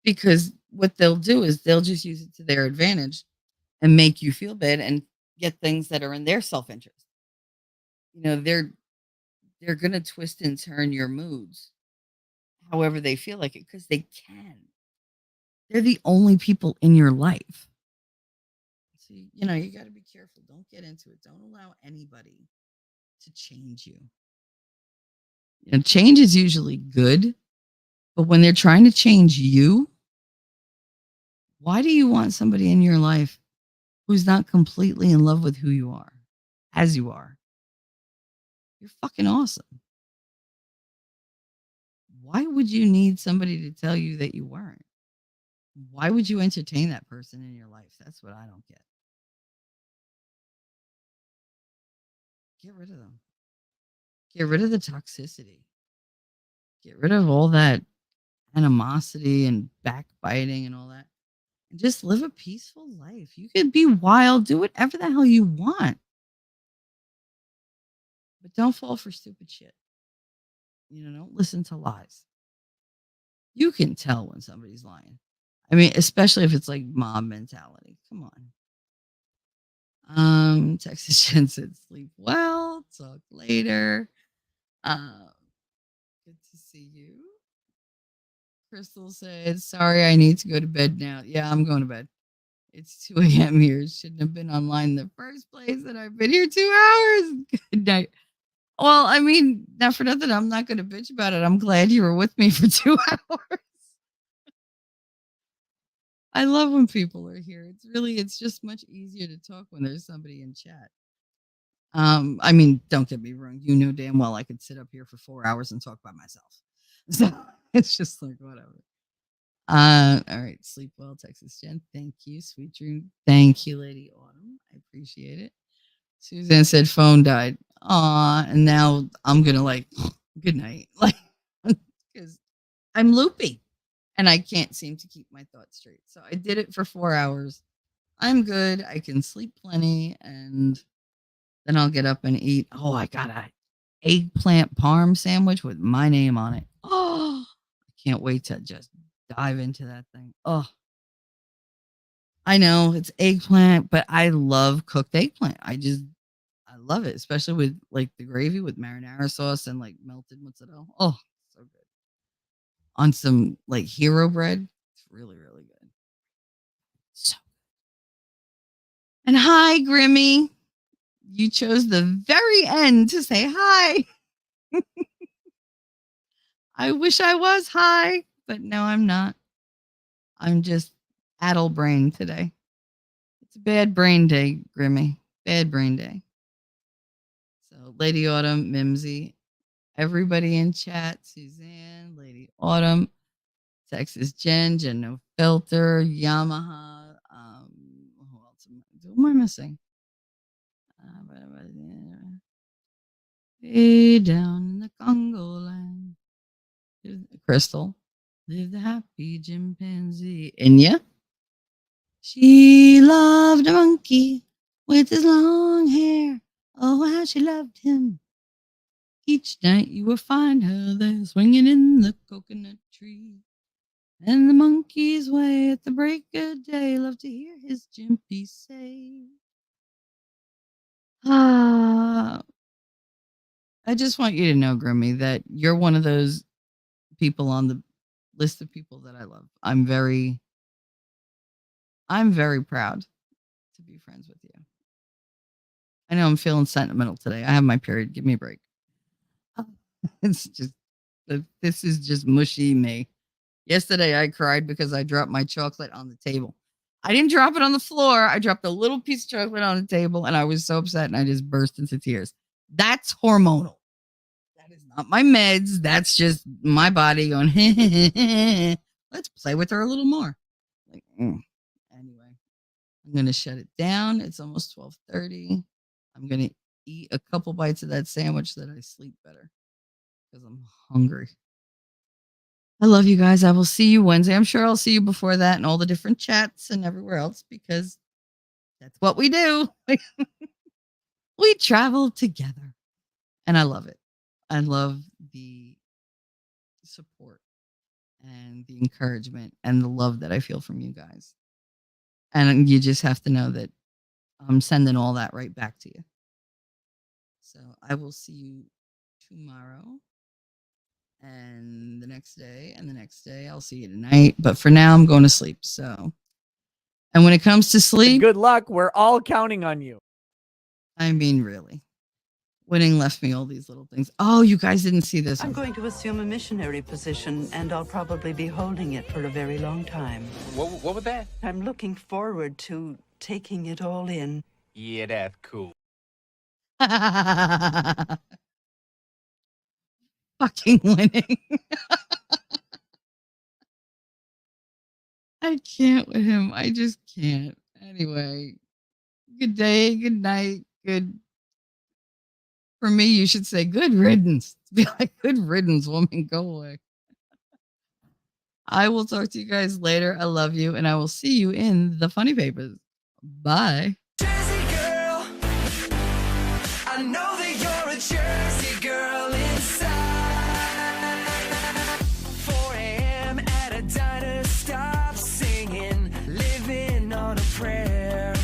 because what they'll do is they'll just use it to their advantage and make you feel bad and get things that are in their self-interest. You know, they're going to twist and turn your moods however they feel like it because they can. They're the only people in your life. So, you know, you got to be careful. Don't get into it. Don't allow anybody to change you. You know, change is usually good, but when they're trying to change you, why do you want somebody in your life who's not completely in love with who you are, as you are? You're fucking awesome. Why would you need somebody to tell you that you weren't? Why would you entertain that person in your life? That's what I don't get. Get rid of them. Get rid of the toxicity. Get rid of all that animosity and backbiting and all that. And just live a peaceful life. You can be wild, do whatever the hell you want. But don't fall for stupid shit. You know, don't listen to lies. You can tell when somebody's lying. I mean, especially if it's like mob mentality. Come on. Texas Jen said, sleep well, talk later. Good to see you. Crystal said, sorry, I need to go to bed now. Yeah, I'm going to bed. It's 2 a.m. here. Shouldn't have been online in the first place, and I've been here 2 hours. Good night. Well, I mean, not for nothing, I'm not going to bitch about it. I'm glad you were with me for 2 hours. I love when people are here. It's just much easier to talk when there's somebody in chat. I mean, don't get me wrong. You know damn well I could sit up here for 4 hours and talk by myself. So it's just like whatever. All right. Sleep well, Texas Jen. Thank you. Sweet dream. Thank you, Lady Autumn. I appreciate it. Suzanne said phone died. Aw, and now I'm gonna like good night. Like because I'm loopy and I can't seem to keep my thoughts straight. So I did it for 4 hours. I'm good. I can sleep plenty and then I'll get up and eat. Oh, I got a eggplant parm sandwich with my name on it. Oh, I can't wait to just dive into that thing. Oh, I know it's eggplant, but I love cooked eggplant. I love it, especially with like the gravy with marinara sauce and like melted mozzarella. Oh, so good. On some like hero bread. It's really, really good. So, and hi, Grimmy. You chose the very end to say hi. I wish I was high, but no, I'm not. I'm just addle brain today. It's a bad brain day, Grimmy. Bad brain day. So, Lady Autumn, Mimsy, everybody in chat, Suzanne, Lady Autumn, Texas Jen, Jen No Filter, Yamaha. Who else am I missing? Way down in the Congo land. Crystal. Live the happy chimpanzee. Inya. She loved a monkey with his long hair. Oh, how she loved him. Each night you will find her there swinging in the coconut tree. And the monkey's way at the break of day. Love to hear his jimpy say. Ah, I just want you to know, Grimmy, that you're one of those people on the list of people that I love. I'm very proud to be friends with you. I know I'm feeling sentimental today. I have my period. Give me a break. It's just this is just mushy me. Yesterday I cried because I dropped my chocolate on the table. I didn't drop it on the floor. I dropped a little piece of chocolate on the table and I was so upset and I just burst into tears. That's hormonal. That is not my meds. That's just my body going, let's play with her a little more. Like, anyway, I'm going to shut it down. It's almost 12:30. I'm going to eat a couple bites of that sandwich that I sleep better because I'm hungry. I love you guys. I will see you Wednesday. I'm sure I'll see you before that in all the different chats and everywhere else because that's what we do. We travel together. And I love it. I love the support and the encouragement and the love that I feel from you guys. And you just have to know that I'm sending all that right back to you. So I will see you tomorrow and the next day and the next day. I'll see you tonight. But for now, I'm going to sleep. So, and when it comes to sleep, Good luck. We're all counting on you. I mean, really. Winning left me all these little things. Oh, you guys didn't see this. I'm going to assume a missionary position, and I'll probably be holding it for a very long time. What was that? I'm looking forward to taking it all in. Yeah, that's cool. Fucking winning. I can't with him. I just can't. Anyway, good day, good night, good. For me, you should say good riddance. Be like, good riddance, woman. Go away. I will talk to you guys later. I love you, and I will see you in the funny papers. Bye. Jersey girl, I know that you're a Jersey girl inside. 4 a.m. at a diner, stop singing, living on a prayer.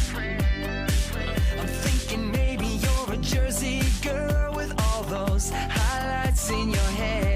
I'm thinking maybe you're a Jersey girl with all those highlights in your hair.